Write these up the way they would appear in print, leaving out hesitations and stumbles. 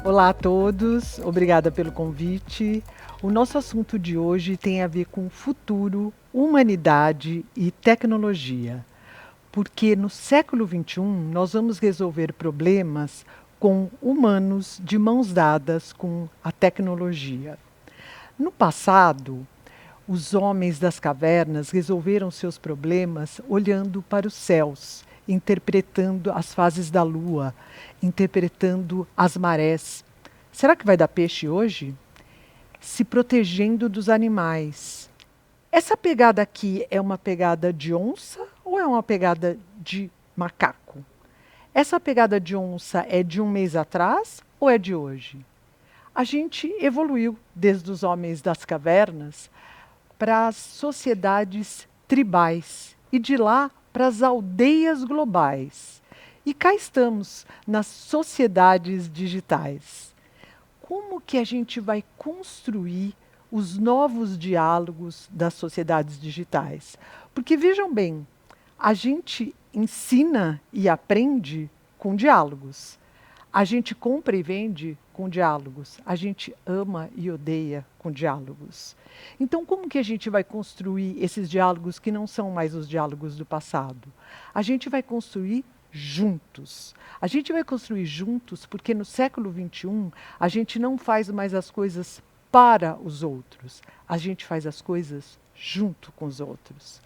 Olá a todos, obrigada pelo convite. O nosso assunto de hoje tem a ver com futuro, humanidade e tecnologia, porque no século XXI nós vamos resolver problemas com humanos de mãos dadas com a tecnologia. No passado, os homens das cavernas resolveram seus problemas olhando para os céus, interpretando as fases da lua, interpretando as marés. Será que vai dar peixe hoje? Se protegendo dos animais. Essa pegada aqui é uma pegada de onça ou é uma pegada de macaco? Essa pegada de onça é de um mês atrás ou é de hoje? A gente evoluiu desde os homens das cavernas para as sociedades tribais e de lá para as aldeias globais. E cá estamos nas sociedades digitais. Como que a gente vai construir os novos diálogos das sociedades digitais? Porque vejam bem, a gente ensina e aprende com diálogos. A gente compra e vende com diálogos. A gente ama e odeia com diálogos. Então, como que a gente vai construir esses diálogos que não são mais os diálogos do passado? A gente vai construir juntos. A gente vai construir juntos porque no século XXI a gente não faz mais as coisas para os outros. A gente faz as coisas junto com os outros.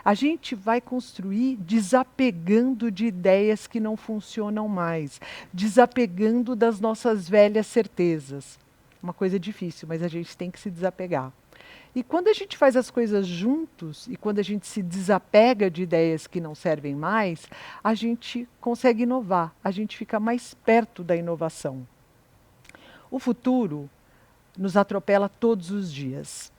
A gente vai construir desapegando de ideias que não funcionam mais, desapegando das nossas velhas certezas. Uma coisa difícil, mas a gente tem que se desapegar. E quando a gente faz as coisas juntos e quando a gente se desapega de ideias que não servem mais, a gente consegue inovar, a gente fica mais perto da inovação. O futuro nos atropela todos os dias.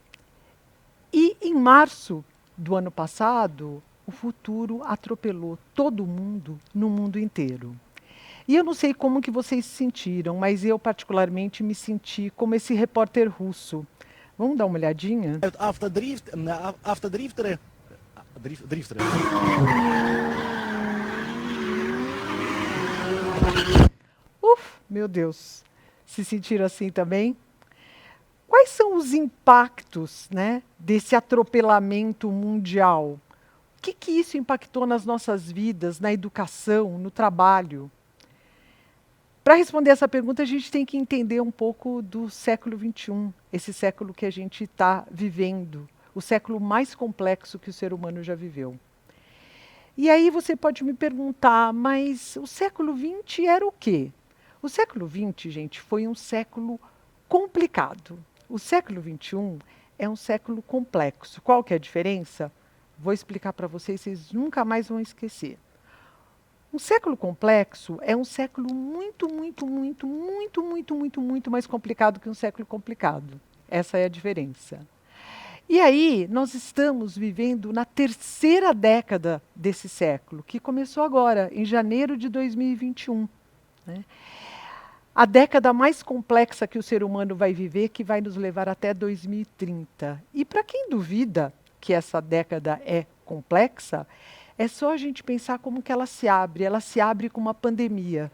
E em março do ano passado, o futuro atropelou todo mundo no mundo inteiro. E eu não sei como que vocês se sentiram, mas eu particularmente me senti como esse repórter russo. Vamos dar uma olhadinha? Автодрифтеры, дрифтеры. Meu Deus, se sentiram assim também? Quais são os impactos, né, desse atropelamento mundial? O que isso impactou nas nossas vidas, na educação, no trabalho? Para responder essa pergunta, a gente tem que entender um pouco do século XXI, esse século que a gente está vivendo, o século mais complexo que o ser humano já viveu. E aí você pode me perguntar, mas o século XX era o quê? O século XX, gente, foi um século complicado. O século XXI é um século complexo. Qual que é a diferença? Vou explicar para vocês, vocês nunca mais vão esquecer. Um século complexo é um século muito mais complicado que um século complicado. Essa é a diferença. E aí, nós estamos vivendo na terceira década desse século, que começou agora, em janeiro de 2021. Né? A década mais complexa que o ser humano vai viver, que vai nos levar até 2030. E para quem duvida que essa década é complexa, é só a gente pensar como que ela se abre. Ela se abre com uma pandemia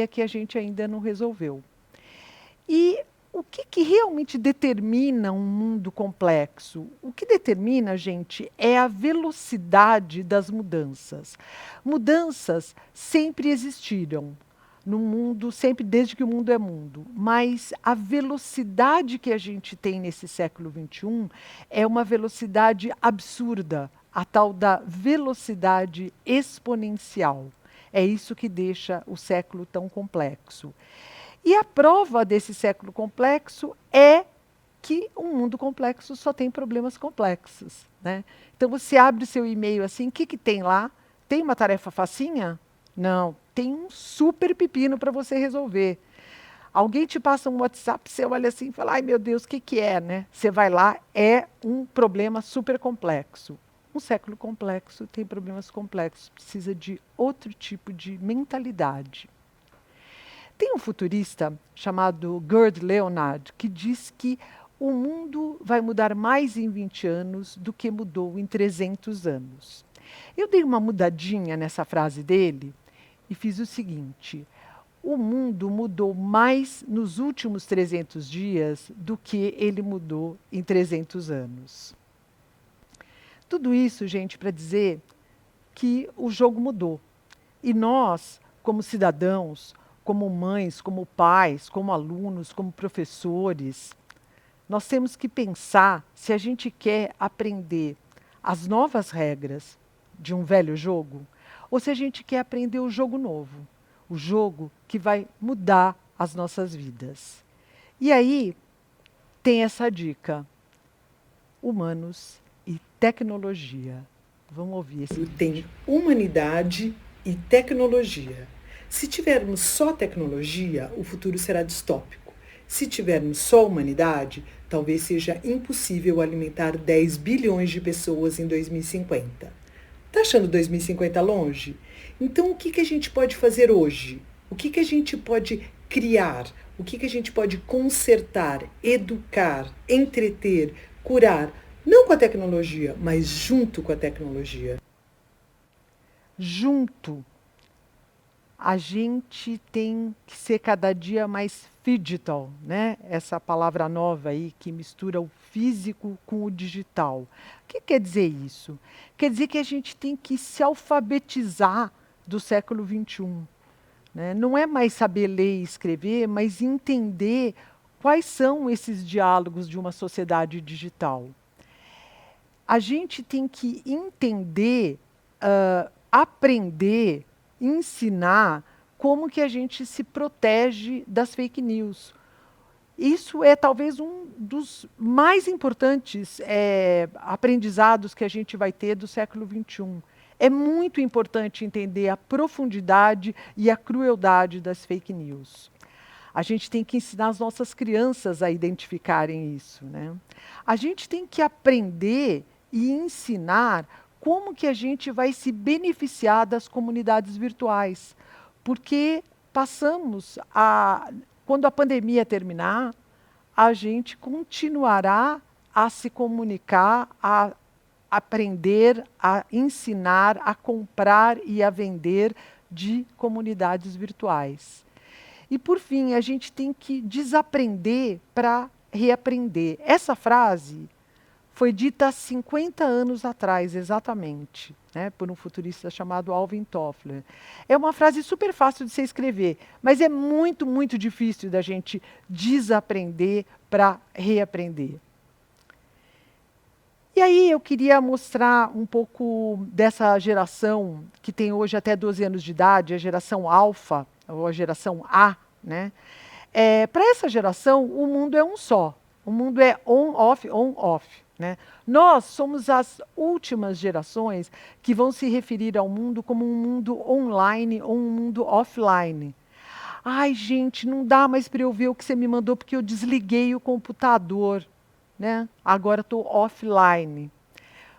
que a gente ainda não resolveu. E o que realmente determina um mundo complexo? O que determina, gente, é a velocidade das mudanças. Mudanças sempre existiram no mundo, sempre desde que o mundo é mundo. Mas a velocidade que a gente tem nesse século XXI é uma velocidade absurda, a tal da velocidade exponencial. É isso que deixa o século tão complexo. E a prova desse século complexo é que um mundo complexo só tem problemas complexos. Né? Então você abre o seu e-mail assim, o que tem lá? Tem uma tarefa facinha? Não, tem um super pepino para você resolver. Alguém te passa um WhatsApp, você olha assim e fala, ai meu Deus, o que é? Né? Você vai lá, é um problema super complexo. Um século complexo tem problemas complexos, precisa de outro tipo de mentalidade. Tem um futurista chamado Gerd Leonhard que diz que o mundo vai mudar mais em 20 anos do que mudou em 300 anos. Eu dei uma mudadinha nessa frase dele e fiz o seguinte: o mundo mudou mais nos últimos 300 dias do que ele mudou em 300 anos. Tudo isso, gente, para dizer que o jogo mudou. E nós, como cidadãos, como mães, como pais, como alunos, como professores, nós temos que pensar se a gente quer aprender as novas regras de um velho jogo ou se a gente quer aprender o jogo novo, o jogo que vai mudar as nossas vidas. E aí tem essa dica: humanos e tecnologia. Vamos ouvir esse vídeo. Tem humanidade e tecnologia. Se tivermos só tecnologia, o futuro será distópico. Se tivermos só humanidade, talvez seja impossível alimentar 10 bilhões de pessoas em 2050. Tá achando 2050 longe? Então o que a gente pode fazer hoje? O que a gente pode criar? O que a gente pode consertar, educar, entreter, curar? Não com a tecnologia, mas junto com a tecnologia. Junto, a gente tem que ser cada dia mais digital, né? Essa palavra nova aí que mistura o físico com o digital. O que quer dizer isso? Quer dizer que a gente tem que se alfabetizar do século XXI. Né? Não é mais saber ler e escrever, mas entender quais são esses diálogos de uma sociedade digital. A gente tem que entender, aprender, ensinar como que a gente se protege das fake news. Isso é talvez um dos mais importantes aprendizados que a gente vai ter do século XXI. É muito importante entender a profundidade e a crueldade das fake news. A gente tem que ensinar as nossas crianças a identificarem isso, né? A gente tem que aprender e ensinar como que a gente vai se beneficiar das comunidades virtuais. Porque quando a pandemia terminar, a gente continuará a se comunicar, a aprender, a ensinar, a comprar e a vender de comunidades virtuais. E, por fim, a gente tem que desaprender para reaprender. Essa frase foi dita há 50 anos atrás, exatamente, né, por um futurista chamado Alvin Toffler. É uma frase super fácil de se escrever, mas é muito, muito difícil da gente desaprender para reaprender. E aí eu queria mostrar um pouco dessa geração que tem hoje até 12 anos de idade, a geração alfa, ou a geração A, né? Para essa geração, o mundo é um só. O mundo é on-off, on-off. Né? Nós somos as últimas gerações que vão se referir ao mundo como um mundo online ou um mundo offline. Ai, gente, não dá mais para eu ver o que você me mandou porque eu desliguei o computador. Né? Agora estou offline.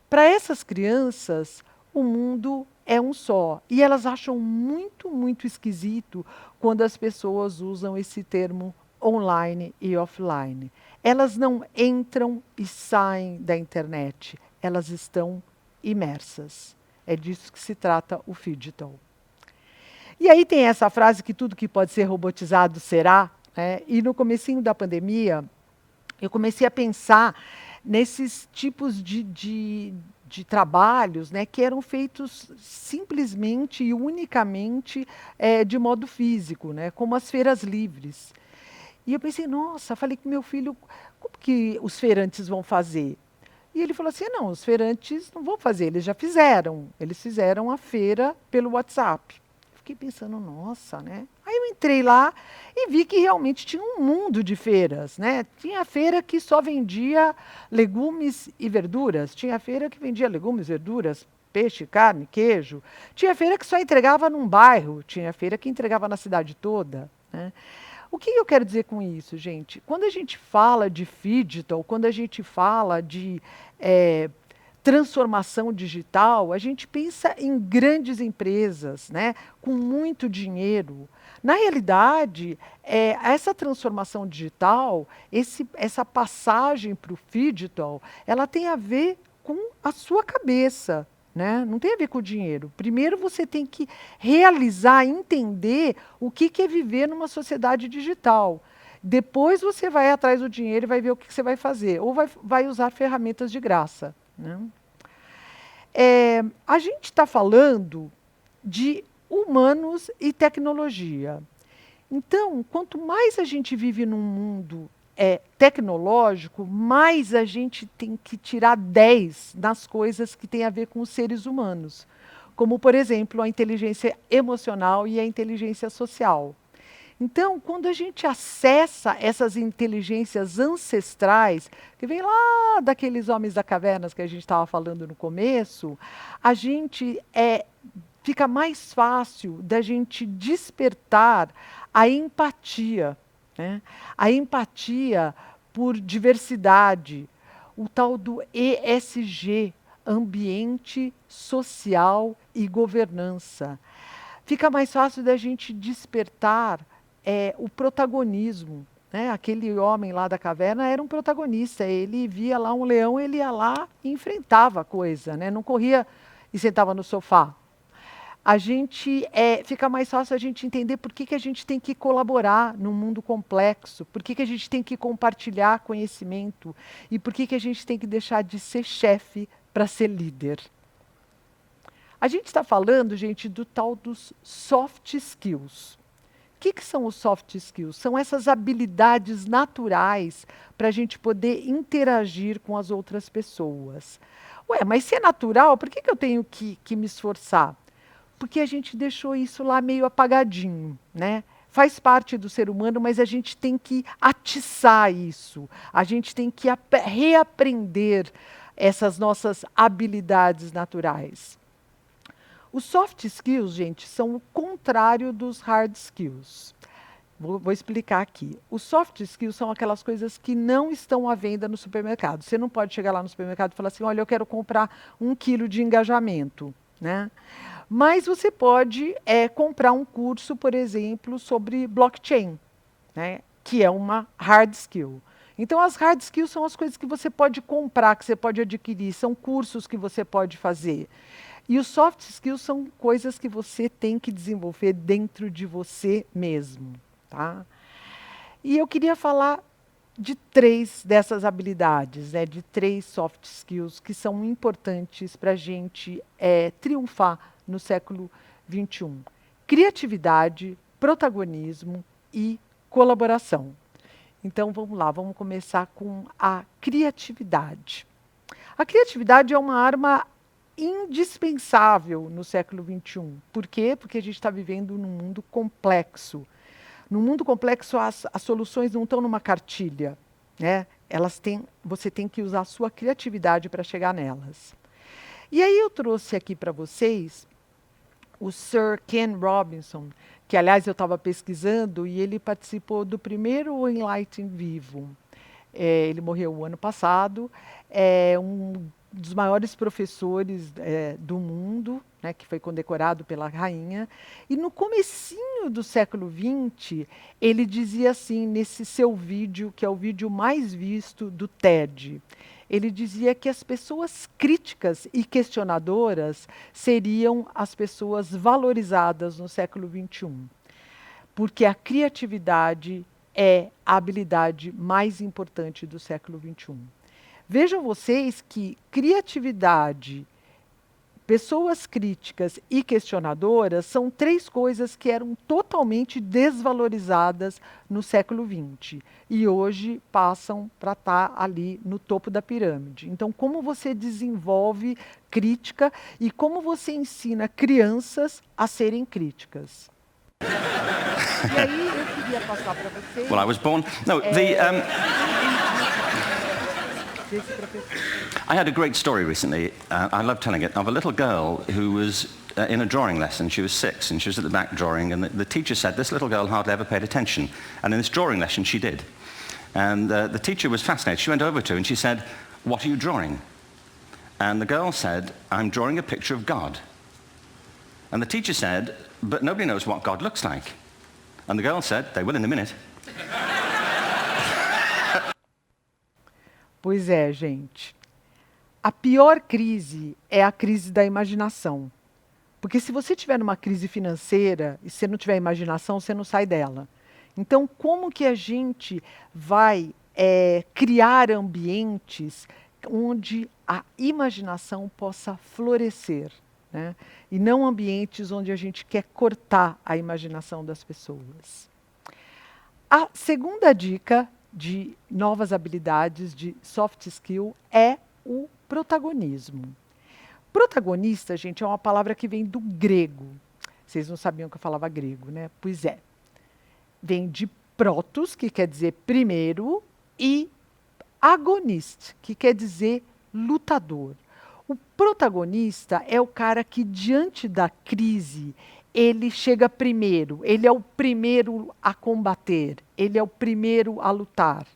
Para essas crianças, o mundo é um só. E elas acham muito, muito esquisito quando as pessoas usam esse termo online e offline. Elas não entram e saem da internet, elas estão imersas. É disso que se trata o digital. E aí tem essa frase que tudo que pode ser robotizado será, né? E no comecinho da pandemia, eu comecei a pensar nesses tipos de trabalhos, né, que eram feitos simplesmente e unicamente de modo físico, né, como as feiras livres. E eu pensei, nossa, falei com meu filho, como que os feirantes vão fazer? E ele falou assim, não, os feirantes não vão fazer, eles já fizeram. Eles fizeram a feira pelo WhatsApp. Fiquei pensando, nossa, né? Aí eu entrei lá e vi que realmente tinha um mundo de feiras, né? Tinha feira que só vendia legumes e verduras, tinha feira que vendia legumes, verduras, peixe, carne, queijo. Tinha feira que só entregava num bairro, tinha feira que entregava na cidade toda, né? O que eu quero dizer com isso, gente? Quando a gente fala de digital, quando a gente fala de transformação digital, a gente pensa em grandes empresas, né, com muito dinheiro. Na realidade, essa transformação digital, essa passagem para o digital, ela tem a ver com a sua cabeça, né? Não tem a ver com o dinheiro. Primeiro você tem que realizar, entender o que é viver numa sociedade digital. Depois você vai atrás do dinheiro e vai ver o que você vai fazer. Ou vai usar ferramentas de graça, né? A gente está falando de humanos e tecnologia. Então, quanto mais a gente vive num mundo tecnológico, mais a gente tem que tirar 10 nas coisas que têm a ver com os seres humanos. Como, por exemplo, a inteligência emocional e a inteligência social. Então, quando a gente acessa essas inteligências ancestrais, que vem lá daqueles homens da caverna que a gente estava falando no começo, a gente fica mais fácil da gente despertar a empatia, né? A empatia por diversidade, o tal do ESG, ambiente, social e governança. Fica mais fácil da gente despertar o protagonismo, né? Aquele homem lá da caverna era um protagonista, ele via lá um leão, ele ia lá e enfrentava a coisa, né? Não corria e sentava no sofá. A gente fica mais fácil a gente entender por que a gente tem que colaborar num mundo complexo, por que a gente tem que compartilhar conhecimento e por que a gente tem que deixar de ser chefe para ser líder. A gente está falando, gente, do tal dos soft skills. O que são os soft skills? São essas habilidades naturais para a gente poder interagir com as outras pessoas. Ué, mas se é natural, por que eu tenho que me esforçar? Porque a gente deixou isso lá meio apagadinho, né? Faz parte do ser humano, mas a gente tem que atiçar isso. A gente tem que reaprender essas nossas habilidades naturais. Os soft skills, gente, são o contrário dos hard skills. Vou explicar aqui. Os soft skills são aquelas coisas que não estão à venda no supermercado. Você não pode chegar lá no supermercado e falar assim, olha, eu quero comprar 1 quilo de engajamento, né? Mas você pode comprar um curso, por exemplo, sobre blockchain, né? Que é uma hard skill. Então, as hard skills são as coisas que você pode comprar, que você pode adquirir, são cursos que você pode fazer. E os soft skills são coisas que você tem que desenvolver dentro de você mesmo, tá? E eu queria falar de 3 dessas habilidades, né, de 3 soft skills que são importantes para a gente triunfar no século XXI. Criatividade, protagonismo e colaboração. Então, vamos lá, vamos começar com a criatividade. A criatividade é uma arma indispensável no século XXI. Por quê? Porque a gente está vivendo num mundo complexo. No mundo complexo, as soluções não estão numa cartilha, né? Você tem que usar a sua criatividade para chegar nelas. E aí eu trouxe aqui para vocês o Sir Ken Robinson, que, aliás, eu estava pesquisando e ele participou do primeiro Enlighten Vivo. Ele morreu o ano passado, um dos maiores professores do mundo, né, que foi condecorado pela rainha. E no comecinho do século XX, ele dizia assim, nesse seu vídeo, que é o vídeo mais visto do TED, ele dizia que as pessoas críticas e questionadoras seriam as pessoas valorizadas no século XXI, porque a criatividade é a habilidade mais importante do século XXI. Vejam vocês que criatividade, pessoas críticas e questionadoras são 3 coisas que eram totalmente desvalorizadas no século XX e hoje passam para estar ali no topo da pirâmide. Então, como você desenvolve crítica e como você ensina crianças a serem críticas? E aí eu queria passar para vocês. Well, I was born. No, I had a great story recently. I love telling it, of a little girl who was in a drawing lesson. She was 6 and she was at the back drawing, and the teacher said this little girl hardly ever paid attention. And in this drawing lesson she did. And the teacher was fascinated. She went over to her and she said, "What are you drawing?" And the girl said, "I'm drawing a picture of God." And the teacher said, "But nobody knows what God looks like." And the girl said, "They will in a minute." Pois é, gente. a pior crise é a crise da imaginação. Porque se você tiver numa crise financeira e você não tiver imaginação, você não sai dela. Então, como que a gente vai criar ambientes onde a imaginação possa florescer, né? E não ambientes onde a gente quer cortar a imaginação das pessoas. A segunda dica de novas habilidades de soft skill é o protagonismo. Protagonista, gente, é uma palavra que vem do grego. Vocês não sabiam que eu falava grego, né? Pois é. Vem de protos, que quer dizer primeiro, e agonist, que quer dizer lutador. O protagonista é o cara que, diante da crise, ele chega primeiro, ele é o primeiro a combater, ele é o primeiro a lutar.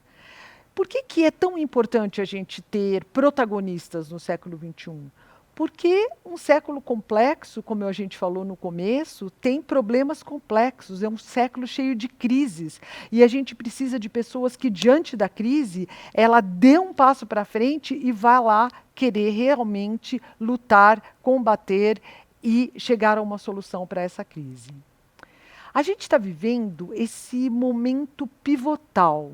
Por que é tão importante a gente ter protagonistas no século XXI? Porque um século complexo, como a gente falou no começo, tem problemas complexos, é um século cheio de crises. E a gente precisa de pessoas que, diante da crise, ela dê um passo para frente e vá lá querer realmente lutar, combater e chegar a uma solução para essa crise. A gente está vivendo esse momento pivotal.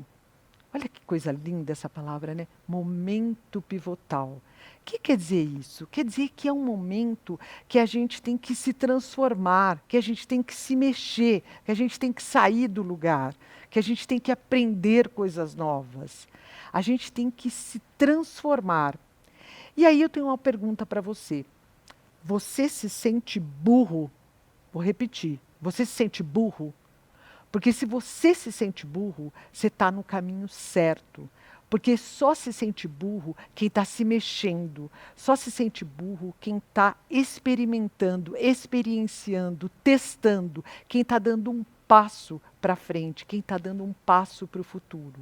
Olha que coisa linda essa palavra, né? Momento pivotal. O que quer dizer isso? Quer dizer que é um momento que a gente tem que se transformar, que a gente tem que se mexer, que a gente tem que sair do lugar, que a gente tem que aprender coisas novas. A gente tem que se transformar. E aí eu tenho uma pergunta para você. Você se sente burro? Vou repetir. Você se sente burro? Porque se você se sente burro, você está no caminho certo. Porque só se sente burro quem está se mexendo. Só se sente burro quem está experimentando, experienciando, testando. Quem está dando um passo para frente, quem está dando um passo para o futuro.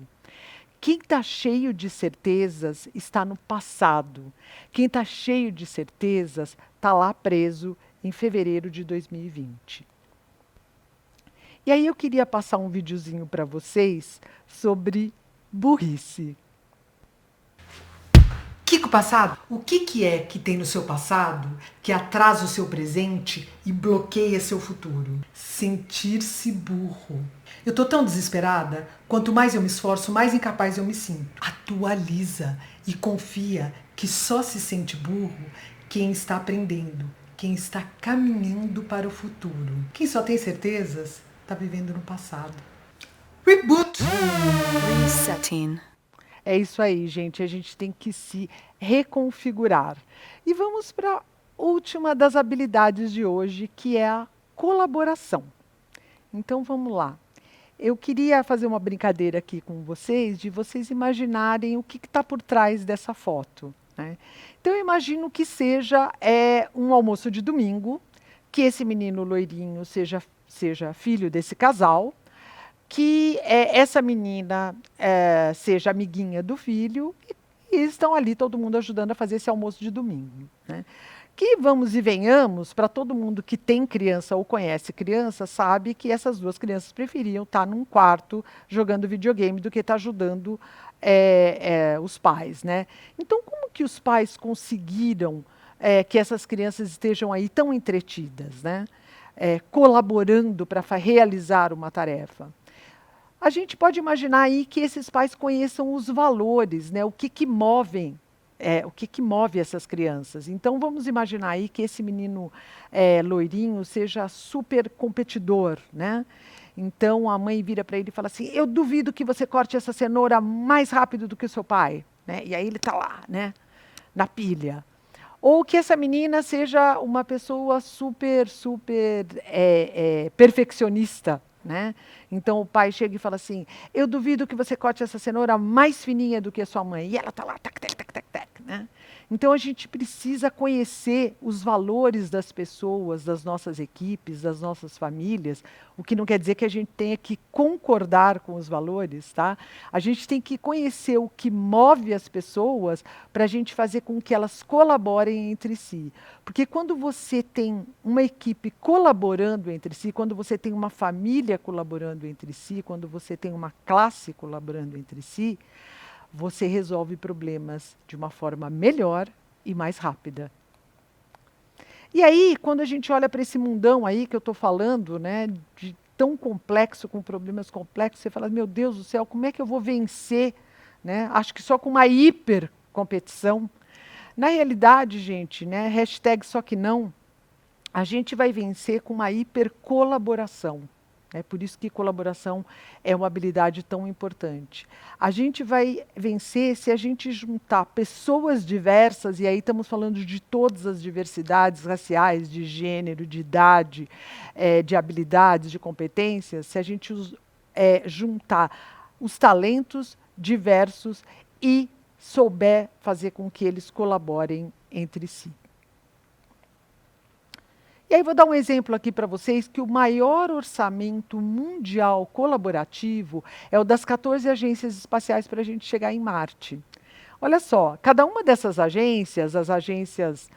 Quem está cheio de certezas está no passado. Quem está cheio de certezas está lá preso em fevereiro de 2020. E aí eu queria passar um videozinho para vocês sobre burrice. Kiko passado, o que é que tem no seu passado que atrasa o seu presente e bloqueia seu futuro? Sentir-se burro. Eu tô tão desesperada, quanto mais eu me esforço, mais incapaz eu me sinto. Atualiza e confia que só se sente burro quem está aprendendo, quem está caminhando para o futuro. Quem só tem certezas está vivendo no passado. Reboot! Resetting. É isso aí, gente. A gente tem que se reconfigurar. E vamos para a última das habilidades de hoje, que é a colaboração. Então vamos lá. Eu queria fazer uma brincadeira aqui com vocês, de vocês imaginarem o que está por trás dessa foto, né? Então eu imagino que seja um almoço de domingo, que esse menino loirinho seja filho desse casal, que essa menina seja amiguinha do filho, e estão ali todo mundo ajudando a fazer esse almoço de domingo, né? Que vamos e venhamos, para todo mundo que tem criança ou conhece criança, sabe que essas duas crianças preferiam estar num quarto jogando videogame do que estar ajudando os pais, né? Então, como que os pais conseguiram que essas crianças estejam aí tão entretidas, né? Colaborando para realizar uma tarefa? A gente pode imaginar aí que esses pais conheçam os valores, né? O que move essas crianças. Então, vamos imaginar aí que esse menino loirinho seja super competidor, né? Então, a mãe vira para ele e fala assim, eu duvido que você corte essa cenoura mais rápido do que o seu pai, né? E aí ele está lá, né? Na pilha. Ou que essa menina seja uma pessoa super perfeccionista, né? Então o pai chega e fala assim, eu duvido que você corte essa cenoura mais fininha do que a sua mãe. E ela está lá, tac, tac, tac, tac, tac, né? Então a gente precisa conhecer os valores das pessoas, das nossas equipes, das nossas famílias, o que não quer dizer que a gente tenha que concordar com os valores, tá? A gente tem que conhecer o que move as pessoas para a gente fazer com que elas colaborem entre si. Porque quando você tem uma equipe colaborando entre si, quando você tem uma família colaborando entre si, quando você tem uma classe colaborando entre si, você resolve problemas de uma forma melhor e mais rápida. E aí, quando a gente olha para esse mundão aí que eu estou falando, né, de tão complexo, com problemas complexos, você fala, meu Deus do céu, como é que eu vou vencer? Né? Acho que só com uma hiper competição. Na realidade, gente, né, hashtag só que não, a gente vai vencer com uma hipercolaboração. É por isso que colaboração é uma habilidade tão importante. A gente vai vencer se a gente juntar pessoas diversas, e aí estamos falando de todas as diversidades raciais, de gênero, de idade, de habilidades, de competências, se a gente juntar os talentos diversos e souber fazer com que eles colaborem entre si. E aí vou dar um exemplo aqui para vocês que o maior orçamento mundial colaborativo é o das 14 agências espaciais para a gente chegar em Marte. Olha só, cada uma dessas agências, as agências,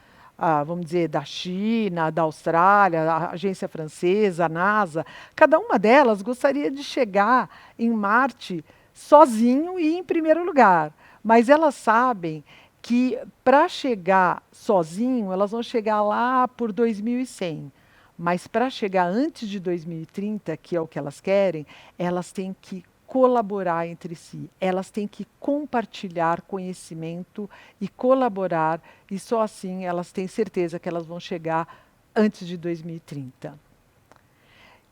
vamos dizer, da China, da Austrália, a agência francesa, a NASA, cada uma delas gostaria de chegar em Marte sozinho e em primeiro lugar. Mas elas sabem que para chegar sozinho, elas vão chegar lá por 2100. Mas para chegar antes de 2030, que é o que elas querem, elas têm que colaborar entre si. Elas têm que compartilhar conhecimento e colaborar, e só assim elas têm certeza que elas vão chegar antes de 2030.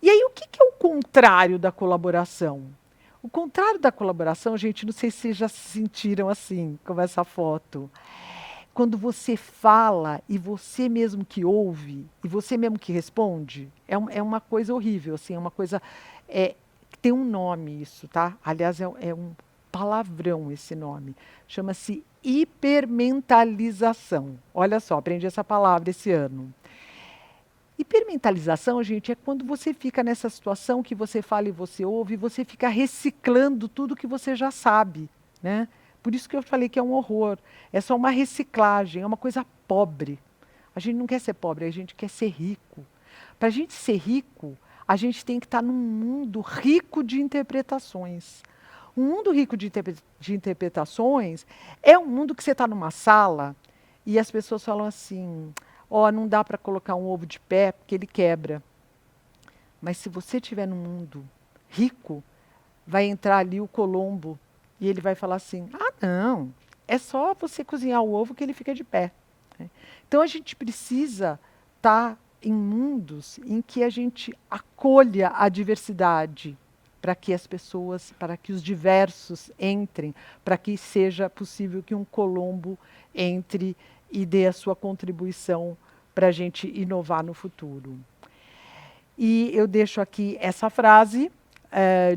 E aí, o que é o contrário da colaboração? O contrário da colaboração, gente, não sei se vocês já se sentiram assim, como essa foto. Quando você fala e você mesmo que ouve, e você mesmo que responde, é uma coisa horrível, assim, é uma coisa... tem um nome isso, tá? Aliás, é um palavrão esse nome. Chama-se hipermentalização. Olha só, aprendi essa palavra esse ano. Hipermentalização, gente, é quando você fica nessa situação que você fala e você ouve, e você fica reciclando tudo que você já sabe, né? Por isso que eu falei que é um horror. É só uma reciclagem, é uma coisa pobre. A gente não quer ser pobre, a gente quer ser rico. Para a gente ser rico, a gente tem que estar num mundo rico de interpretações. Um mundo rico de interpretações é um mundo que você está numa sala e as pessoas falam assim... não dá para colocar um ovo de pé porque ele quebra. Mas se você estiver num mundo rico, vai entrar ali o Colombo e ele vai falar assim, não, é só você cozinhar o ovo que ele fica de pé. Então a gente precisa estar em mundos em que a gente acolha a diversidade para que as pessoas, para que os diversos entrem, para que seja possível que um Colombo entre e dê a sua contribuição para a gente inovar no futuro. E eu deixo aqui essa frase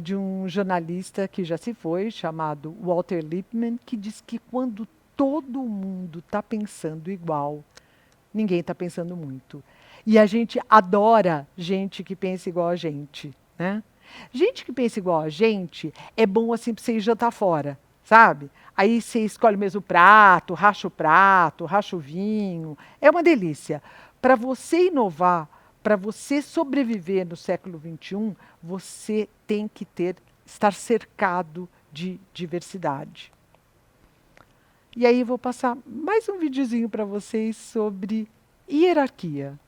de um jornalista que já se foi, chamado Walter Lippmann, que diz que quando todo mundo está pensando igual, ninguém está pensando muito. E a gente adora gente que pensa igual a gente, né? Gente que pensa igual a gente é bom assim para você ir jantar fora, sabe? Aí você escolhe o mesmo prato, racha o vinho. É uma delícia. Para você inovar, para você sobreviver no século XXI, você tem que estar cercado de diversidade. E aí eu vou passar mais um videozinho para vocês sobre hierarquia.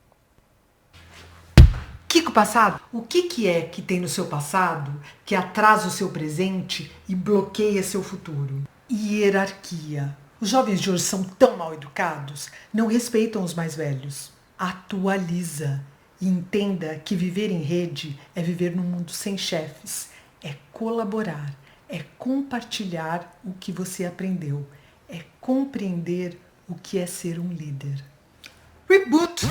Kiko passado? O que é que tem no seu passado que atrasa o seu presente e bloqueia seu futuro? Hierarquia. Os jovens de hoje são tão mal educados, não respeitam os mais velhos. Atualiza e entenda que viver em rede é viver num mundo sem chefes, é colaborar, é compartilhar o que você aprendeu, é compreender o que é ser um líder. Reboot!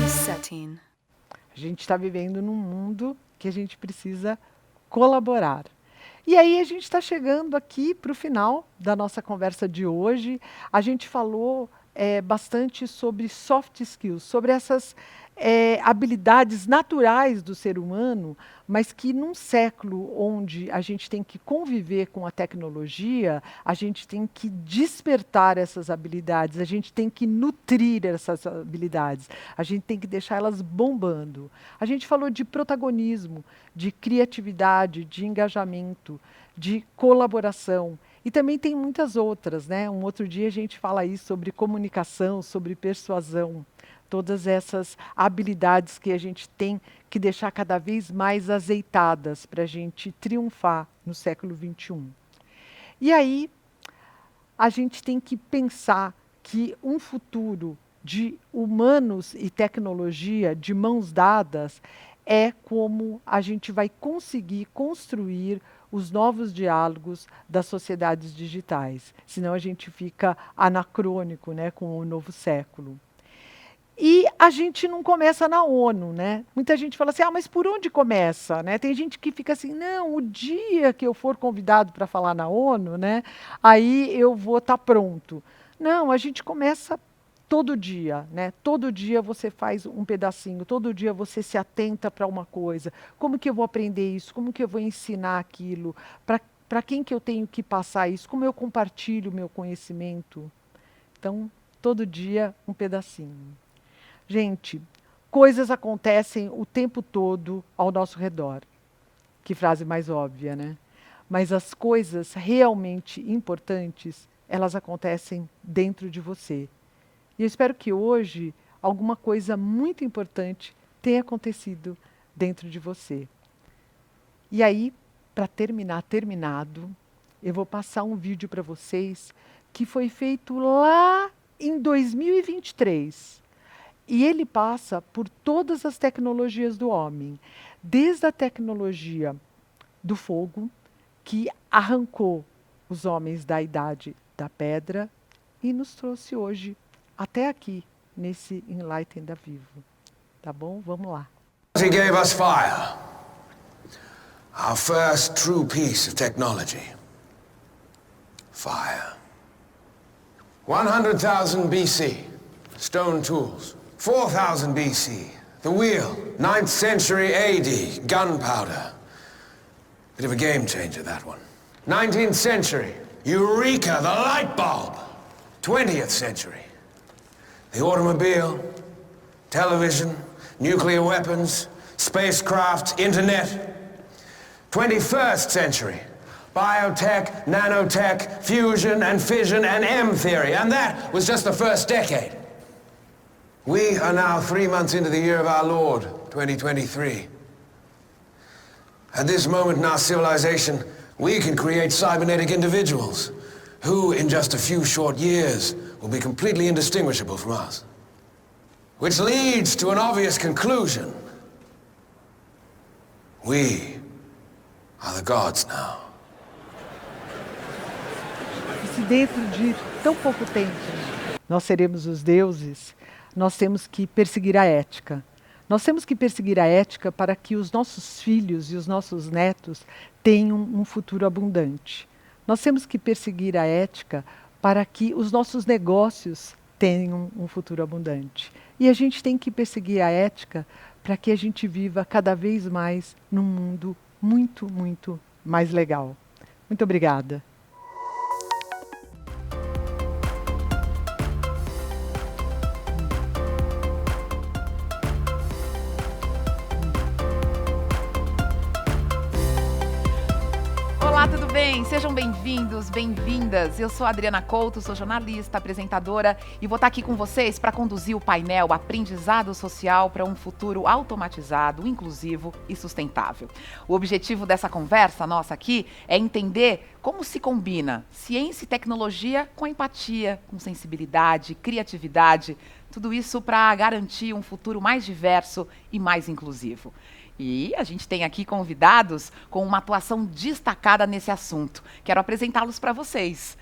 Resetting. A gente está vivendo num mundo que a gente precisa colaborar. E aí a gente está chegando aqui para o final da nossa conversa de hoje. A gente falou bastante sobre soft skills, sobre essas habilidades naturais do ser humano, mas que num século onde a gente tem que conviver com a tecnologia, a gente tem que despertar essas habilidades, a gente tem que nutrir essas habilidades, a gente tem que deixar elas bombando. A gente falou de protagonismo, de criatividade, de engajamento, de colaboração. E também tem muitas outras, né? Um outro dia a gente fala aí sobre comunicação, sobre persuasão, todas essas habilidades que a gente tem que deixar cada vez mais azeitadas para a gente triunfar no século XXI. E aí a gente tem que pensar que um futuro de humanos e tecnologia de mãos dadas é como a gente vai conseguir construir os novos diálogos das sociedades digitais. Senão a gente fica anacrônico, né, com o novo século. E a gente não começa na ONU, né? Muita gente fala assim, mas por onde começa? Né? Tem gente que fica assim, não, o dia que eu for convidado para falar na ONU, né, aí eu vou estar pronto. Não, a gente começa todo dia, né? Todo dia você faz um pedacinho, todo dia você se atenta para uma coisa. Como que eu vou aprender isso? Como que eu vou ensinar aquilo? Para quem que eu tenho que passar isso? Como eu compartilho o meu conhecimento? Então, todo dia um pedacinho. Gente, coisas acontecem o tempo todo ao nosso redor. Que frase mais óbvia, né? Mas as coisas realmente importantes, elas acontecem dentro de você. E eu espero que hoje alguma coisa muito importante tenha acontecido dentro de você. E aí, para terminado, eu vou passar um vídeo para vocês que foi feito lá em 2023. E ele passa por todas as tecnologias do homem, desde a tecnologia do fogo, que arrancou os homens da idade da pedra e nos trouxe hoje até aqui, nesse Enlighten da Vivo. Tá bom? Vamos lá. He gave us fire, our first true piece of technology. Fire. 100,000 BC, stone tools. 4,000 BC, the wheel. 9th century AD, gunpowder. Bit of a game changer, that one. 19th century, Eureka, the light bulb. 20th century, the automobile, television, nuclear weapons, spacecraft, internet. 21st century, biotech, nanotech, fusion and fission and M theory. And that was just the first decade. We are now 3 months into the year of our Lord, 2023. At this moment in our civilization, we can create cybernetic individuals who, in just a few short years, will be completely indistinguishable from us. Which leads to an obvious conclusion. We are the gods now. Se dentro de tão pouco tempo nós seremos os deuses, nós temos que perseguir a ética. Nós temos que perseguir a ética para que os nossos filhos e os nossos netos tenham um futuro abundante. Nós temos que perseguir a ética para que os nossos negócios tenham um futuro abundante. E a gente tem que perseguir a ética para que a gente viva cada vez mais num mundo muito, muito mais legal. Muito obrigada. Olá, tudo bem? Sejam bem-vindos, bem-vindas. Eu sou a Adriana Couto, sou jornalista, apresentadora e vou estar aqui com vocês para conduzir o painel Aprendizado Social para um Futuro Automatizado, Inclusivo e Sustentável. O objetivo dessa conversa nossa aqui é entender como se combina ciência e tecnologia com empatia, com sensibilidade, criatividade, tudo isso para garantir um futuro mais diverso e mais inclusivo. E a gente tem aqui convidados com uma atuação destacada nesse assunto. Quero apresentá-los para vocês.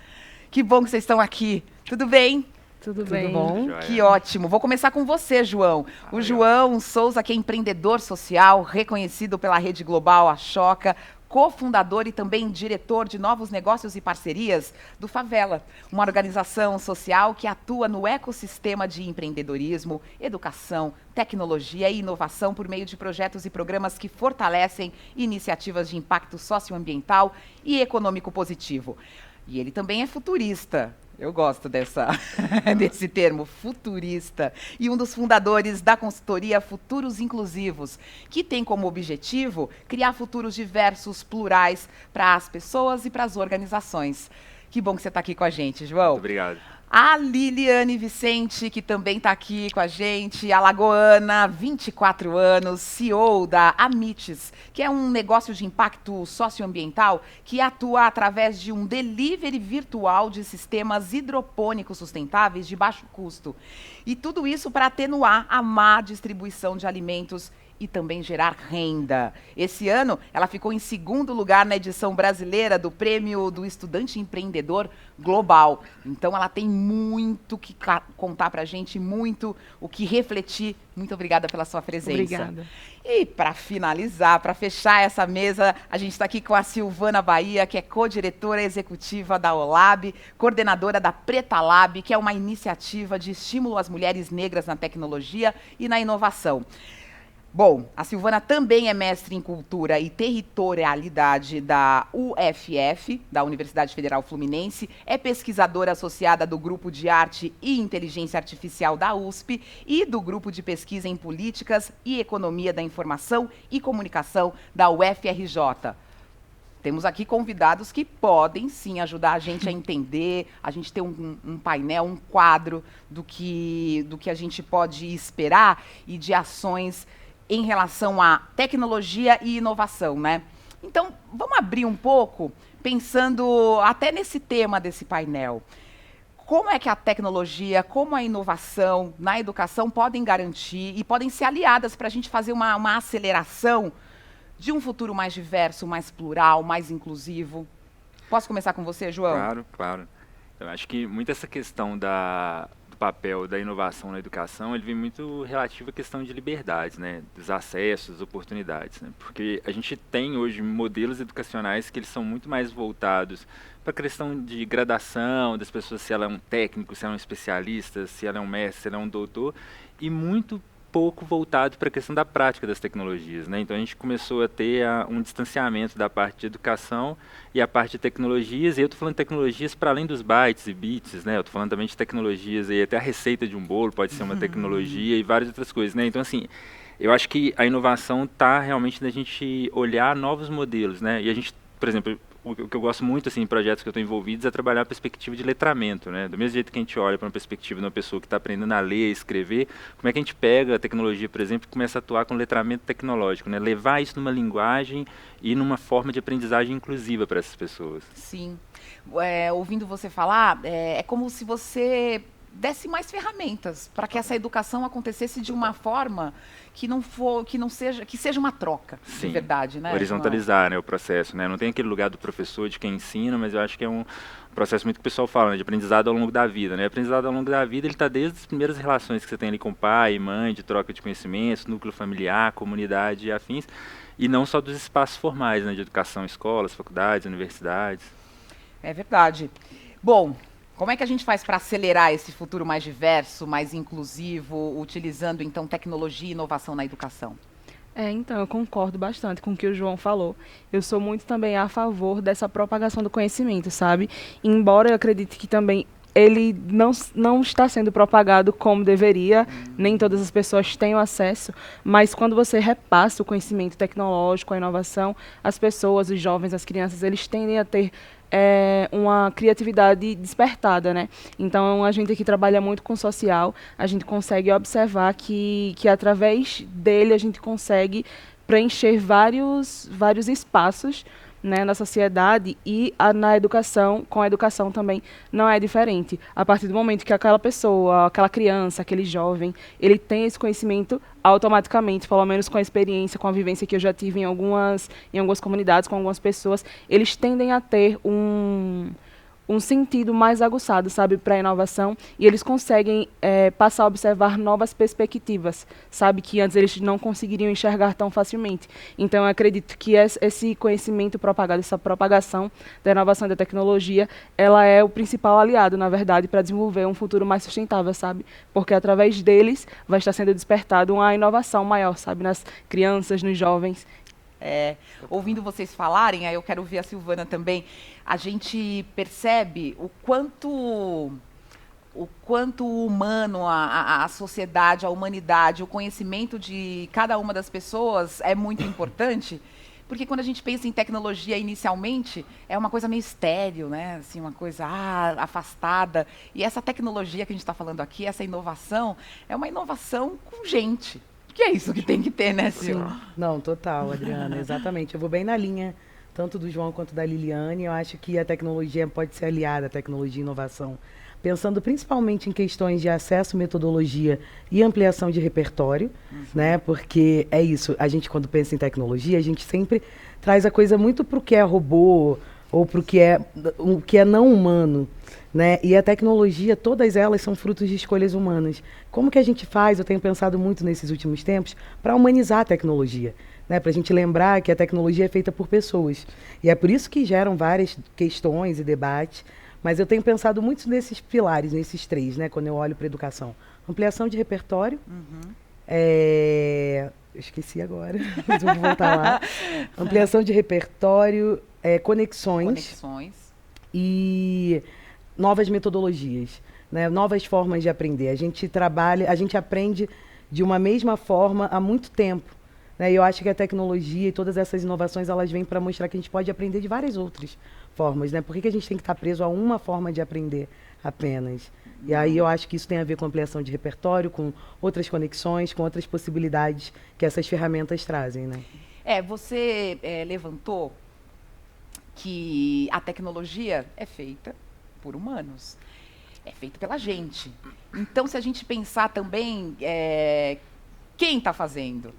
Que bom que vocês estão aqui. Tudo bem? Tudo bem? Bom? Que ótimo. Vou começar com você, João. O João Souza, que é empreendedor social, reconhecido pela rede global Ashoka, cofundador e também diretor de novos negócios e parcerias do Favela, uma organização social que atua no ecossistema de empreendedorismo, educação, tecnologia e inovação por meio de projetos e programas que fortalecem iniciativas de impacto socioambiental e econômico positivo. E ele também é futurista. Eu gosto desse termo, futurista, e um dos fundadores da consultoria Futuros Inclusivos, que tem como objetivo criar futuros diversos, plurais, para as pessoas e para as organizações. Que bom que você está aqui com a gente, João. Muito obrigado. A Liliane Vicente, que também está aqui com a gente, alagoana, 24 anos, CEO da Amites, que é um negócio de impacto socioambiental que atua através de um delivery virtual de sistemas hidropônicos sustentáveis de baixo custo. E tudo isso para atenuar a má distribuição de alimentos e também gerar renda. Esse ano, ela ficou em segundo lugar na edição brasileira do Prêmio do Estudante Empreendedor Global. Então, ela tem muito que contar pra gente, muito o que refletir. Muito obrigada pela sua presença. Obrigada. E para finalizar, para fechar essa mesa, a gente está aqui com a Silvana Bahia, que é co-diretora executiva da OLAB, coordenadora da Preta Lab, que é uma iniciativa de estímulo às mulheres negras na tecnologia e na inovação. Bom, a Silvana também é mestre em Cultura e Territorialidade da UFF, da Universidade Federal Fluminense, é pesquisadora associada do Grupo de Arte e Inteligência Artificial da USP e do Grupo de Pesquisa em Políticas e Economia da Informação e Comunicação da UFRJ. Temos aqui convidados que podem, sim, ajudar a gente a entender, a gente ter um painel, um quadro do que a gente pode esperar e de ações em relação à tecnologia e inovação, né? Então, vamos abrir um pouco, pensando até nesse tema desse painel. Como é que a tecnologia, como a inovação na educação podem garantir e podem ser aliadas para a gente fazer uma aceleração de um futuro mais diverso, mais plural, mais inclusivo? Posso começar com você, João? Claro, claro. Eu acho que muito essa questão do papel da inovação na educação, ele vem muito relativo à questão de liberdades, né, dos acessos, das oportunidades, né, porque a gente tem hoje modelos educacionais que eles são muito mais voltados para a questão de gradação das pessoas, se ela é um técnico, se ela é um especialista, se ela é um mestre, se ela é um doutor, e muito pouco voltado para a questão da prática das tecnologias, né? Então a gente começou a ter um distanciamento da parte de educação e a parte de tecnologias, e eu estou falando de tecnologias para além dos bytes e bits, né? Eu estou falando também de tecnologias, e até a receita de um bolo pode ser uma tecnologia e várias outras coisas, né? Então assim, eu acho que a inovação está realmente na gente olhar novos modelos, né? E a gente, por exemplo, o que eu gosto muito, assim, em projetos que eu estou envolvido, é trabalhar a perspectiva de letramento, né? Do mesmo jeito que a gente olha para uma perspectiva de uma pessoa que está aprendendo a ler, a escrever, como é que a gente pega a tecnologia, por exemplo, e começa a atuar com letramento tecnológico, né? Levar isso numa linguagem e numa forma de aprendizagem inclusiva para essas pessoas. Sim. Ouvindo você falar, é como se você desse mais ferramentas para que essa educação acontecesse de uma forma que seja uma troca, Sim, de verdade, né? horizontalizar, né, o processo, né? Não tem aquele lugar do professor, de quem ensina, mas eu acho que é um processo muito que o pessoal fala, né, de aprendizado ao longo da vida, né? Aprendizado ao longo da vida, ele está desde as primeiras relações que você tem ali com pai e mãe, de troca de conhecimentos, núcleo familiar, comunidade e afins, e não só dos espaços formais, né, de educação, escolas, faculdades, universidades. É verdade. Bom, como é que a gente faz para acelerar esse futuro mais diverso, mais inclusivo, utilizando, então, tecnologia e inovação na educação? Então, eu concordo bastante com o que o João falou. Eu sou muito também a favor dessa propagação do conhecimento, sabe? Embora eu acredite que também ele não está sendo propagado como deveria, nem todas as pessoas têm o acesso, mas quando você repassa o conhecimento tecnológico, a inovação, as pessoas, os jovens, as crianças, eles tendem a ter uma criatividade despertada, né? Então, a gente aqui trabalha muito com social, a gente consegue observar que através dele a gente consegue preencher vários espaços, né, na sociedade, e na educação, com a educação também não é diferente. A partir do momento que aquela pessoa, aquela criança, aquele jovem, ele tem esse conhecimento, automaticamente, pelo menos com a experiência, com a vivência que eu já tive em algumas comunidades, com algumas pessoas, eles tendem a ter um sentido mais aguçado, sabe, para a inovação, e eles conseguem passar a observar novas perspectivas, sabe, que antes eles não conseguiriam enxergar tão facilmente. Então, eu acredito que esse conhecimento propagado, essa propagação da inovação e da tecnologia, ela é o principal aliado, na verdade, para desenvolver um futuro mais sustentável, sabe, porque através deles vai estar sendo despertado uma inovação maior, sabe, nas crianças, nos jovens. Ouvindo vocês falarem, aí eu quero ouvir a Silvana também, a gente percebe o quanto o humano, a sociedade, a humanidade, o conhecimento de cada uma das pessoas é muito importante, Porque quando a gente pensa em tecnologia inicialmente, é uma coisa meio estéril, né? Assim, uma coisa afastada. E essa tecnologia que a gente está falando aqui, essa inovação, é uma inovação com gente. Que é isso que tem que ter, né, Sil? Não, total, Adriana, exatamente. Eu vou bem na linha, tanto do João quanto da Liliane. Eu acho que a tecnologia pode ser aliada à tecnologia e inovação. Pensando principalmente em questões de acesso, metodologia e ampliação de repertório, né? Porque é isso, a gente quando pensa em tecnologia, a gente sempre traz a coisa muito para o que é robô ou para o que é não humano, né? E a tecnologia, todas elas são frutos de escolhas humanas. Como que a gente faz, eu tenho pensado muito nesses últimos tempos, para humanizar a tecnologia, né? Para a gente lembrar que a tecnologia é feita por pessoas. E é por isso que geram várias questões e debates. Mas eu tenho pensado muito nesses pilares, nesses três, né, quando eu olho para a educação. Ampliação de repertório. Eu esqueci agora, mas vou voltar lá. Ampliação de repertório, conexões e novas metodologias, né, novas formas de aprender. A gente aprende de uma mesma forma há muito tempo. Né, e eu acho que a tecnologia e todas essas inovações, elas vêm para mostrar que a gente pode aprender de várias outras formas, né? Por que a gente tem que estar preso a uma forma de aprender apenas? E aí eu acho que isso tem a ver com ampliação de repertório, com outras conexões, com outras possibilidades que essas ferramentas trazem, né? Você levantou que a tecnologia é feita por humanos, é feita pela gente. Então, se a gente pensar também, quem está fazendo?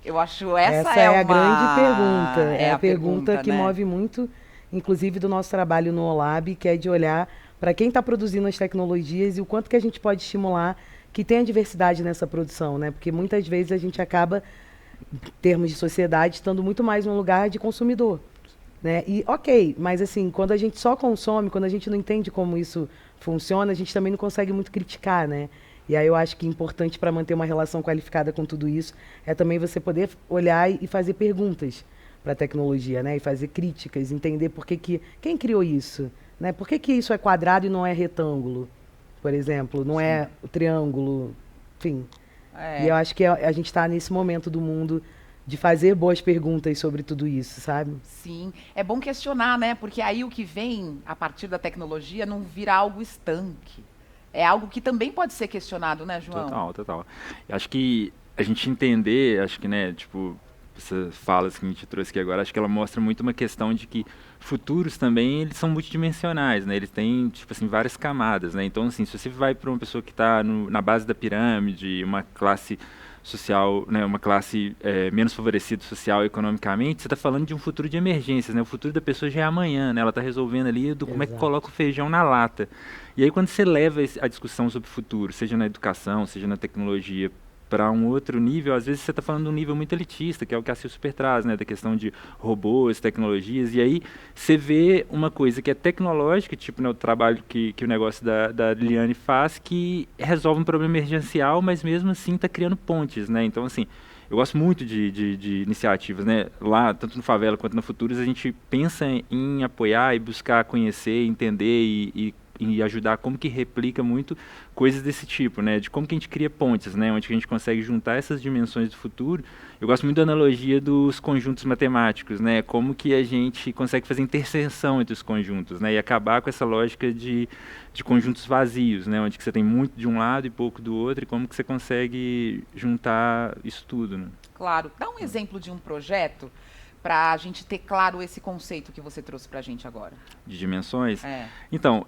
Eu acho essa é a grande pergunta. É a pergunta que né? move muito, inclusive, do nosso trabalho no OLAB, que é de olhar para quem está produzindo as tecnologias e o quanto que a gente pode estimular que tenha diversidade nessa produção, né? Porque muitas vezes a gente acaba, em termos de sociedade, estando muito mais num lugar de consumidor, né? E ok, mas assim, quando a gente só consome, quando a gente não entende como isso funciona, a gente também não consegue muito criticar, né? E aí eu acho que importante para manter uma relação qualificada com tudo isso é também você poder olhar e fazer perguntas para a tecnologia, né? E fazer críticas, entender quem criou isso, né? Por que isso é quadrado e não é retângulo, por exemplo, não é o triângulo, enfim. E eu acho que a gente está nesse momento do mundo de fazer boas perguntas sobre tudo isso, sabe? Sim, é bom questionar, né? Porque aí o que vem a partir da tecnologia não vira algo estanque. É algo que também pode ser questionado, né, João? Total. Eu acho que a gente entender, acho que, né, tipo, essas falas que a gente trouxe aqui agora, acho que ela mostra muito uma questão de que futuros também, eles são multidimensionais, né? Eles têm, tipo assim, várias camadas, né? Então, assim, se você vai para uma pessoa que está na base da pirâmide, uma classe social, né, uma classe menos favorecida social e economicamente, você está falando de um futuro de emergências, né? O futuro da pessoa já é amanhã, né? Ela está resolvendo ali como é que coloca o feijão na lata. E aí quando você leva a discussão sobre o futuro, seja na educação, seja na tecnologia, para um outro nível, às vezes você está falando de um nível muito elitista, que é o que a Sil Super traz, né, da questão de robôs, tecnologias, e aí você vê uma coisa que é tecnológica, tipo, né, o trabalho que o negócio da Liliane faz, que resolve um problema emergencial, mas mesmo assim está criando pontes, né? Então, assim, eu gosto muito de iniciativas, né? Lá, tanto no Favela quanto no Futuros, a gente pensa em apoiar e buscar conhecer, entender e ajudar como que replica muito coisas desse tipo, né? De como que a gente cria pontes, né? Onde que a gente consegue juntar essas dimensões do futuro. Eu gosto muito da analogia dos conjuntos matemáticos, né? Como que a gente consegue fazer interseção entre os conjuntos, né? E acabar com essa lógica de conjuntos vazios, né? Onde que você tem muito de um lado e pouco do outro, e como que você consegue juntar isso tudo, né? Claro. Dá um exemplo de um projeto para a gente ter claro esse conceito que você trouxe para a gente agora. De dimensões? Então,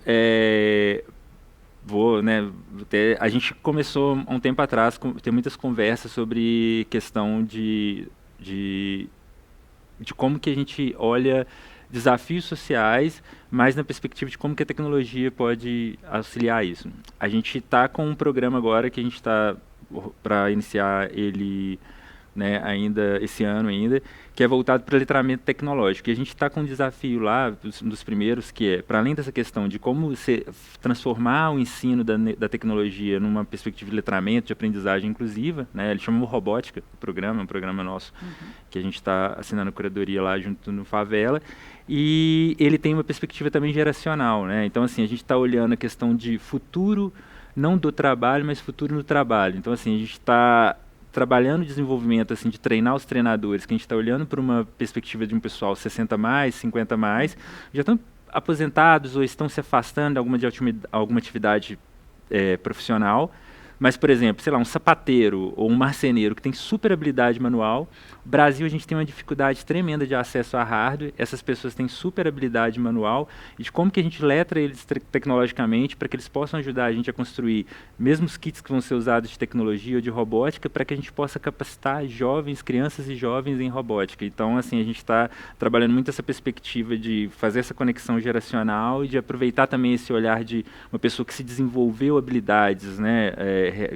a gente começou há um tempo atrás a ter muitas conversas sobre questão de como que a gente olha desafios sociais, mas na perspectiva de como que a tecnologia pode auxiliar isso. A gente está com um programa agora que a gente está para iniciar ele, né, ainda esse ano ainda, que é voltado para letramento tecnológico. E a gente está com um desafio lá, um dos primeiros, que é, para além dessa questão de como você transformar o ensino da tecnologia numa perspectiva de letramento, de aprendizagem inclusiva, né, ele chama Robótica, o programa, é um programa nosso, que a gente está assinando curadoria lá junto no Favela, e ele tem uma perspectiva também geracional, né? Então, assim, a gente está olhando a questão de futuro, não do trabalho, mas futuro no trabalho. Então, assim, a gente está trabalhando o desenvolvimento, assim, de treinar os treinadores, que a gente está olhando para uma perspectiva de um pessoal 60 mais, 50 mais, já estão aposentados ou estão se afastando de alguma atividade profissional. Mas, por exemplo, sei lá, um sapateiro ou um marceneiro que tem super habilidade manual. No Brasil, a gente tem uma dificuldade tremenda de acesso a hardware. Essas pessoas têm super habilidade manual. E de como que a gente letra eles tecnologicamente para que eles possam ajudar a gente a construir mesmo os kits que vão ser usados de tecnologia ou de robótica, para que a gente possa capacitar jovens, crianças e jovens em robótica. Então, assim, a gente está trabalhando muito essa perspectiva de fazer essa conexão geracional e de aproveitar também esse olhar de uma pessoa que se desenvolveu habilidades, né,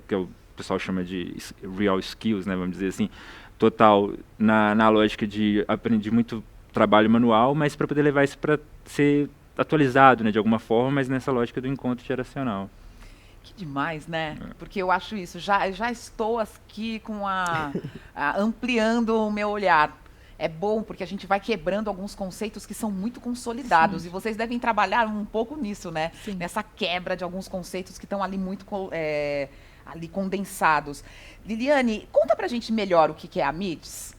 que o pessoal chama de real skills, né, vamos dizer assim, total, na lógica de aprender muito trabalho manual, mas para poder levar isso para ser atualizado, né, de alguma forma, mas nessa lógica do encontro geracional. Que demais, né? Porque eu acho isso, já estou aqui com ampliando o meu olhar. É bom porque a gente vai quebrando alguns conceitos que são muito consolidados. Sim. E vocês devem trabalhar um pouco nisso, né? Sim. Nessa quebra de alguns conceitos que estão ali muito ali condensados. Liliane, conta pra gente melhor o que é a MITS.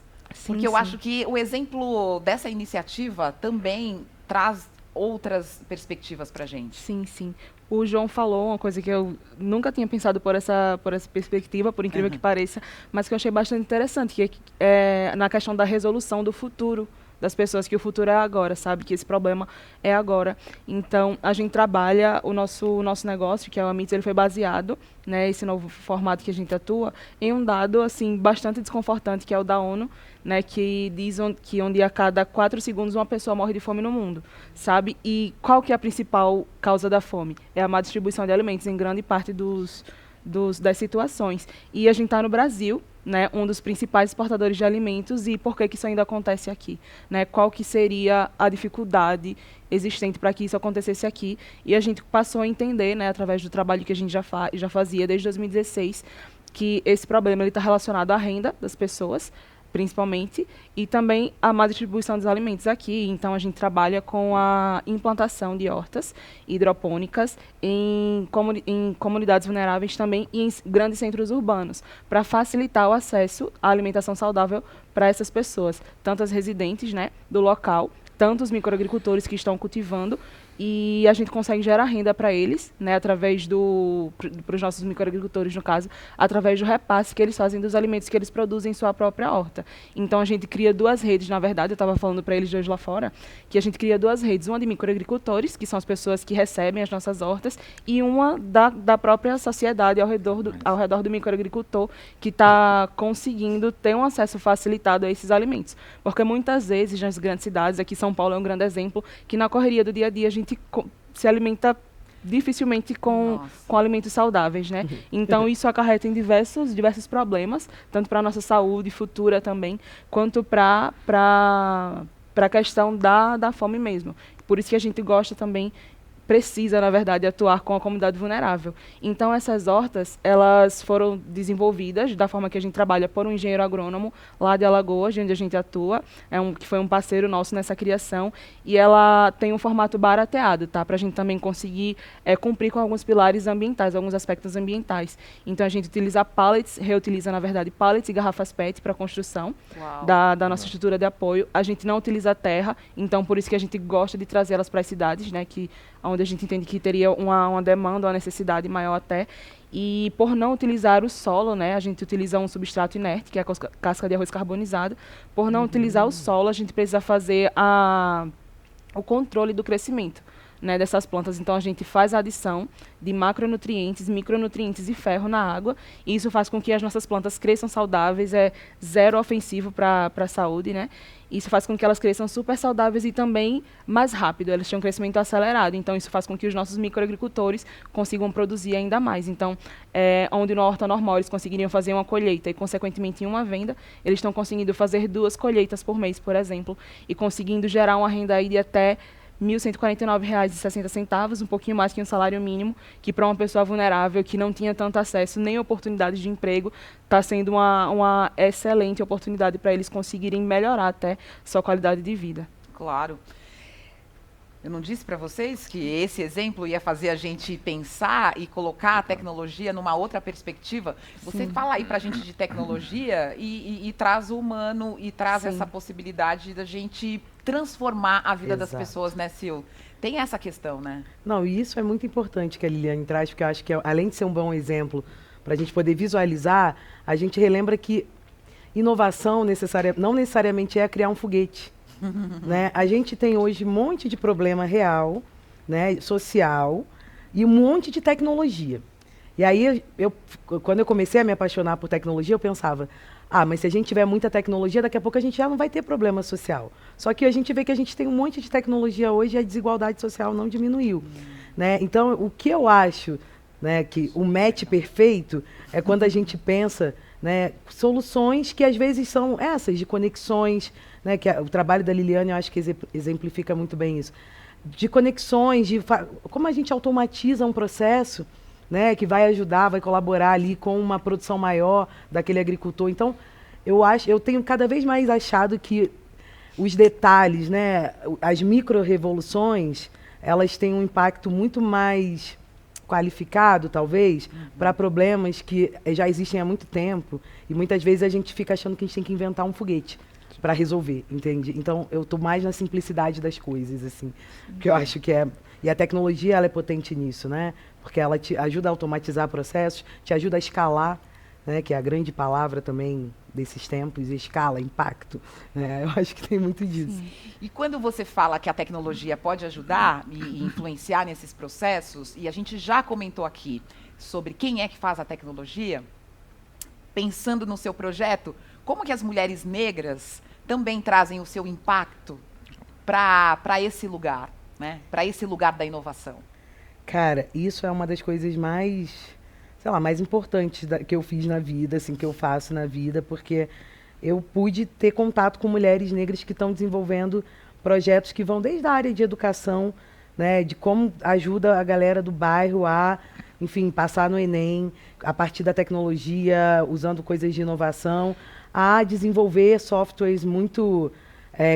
Porque eu acho que o exemplo dessa iniciativa também traz outras perspectivas pra gente. Sim, sim. O João falou uma coisa que eu nunca tinha pensado por essa perspectiva, por incrível que pareça, mas que eu achei bastante interessante, que é na questão da resolução do futuro das pessoas, que o futuro é agora, sabe? Que esse problema é agora. Então, a gente trabalha o nosso negócio, que é o MITS, ele foi baseado, né, esse novo formato que a gente atua, em um dado, assim, bastante desconfortante, que é o da ONU, né, que diz que onde a cada 4 segundos uma pessoa morre de fome no mundo, sabe? E qual que é a principal causa da fome? É a má distribuição de alimentos em grande parte das situações. E a gente está no Brasil, né, um dos principais exportadores de alimentos, e por que isso ainda acontece aqui? Né? Qual que seria a dificuldade existente para que isso acontecesse aqui? E a gente passou a entender, né, através do trabalho que a gente já fazia desde 2016, que esse problema está relacionado à renda das pessoas, principalmente, e também a má distribuição dos alimentos aqui. Então, a gente trabalha com a implantação de hortas hidropônicas em comunidades vulneráveis também e em grandes centros urbanos, para facilitar o acesso à alimentação saudável para essas pessoas, tanto as residentes, né, do local, tanto os microagricultores que estão cultivando, e a gente consegue gerar renda para eles, né, através para os nossos microagricultores, no caso, através do repasse que eles fazem dos alimentos que eles produzem em sua própria horta. Então, a gente cria 2 redes, na verdade, eu estava falando para eles de hoje lá fora, que a gente cria 2 redes, uma de microagricultores, que são as pessoas que recebem as nossas hortas, e uma da própria sociedade ao redor do microagricultor, que está conseguindo ter um acesso facilitado a esses alimentos. Porque muitas vezes, nas grandes cidades, aqui São Paulo é um grande exemplo, que na correria do dia a dia a gente se alimenta dificilmente com alimentos saudáveis, né? Então, isso acarreta em diversos problemas, tanto para a nossa saúde futura também, quanto para a questão da fome mesmo. Por isso que a gente gosta também, precisa, na verdade, atuar com a comunidade vulnerável. Então, essas hortas, elas foram desenvolvidas da forma que a gente trabalha por um engenheiro agrônomo lá de Alagoas, onde a gente atua, que foi um parceiro nosso nessa criação, e ela tem um formato barateado, tá? Para a gente também conseguir cumprir com alguns pilares ambientais, alguns aspectos ambientais. Então, a gente utiliza pallets, reutiliza, na verdade, pallets e garrafas PET para a construção da nossa estrutura de apoio. A gente não utiliza terra, então, por isso que a gente gosta de trazer elas para as cidades, né? Onde a gente entende que teria uma demanda, uma necessidade maior até. E por não utilizar o solo, né, a gente utiliza um substrato inerte, que é a casca de arroz carbonizada. Por não utilizar o solo, a gente precisa fazer o controle do crescimento, né, dessas plantas. Então, a gente faz a adição de macronutrientes, micronutrientes e ferro na água, e isso faz com que as nossas plantas cresçam saudáveis, é zero ofensivo para a saúde, né? Isso faz com que elas cresçam super saudáveis e também mais rápido, elas têm um crescimento acelerado. Então, isso faz com que os nossos microagricultores consigam produzir ainda mais. Então, onde na horta normal eles conseguiriam fazer uma colheita e, consequentemente, uma venda, eles estão conseguindo fazer 2 colheitas por mês, por exemplo, e conseguindo gerar uma renda aí de até R$ 1.149,60, um pouquinho mais que um salário mínimo, que para uma pessoa vulnerável que não tinha tanto acesso nem oportunidades de emprego, está sendo uma excelente oportunidade para eles conseguirem melhorar até sua qualidade de vida. Claro. Eu não disse para vocês que esse exemplo ia fazer a gente pensar e colocar a tecnologia numa outra perspectiva? Você fala aí para a gente de tecnologia e traz o humano e traz essa possibilidade da gente transformar a vida das pessoas, né, Sil? Tem essa questão, né? Não, e isso é muito importante que a Liliane traz, porque eu acho que além de ser um bom exemplo para a gente poder visualizar, a gente relembra que inovação não necessariamente é criar um foguete. Né? A gente tem hoje um monte de problema real, né, social, e um monte de tecnologia. E aí, quando eu comecei a me apaixonar por tecnologia, eu pensava, mas se a gente tiver muita tecnologia, daqui a pouco a gente já não vai ter problema social. Só que a gente vê que a gente tem um monte de tecnologia hoje e a desigualdade social não diminuiu. Né? Então, o que eu acho, né, que o match perfeito é quando a gente pensa, né, soluções que às vezes são essas, de conexões, né, que o trabalho da Liliane eu acho que exemplifica muito bem isso, de conexões, como a gente automatiza um processo, né, que vai ajudar, vai colaborar ali com uma produção maior daquele agricultor. Então, eu tenho cada vez mais achado que os detalhes, né, as micro-revoluções, elas têm um impacto muito mais qualificado, talvez, para problemas que já existem há muito tempo e muitas vezes a gente fica achando que a gente tem que inventar um foguete para resolver, entende? Então, eu estou mais na simplicidade das coisas, assim, que eu acho que é... E a tecnologia, ela é potente nisso, né? Porque ela te ajuda a automatizar processos, te ajuda a escalar, né? Que é a grande palavra também desses tempos, escala, impacto. Né? Eu acho que tem muito disso. Sim. E quando você fala que a tecnologia pode ajudar e influenciar nesses processos, e a gente já comentou aqui sobre quem é que faz a tecnologia, pensando no seu projeto, como que as mulheres negras também trazem o seu impacto para esse lugar, né? Para esse lugar da inovação? Cara, isso é uma das coisas mais, sei lá, mais importantes que eu fiz na vida, assim, que eu faço na vida, porque eu pude ter contato com mulheres negras que estão desenvolvendo projetos que vão desde a área de educação, né, de como ajuda a galera do bairro a, enfim, passar no Enem, a partir da tecnologia, usando coisas de inovação, a desenvolver softwares muito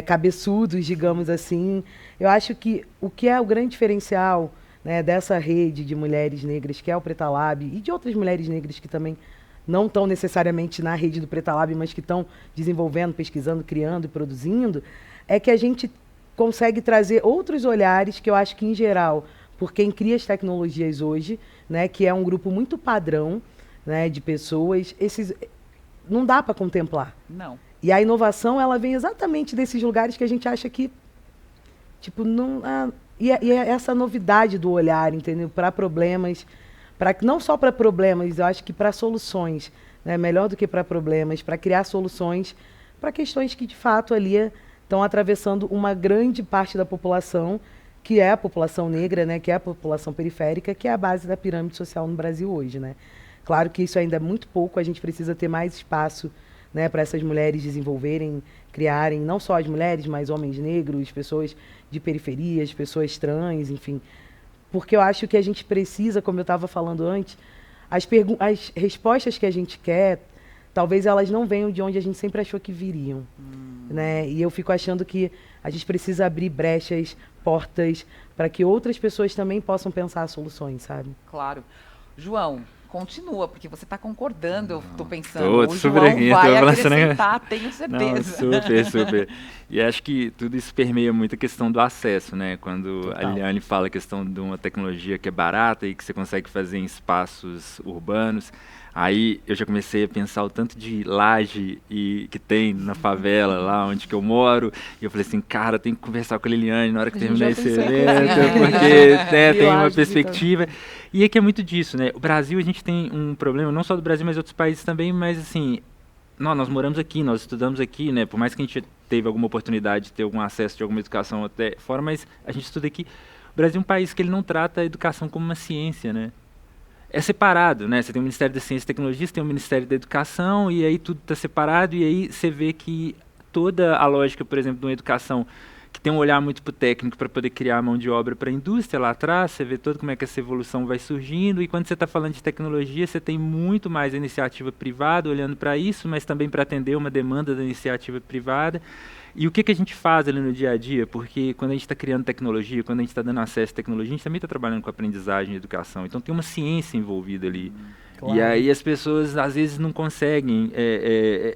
cabeçudos, digamos assim. Eu acho que o que é o grande diferencial, né, dessa rede de mulheres negras, que é o Preta Lab, e de outras mulheres negras que também não estão necessariamente na rede do Preta Lab, mas que estão desenvolvendo, pesquisando, criando e produzindo, é que a gente consegue trazer outros olhares que eu acho que, em geral, por quem cria as tecnologias hoje, né, que é um grupo muito padrão, né, de pessoas, não dá para contemplar. Não. E a inovação, ela vem exatamente desses lugares que a gente acha que, tipo, não... E é essa novidade do olhar, entendeu? Para problemas, não só para problemas, eu acho que para soluções, né? Melhor do que para problemas, para criar soluções para questões que, de fato, ali estão atravessando uma grande parte da população, que é a população negra, né? Que é a população periférica, que é a base da pirâmide social no Brasil hoje, né? Claro que isso ainda é muito pouco, a gente precisa ter mais espaço, né, para essas mulheres desenvolverem, criarem, não só as mulheres, mas homens negros, pessoas de periferias, pessoas trans, enfim. Porque eu acho que a gente precisa, como eu estava falando antes, as respostas que a gente quer, talvez elas não venham de onde a gente sempre achou que viriam. Né? E eu fico achando que a gente precisa abrir brechas, portas, para que outras pessoas também possam pensar soluções, sabe? Claro. João, continua, porque você está concordando, eu estou pensando. Tô o super João aqui, vai tô acrescentar, tenho certeza. Não, super. E acho que tudo isso permeia muito a questão do acesso, né? Quando a Liliane fala a questão de uma tecnologia que é barata e que você consegue fazer em espaços urbanos, aí eu já comecei a pensar o tanto de laje que tem na favela, lá onde que eu moro, e eu falei assim, cara, tem que conversar com a Liliane na hora que terminar esse evento, porque tem uma perspectiva. E é que é muito disso, né? O Brasil, a gente tem um problema, não só do Brasil, mas outros países também, mas assim, nós moramos aqui, nós estudamos aqui, né? Por mais que a gente teve alguma oportunidade de ter algum acesso de alguma educação até fora, mas a gente estuda aqui. O Brasil é um país que ele não trata a educação como uma ciência, né? É separado, né? Você tem o Ministério da Ciência e Tecnologia, você tem o Ministério da Educação, e aí tudo está separado, e aí você vê que toda a lógica, por exemplo, de uma educação que tem um olhar muito para o técnico para poder criar mão de obra para a indústria lá atrás, você vê todo como é que essa evolução vai surgindo, e quando você está falando de tecnologia, você tem muito mais a iniciativa privada olhando para isso, mas também para atender uma demanda da iniciativa privada, E o que a gente faz ali no dia a dia? Porque quando a gente está criando tecnologia, quando a gente está dando acesso à tecnologia, a gente também está trabalhando com aprendizagem e educação. Então tem uma ciência envolvida ali. Claro. E aí as pessoas às vezes não conseguem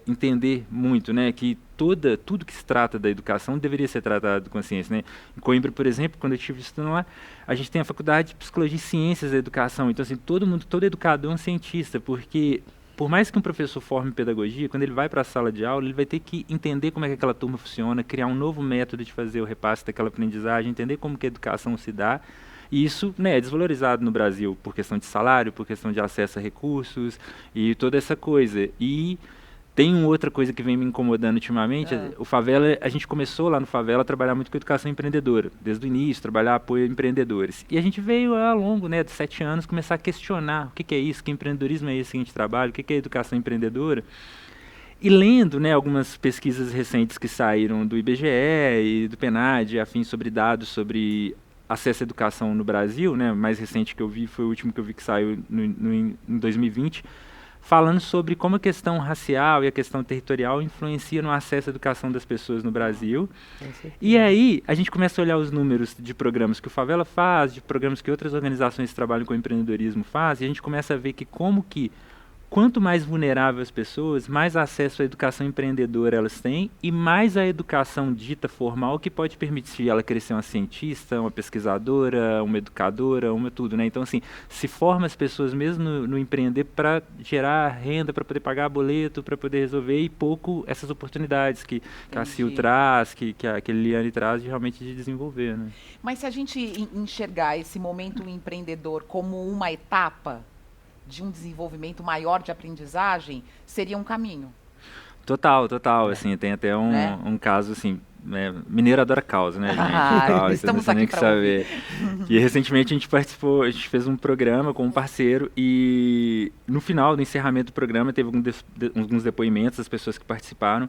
entender muito, né, que tudo que se trata da educação deveria ser tratado com a ciência, né? Em Coimbra, por exemplo, quando eu estive estudando lá, a gente tem a faculdade de Psicologia e Ciências da Educação. Então, assim, todo educador é um cientista, porque por mais que um professor forme pedagogia, quando ele vai para a sala de aula, ele vai ter que entender como é que aquela turma funciona, criar um novo método de fazer o repasse daquela aprendizagem, entender como que a educação se dá. E isso, né, é desvalorizado no Brasil por questão de salário, por questão de acesso a recursos e toda essa coisa. E tem uma outra coisa que vem me incomodando ultimamente. O Favela, a gente começou lá no Favela a trabalhar muito com educação empreendedora, desde o início, trabalhar apoio a empreendedores. E a gente veio ao longo, né, de 7 anos começar a questionar o que é isso, que empreendedorismo é esse que a gente trabalha, o que é educação empreendedora. E lendo, né, algumas pesquisas recentes que saíram do IBGE e do PNAD, afins sobre dados sobre acesso à educação no Brasil, né, o mais recente que eu vi foi o último que eu vi que saiu em 2020, falando sobre como a questão racial e a questão territorial influencia no acesso à educação das pessoas no Brasil. E aí a gente começa a olhar os números de programas que o Favela faz, de programas que outras organizações que trabalham com empreendedorismo fazem, e a gente começa a ver que quanto mais vulnerável as pessoas, mais acesso à educação empreendedora elas têm e mais a educação dita formal que pode permitir ela crescer uma cientista, uma pesquisadora, uma educadora, tudo, né? Então, assim, se forma as pessoas mesmo no empreender para gerar renda, para poder pagar boleto, para poder resolver e pouco essas oportunidades que a Sil traz, que a Liliane traz de realmente de desenvolver, né? Mas se a gente enxergar esse momento empreendedor como uma etapa de um desenvolvimento maior de aprendizagem, seria um caminho. Total. Assim, tem até um caso, assim, mineiro adora causa, né, gente? Estamos aqui para saber. E recentemente a gente fez um programa com um parceiro e no final do encerramento do programa teve alguns depoimentos das pessoas que participaram.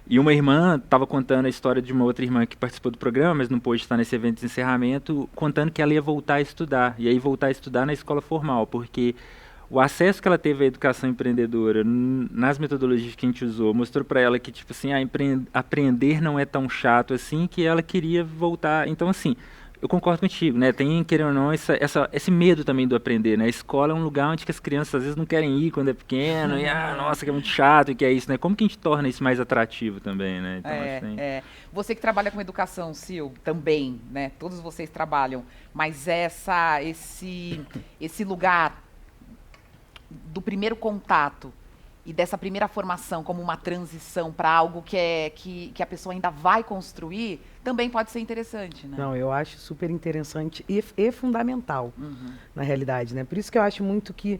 E uma irmã estava contando a história de uma outra irmã que participou do programa, mas não pôde estar nesse evento de encerramento, contando que ela ia voltar a estudar, e aí voltar a estudar na escola formal, porque o acesso que ela teve à educação empreendedora nas metodologias que a gente usou mostrou para ela que, tipo assim, aprender não é tão chato assim, que ela queria voltar. Então, assim, eu concordo contigo, né? Tem, querendo ou não, esse medo também do aprender, né? A escola é um lugar onde que as crianças às vezes não querem ir quando é pequeno, e nossa, que é muito chato, e que é isso, né? Como que a gente torna isso mais atrativo também, né? Então, Você que trabalha com educação, Sil, também, né? Todos vocês trabalham, mas esse lugar do primeiro contato e dessa primeira formação como uma transição para algo que a pessoa ainda vai construir, também pode ser interessante, né? Não, eu acho super interessante e fundamental, na realidade, né? Por isso que eu acho muito que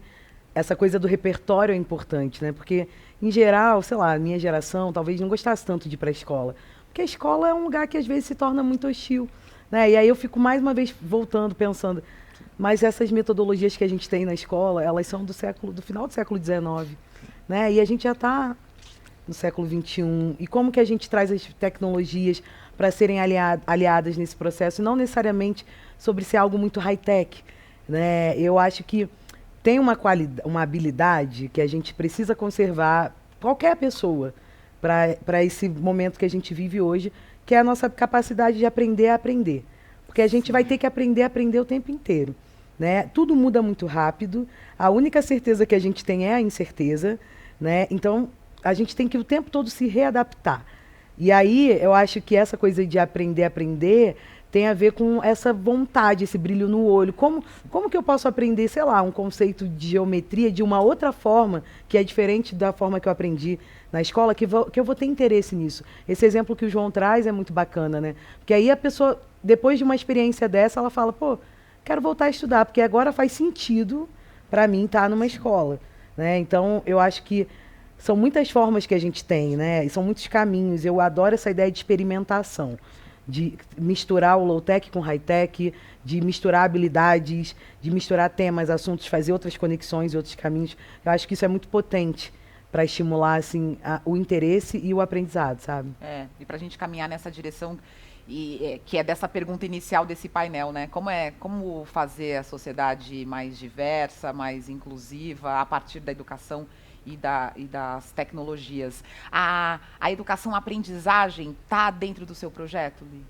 essa coisa do repertório é importante, né? Porque, em geral, sei lá, a minha geração talvez não gostasse tanto de ir para a escola, porque a escola é um lugar que às vezes se torna muito hostil, né? E aí eu fico mais uma vez voltando, pensando, mas essas metodologias que a gente tem na escola, elas são do final do século XIX, né? E a gente já está no século XXI. E como que a gente traz as tecnologias para serem aliadas nesse processo, não necessariamente sobre ser algo muito high-tech, né? Eu acho que tem uma habilidade que a gente precisa conservar, qualquer pessoa, para esse momento que a gente vive hoje, que é a nossa capacidade de aprender a aprender. Porque a gente vai ter que aprender o tempo inteiro, né? Tudo muda muito rápido, a única certeza que a gente tem é a incerteza, né? Então, a gente tem que o tempo todo se readaptar. E aí, eu acho que essa coisa de aprender a aprender tem a ver com essa vontade, esse brilho no olho. Como que eu posso aprender, sei lá, um conceito de geometria de uma outra forma, que é diferente da forma que eu aprendi na escola, que eu vou ter interesse nisso? Esse exemplo que o João traz é muito bacana, né? Porque aí a pessoa, depois de uma experiência dessa, ela fala, pô, quero voltar a estudar, porque agora faz sentido para mim estar numa escola, né? Então, eu acho que são muitas formas que a gente tem, né? E são muitos caminhos. Eu adoro essa ideia de experimentação, de misturar o low-tech com high-tech, de misturar habilidades, de misturar temas, assuntos, fazer outras conexões e outros caminhos. Eu acho que isso é muito potente para estimular assim, o interesse e o aprendizado, sabe? E para a gente caminhar nessa direção, que é dessa pergunta inicial desse painel, né? Como fazer a sociedade mais diversa, mais inclusiva, a partir da educação e das tecnologias. A educação-aprendizagem está dentro do seu projeto, Li?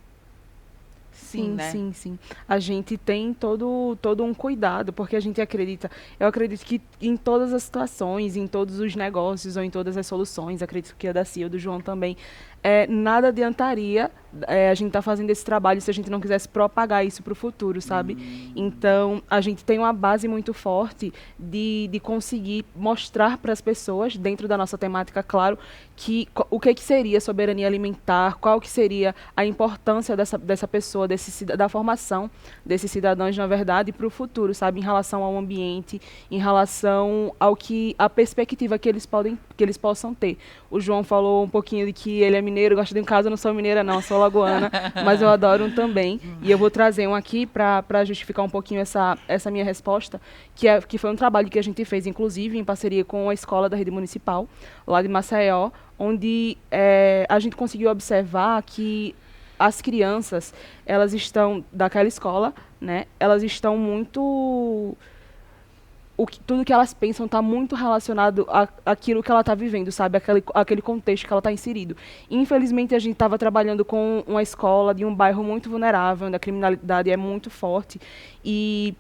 Sim, né? Sim. A gente tem todo um cuidado, porque a gente acredita, eu acredito que em todas as situações, em todos os negócios ou em todas as soluções, acredito que a da Cia, do João também, nada adiantaria a gente estar fazendo esse trabalho se a gente não quisesse propagar isso para o futuro, sabe? Então, a gente tem uma base muito forte de conseguir mostrar para as pessoas, dentro da nossa temática, claro, o que seria soberania alimentar, qual que seria a importância dessa pessoa, da formação desses cidadãos, na verdade, para o futuro, sabe? Em relação ao ambiente, em relação a perspectiva que eles possam ter. O João falou um pouquinho de que ele é mineiro, gosta de um caso, eu não sou mineira não, sou lagoana, mas eu adoro um também. E eu vou trazer um aqui para justificar um pouquinho essa minha resposta, que foi um trabalho que a gente fez, inclusive, em parceria com a escola da rede municipal, lá de Maceió, onde a gente conseguiu observar que as crianças, elas estão, daquela escola, né, elas estão muito... tudo que elas pensam está muito relacionado àquilo que ela está vivendo, sabe? Aquele contexto que ela está inserido. Infelizmente, a gente estava trabalhando com uma escola de um bairro muito vulnerável, onde a criminalidade é muito forte, e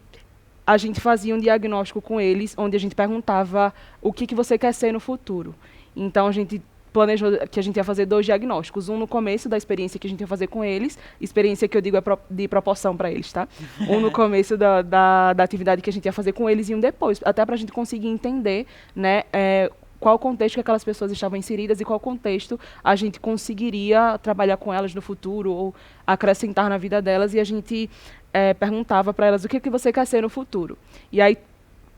a gente fazia um diagnóstico com eles, onde a gente perguntava o que você quer ser no futuro. Então, a gente planejou que a gente ia fazer 2 diagnósticos. Um no começo da experiência que a gente ia fazer com eles, experiência que eu digo de proporção para eles, tá? Um no começo da atividade que a gente ia fazer com eles e um depois, até para a gente conseguir entender, né, qual contexto que aquelas pessoas estavam inseridas e qual contexto a gente conseguiria trabalhar com elas no futuro ou acrescentar na vida delas, e a gente perguntava para elas o que você quer ser no futuro. E aí,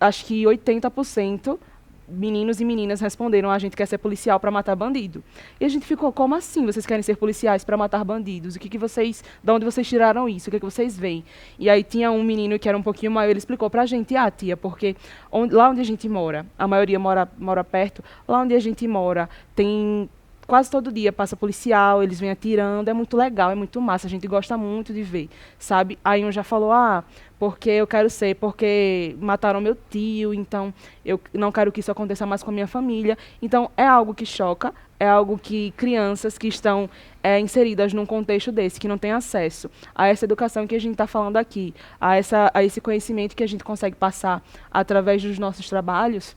acho que 80% meninos e meninas responderam: a gente quer ser policial para matar bandido. E a gente ficou: como assim vocês querem ser policiais para matar bandidos? De onde vocês tiraram isso? O que vocês veem? E aí tinha um menino que era um pouquinho maior, ele explicou pra gente: tia, porque lá onde a gente mora, a maioria mora perto, lá onde a gente mora tem... Quase todo dia passa policial, eles vêm atirando, é muito legal, é muito massa, a gente gosta muito de ver, sabe? Aí um já falou: porque mataram meu tio, então eu não quero que isso aconteça mais com a minha família. Então, é algo que choca, é algo que crianças que estão inseridas num contexto desse, que não têm acesso a essa educação que a gente está falando aqui, a esse conhecimento que a gente consegue passar através dos nossos trabalhos,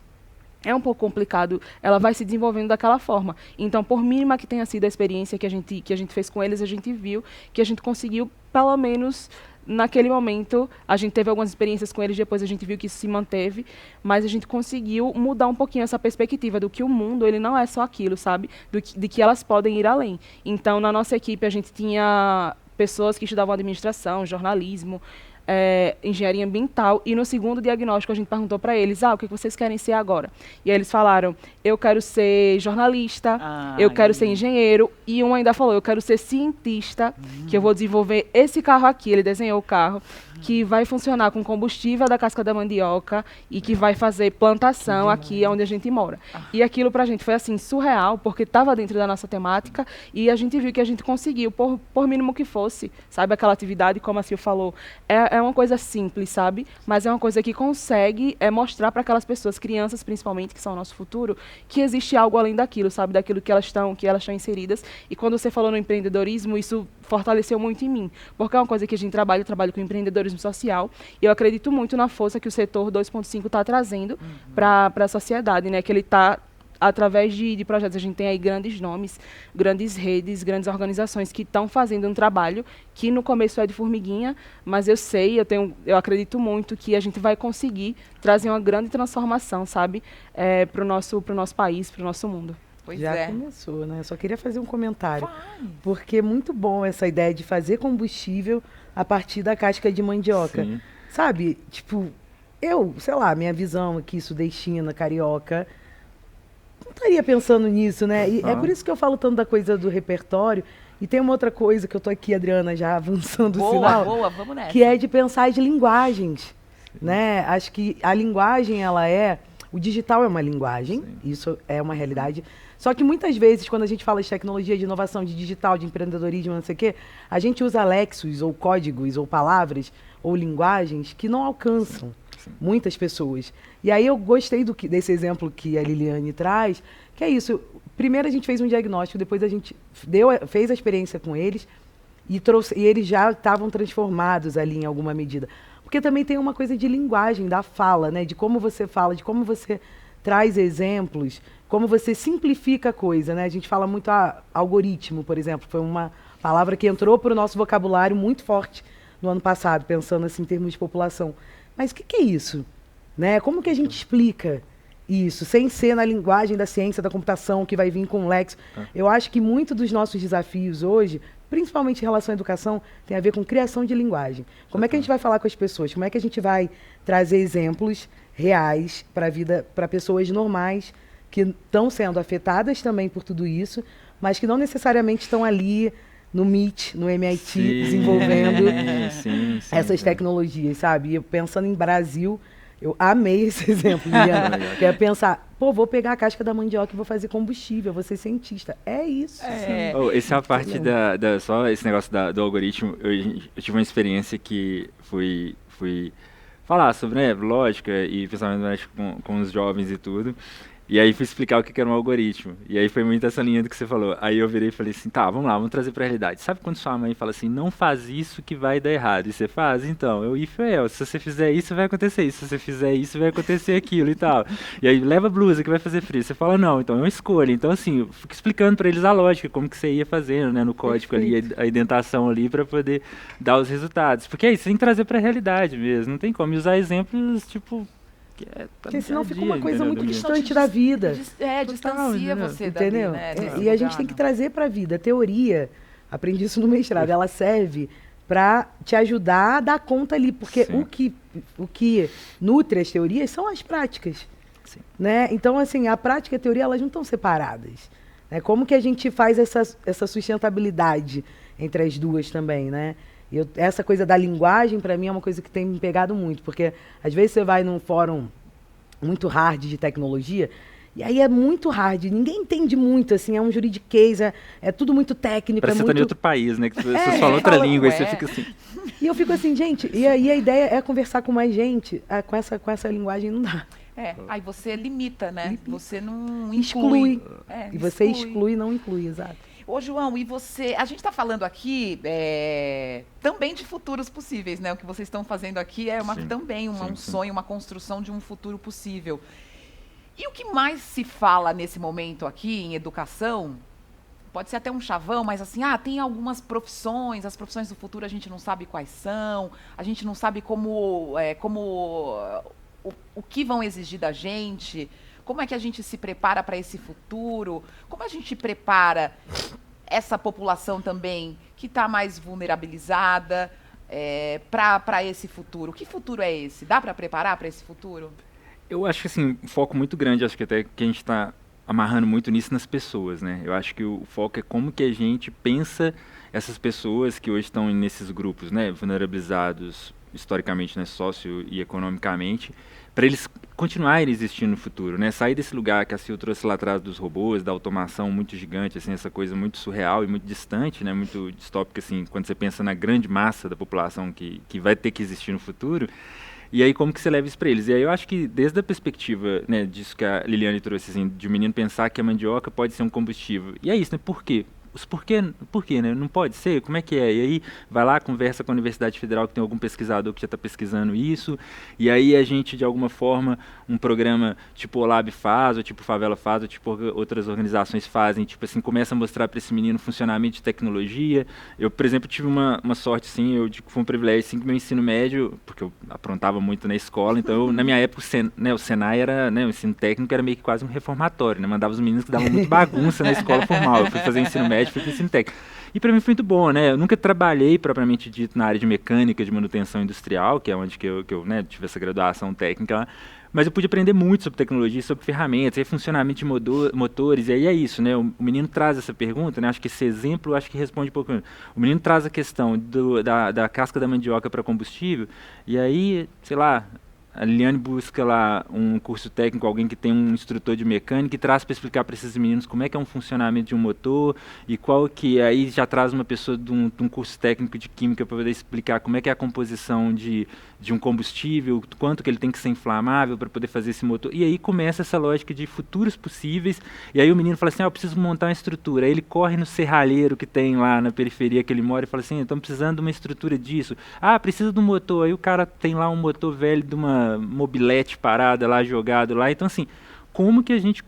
é um pouco complicado, ela vai se desenvolvendo daquela forma. Então, por mínima que tenha sido a experiência que a gente fez com eles, a gente viu que a gente conseguiu, pelo menos naquele momento, a gente teve algumas experiências com eles, depois a gente viu que isso se manteve, mas a gente conseguiu mudar um pouquinho essa perspectiva do que o mundo, ele não é só aquilo, sabe? De que elas podem ir além. Então, na nossa equipe, a gente tinha pessoas que estudavam administração, jornalismo, engenharia ambiental, e no segundo diagnóstico a gente perguntou para eles: o que vocês querem ser agora? E aí eles falaram: eu quero ser jornalista, eu quero ser engenheiro, e um ainda falou: eu quero ser cientista, que eu vou desenvolver esse carro aqui. Ele desenhou o carro que vai funcionar com combustível da casca da mandioca e que vai fazer plantação aqui onde a gente mora. E aquilo pra gente foi assim surreal, porque estava dentro da nossa temática, e a gente viu que a gente conseguiu, por mínimo que fosse, sabe, aquela atividade, como a Sil falou, é uma coisa simples, sabe, mas é uma coisa que consegue mostrar para aquelas pessoas, crianças principalmente, que são o nosso futuro, que existe algo além daquilo, sabe, daquilo que elas estão inseridas. E quando você falou no empreendedorismo, isso fortaleceu muito em mim, porque é uma coisa que a gente trabalha com empreendedorismo social, e eu acredito muito na força que o setor 2.5 está trazendo para a sociedade, né? Que ele está, através de projetos, a gente tem aí grandes nomes, grandes redes, grandes organizações que estão fazendo um trabalho que no começo é de formiguinha, mas eu acredito muito que a gente vai conseguir trazer uma grande transformação, sabe, para o nosso país, para o nosso mundo. Pois Já começou, né? Eu só queria fazer um comentário. Porque é muito bom essa ideia de fazer combustível a partir da casca de mandioca. Sim. Sabe? Tipo, sei lá, minha visão aqui, sudestina, carioca, não estaria pensando nisso, né? E é por isso que eu falo tanto da coisa do repertório. E tem uma outra coisa que eu tô aqui, Adriana, já avançando o sinal. Boa, vamos nessa. Que é de pensar as linguagens, né? Acho que a linguagem, o digital é uma linguagem, isso é uma realidade. Só que muitas vezes, quando a gente fala de tecnologia, de inovação, de digital, de empreendedorismo, não sei o quê, a gente usa lexos, ou códigos, ou palavras, ou linguagens que não alcançam. muitas pessoas. E aí eu gostei desse exemplo que a Liliane traz, que é isso. Primeiro a gente fez um diagnóstico, depois a gente fez a experiência com eles e eles já estavam transformados ali em alguma medida. Porque também tem uma coisa de linguagem, da fala, né? De como você fala, de como você traz exemplos, como você simplifica a coisa, né? A gente fala muito algoritmo, por exemplo, foi uma palavra que entrou para o nosso vocabulário muito forte no ano passado, pensando assim em termos de população. Mas o que é isso? Né? Como que a gente explica isso, sem ser na linguagem da ciência, da computação, que vai vir com o Lex? Eu acho que muito dos nossos desafios hoje, principalmente em relação à educação, tem a ver com criação de linguagem. Como é que a gente vai falar com as pessoas? Como é que a gente vai trazer exemplos reais para a vida, para pessoas normais que estão sendo afetadas também por tudo isso, mas que não necessariamente estão ali no MIT, no MIT, desenvolvendo essas tecnologias, sabe? E pensando em Brasil, eu amei esse exemplo, Liliana. Que é pensar, vou pegar a casca da mandioca e vou fazer combustível, vou ser cientista. É isso. Essa é a parte só esse negócio do algoritmo. Eu tive uma experiência que fui falar sobre, né, lógica e principalmente com os jovens e tudo. E aí fui explicar o que era um algoritmo. E aí foi muito essa linha do que você falou. Aí eu virei e falei assim, tá, vamos lá, vamos trazer pra realidade. Sabe quando sua mãe fala assim, não faz isso que vai dar errado? E você faz? Então, eu if else. Se você fizer isso, vai acontecer isso. Se você fizer isso, vai acontecer aquilo e tal. E aí leva blusa que vai fazer frio. Você fala, não, então eu escolho. Então, assim, eu fico explicando pra eles a lógica, como que você ia fazendo, né, no código ali, a indentação ali, pra poder dar os resultados. Porque é isso, você tem que trazer pra realidade mesmo. Não tem como. E usar exemplos, tipo... Porque senão fica uma coisa muito distante da vida. Distancia você da vida, né? E a gente tem que trazer para a vida. A teoria, aprendi isso no mestrado, ela serve para te ajudar a dar conta ali. Porque o que nutre as teorias são as práticas. Né? Então, assim, a prática e a teoria, elas não estão separadas. Né? Como que a gente faz essa sustentabilidade entre as duas também, né? Essa coisa da linguagem, para mim, é uma coisa que tem me pegado muito, porque às vezes você vai num fórum muito hard de tecnologia, e aí é muito hard, ninguém entende muito, assim, é um juridiquês, é tudo muito técnico. Parece que você tá em outro país, né? Que você fala outra língua, e você fica assim... E eu fico assim, gente, e aí a ideia é conversar com mais gente, com essa linguagem não dá. Aí você limita, né? Você não exclui. E você exclui, não inclui, exato. Ô, João, e você... A gente está falando aqui também de futuros possíveis, né? O que vocês estão fazendo aqui é também um sonho, uma construção de um futuro possível. E o que mais se fala nesse momento aqui em educação, pode ser até um chavão, mas assim, tem algumas profissões, as profissões do futuro a gente não sabe quais são, a gente não sabe o que vão exigir da gente. Como é que a gente se prepara para esse futuro? Como a gente prepara essa população também que está mais vulnerabilizada para esse futuro? Que futuro é esse? Dá para preparar para esse futuro? Eu acho que assim, um foco muito grande, acho que até que a gente está amarrando muito nisso nas pessoas, né? Eu acho que o foco é como que a gente pensa essas pessoas que hoje estão nesses grupos, né, vulnerabilizados historicamente, né, socio e economicamente, para eles continuarem existindo no futuro, né? Sair desse lugar que a Sil trouxe lá atrás dos robôs, da automação muito gigante, assim, essa coisa muito surreal e muito distante, né? Muito distópica, assim, quando você pensa na grande massa da população que vai ter que existir no futuro. E aí como que você leva isso para eles? E aí eu acho que desde a perspectiva, né, disso que a Liliane trouxe, assim, de o menino pensar que a mandioca pode ser um combustível. E é isso, né? Por quê? Por quê, né? Não pode ser? Como é que é? E aí vai lá, conversa com a Universidade Federal, que tem algum pesquisador que já está pesquisando isso, e aí a gente, de alguma forma, um programa tipo o Olab faz, ou tipo Favela faz, ou tipo outras organizações fazem, tipo assim, começa a mostrar para esse menino o funcionamento de tecnologia. Eu, por exemplo, tive uma sorte, assim, foi um privilégio, assim, que meu ensino médio, porque eu aprontava muito na escola, então na minha época o Senai era, né, o ensino técnico era meio que quase um reformatório, né? Mandava os meninos que davam muito bagunça na escola formal. Eu fui fazer ensino médio, fui para ensino técnico. E para mim foi muito bom, né? Eu nunca trabalhei propriamente dito na área de mecânica, de manutenção industrial, que é onde que eu né, tive essa graduação técnica lá, mas eu pude aprender muito sobre tecnologia, sobre ferramentas, funcionamento de motores, e aí é isso, né? O menino traz essa pergunta, né? Acho que esse exemplo, acho que responde um pouco. O menino traz a questão da casca da mandioca para combustível, e aí, sei lá, a Liliane busca lá um curso técnico, alguém que tem um instrutor de mecânica e traz para explicar para esses meninos como é que é um funcionamento de um motor e qual que aí já traz uma pessoa de um curso técnico de química para poder explicar como é que é a composição de um combustível, quanto que ele tem que ser inflamável para poder fazer esse motor. E aí começa essa lógica de futuros possíveis. E aí o menino fala assim, eu preciso montar uma estrutura. Aí ele corre no serralheiro que tem lá na periferia que ele mora e fala assim, estamos precisando de uma estrutura disso. Precisa de um motor. Aí o cara tem lá um motor velho de uma mobilete parada lá, jogado lá. Então, assim, como que a gente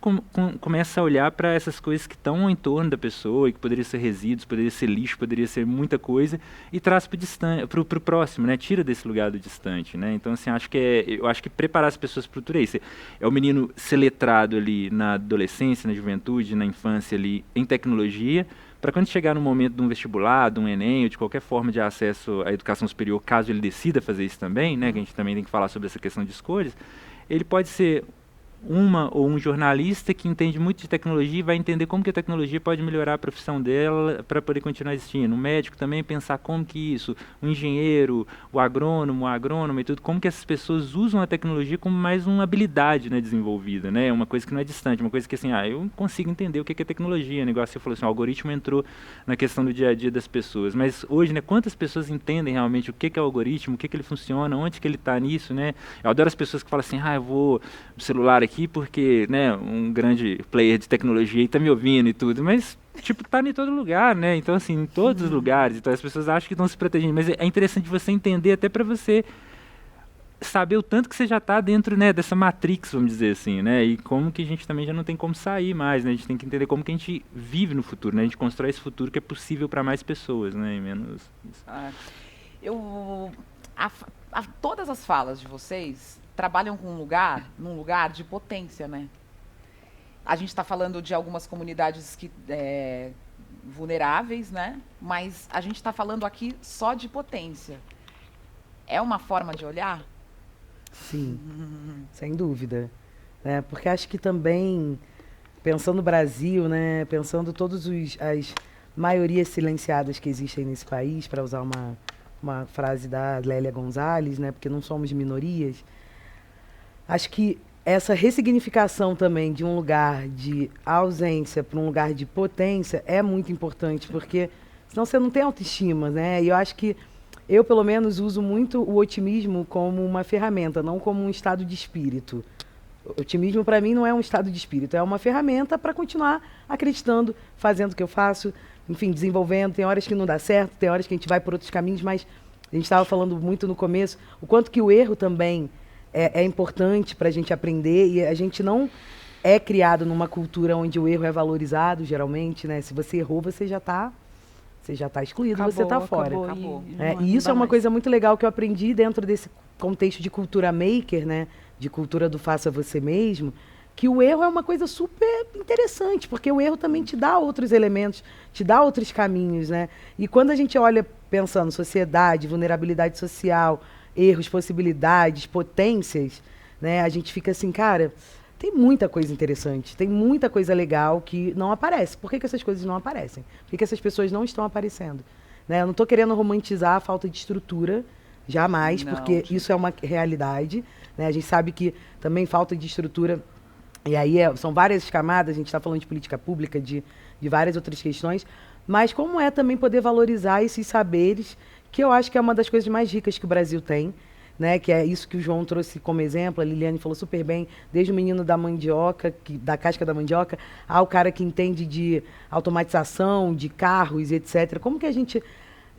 começa a olhar para essas coisas que estão em torno da pessoa, e que poderia ser resíduos, poderia ser lixo, poderia ser muita coisa, e traz para o próximo, né? Tira desse lugar do distante, né? Então, assim, eu acho que preparar as pessoas para o futuro é isso. É o menino ser letrado ali na adolescência, na juventude, na infância ali, em tecnologia, para quando chegar no momento de um vestibular, de um Enem, ou de qualquer forma de acesso à educação superior, caso ele decida fazer isso também, né? Que a gente também tem que falar sobre essa questão de escolhas, ele pode ser uma ou um jornalista que entende muito de tecnologia e vai entender como que a tecnologia pode melhorar a profissão dela para poder continuar existindo. Um médico também pensar como que isso, o engenheiro, o agrônomo e tudo, como que essas pessoas usam a tecnologia como mais uma habilidade, né, desenvolvida, né? Uma coisa que não é distante, uma coisa que assim, eu consigo entender o que é tecnologia, né? Igual você falou assim, o algoritmo entrou na questão do dia a dia das pessoas, mas hoje, né, quantas pessoas entendem realmente o que é o algoritmo, o que ele funciona, onde que ele está nisso, né? Eu adoro as pessoas que falam assim, eu vou no celular aqui porque, né, um grande player de tecnologia está me ouvindo e tudo, mas tipo, tá em todo lugar, né? Então, assim, em todos os lugares, então as pessoas acham que estão se protegendo, mas é interessante você entender até para você saber o tanto que você já está dentro, né, dessa matrix, vamos dizer assim, né? E como que a gente também já não tem como sair mais, né? A gente tem que entender como que a gente vive no futuro, né? A gente constrói esse futuro que é possível para mais pessoas, né? E menos isso. Todas as falas de vocês trabalham com num lugar de potência, né? A gente está falando de algumas comunidades vulneráveis, né? Mas a gente está falando aqui só de potência. É uma forma de olhar? Sim, sem dúvida. Porque acho que também, pensando no Brasil, né? Pensando todas as maiorias silenciadas que existem nesse país, para usar uma frase da Lélia Gonzalez, né? Porque não somos minorias. Acho que essa ressignificação também de um lugar de ausência para um lugar de potência é muito importante, porque senão você não tem autoestima, né? E eu acho que eu, pelo menos, uso muito o otimismo como uma ferramenta, não como um estado de espírito. O otimismo, para mim, não é um estado de espírito, é uma ferramenta para continuar acreditando, fazendo o que eu faço, enfim, desenvolvendo. Tem horas que não dá certo, tem horas que a gente vai por outros caminhos, mas a gente estava falando muito no começo, o quanto que o erro também é importante para a gente aprender, e a gente não é criado numa cultura onde o erro é valorizado, geralmente, né? Se você errou, você já está excluído, você está fora. Acabou. E isso é uma coisa muito legal que eu aprendi dentro desse contexto de cultura maker, né? De cultura do faça você mesmo, que o erro é uma coisa super interessante, porque o erro também te dá outros elementos, te dá outros caminhos, né? E quando a gente olha pensando sociedade, vulnerabilidade social, erros, possibilidades, potências, né? A gente fica assim, cara, tem muita coisa interessante, tem muita coisa legal que não aparece. Por que essas coisas não aparecem? Por que essas pessoas não estão aparecendo? Né? Eu não estou querendo romantizar a falta de estrutura, jamais, porque isso é uma realidade. Né? A gente sabe que também falta de estrutura, e aí são várias camadas, a gente está falando de política pública, de várias outras questões, mas como é também poder valorizar esses saberes, que eu acho que é uma das coisas mais ricas que o Brasil tem, né? Que é isso que o João trouxe como exemplo, a Liliane falou super bem, desde o menino da mandioca, da casca da mandioca, ao cara que entende de automatização, de carros, etc. Como que a gente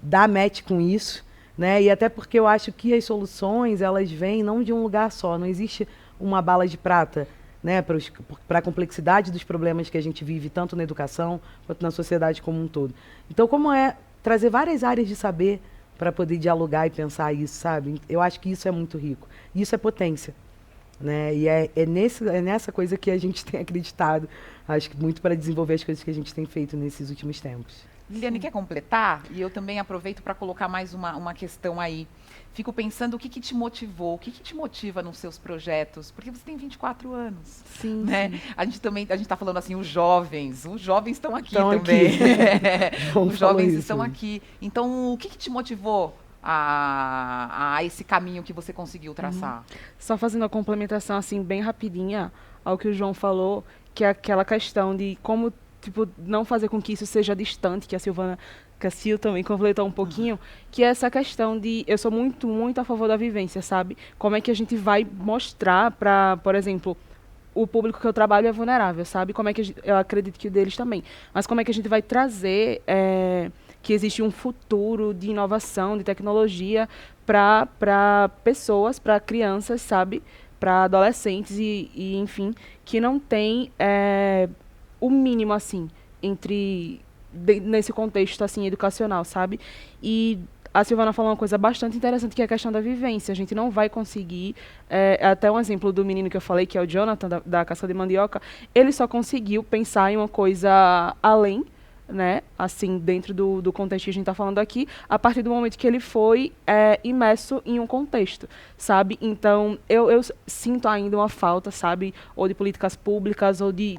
dá match com isso? Né? E até porque eu acho que as soluções, elas vêm não de um lugar só, não existe uma bala de prata, né, para a complexidade dos problemas que a gente vive, tanto na educação quanto na sociedade como um todo. Então, como é trazer várias áreas de saber para poder dialogar e pensar isso, sabe? Eu acho que isso é muito rico. Isso é potência. Né? E é nessa coisa que a gente tem acreditado, acho que muito para desenvolver as coisas que a gente tem feito nesses últimos tempos. Liliane, quer completar? E eu também aproveito para colocar mais uma questão aí. Fico pensando o que te motivou, o que te motiva nos seus projetos, porque você tem 24 anos. Sim. Né? Sim. A gente está falando assim, os jovens estão aqui também. Os jovens estão aqui. Então, o que te motivou a esse caminho que você conseguiu traçar? Só fazendo a complementação assim bem rapidinha ao que o João falou, que é aquela questão de como tipo não fazer com que isso seja distante, que a Sil também completou um pouquinho, que é essa questão de eu sou muito a favor da vivência, sabe? Como é que a gente vai mostrar para, por exemplo, o público que eu trabalho é vulnerável, sabe? Como é que eu acredito que o deles também. Mas como é que a gente vai trazer que existe um futuro de inovação, de tecnologia para pessoas, para crianças, sabe? Para adolescentes e, enfim, que não tem o mínimo, assim, nesse contexto, assim, educacional, sabe? E a Silvana falou uma coisa bastante interessante, que é a questão da vivência. A gente não vai conseguir... até um exemplo do menino que eu falei, que é o Jonathan, da Casca de Mandioca, ele só conseguiu pensar em uma coisa além, né, assim, dentro do contexto que a gente está falando aqui, a partir do momento que ele foi imerso em um contexto, sabe? Então, eu sinto ainda uma falta, sabe, ou de políticas públicas, ou de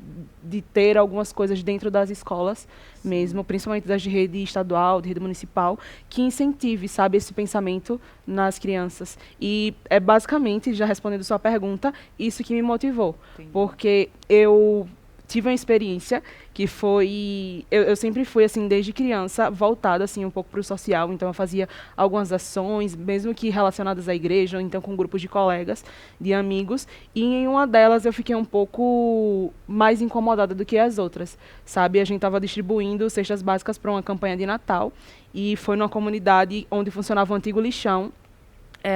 ter algumas coisas dentro das escolas mesmo, principalmente das de rede estadual, de rede municipal, que incentive, sabe, esse pensamento nas crianças. E é basicamente, já respondendo sua pergunta, isso que me motivou. Entendi. Porque eu tive uma experiência que foi... Eu sempre fui, assim, desde criança, voltada, assim, um pouco para o social. Então, eu fazia algumas ações, mesmo que relacionadas à igreja, ou então com grupos de colegas, de amigos. E em uma delas, eu fiquei um pouco mais incomodada do que as outras, sabe? A gente estava distribuindo cestas básicas para uma campanha de Natal. E foi numa comunidade onde funcionava o antigo lixão,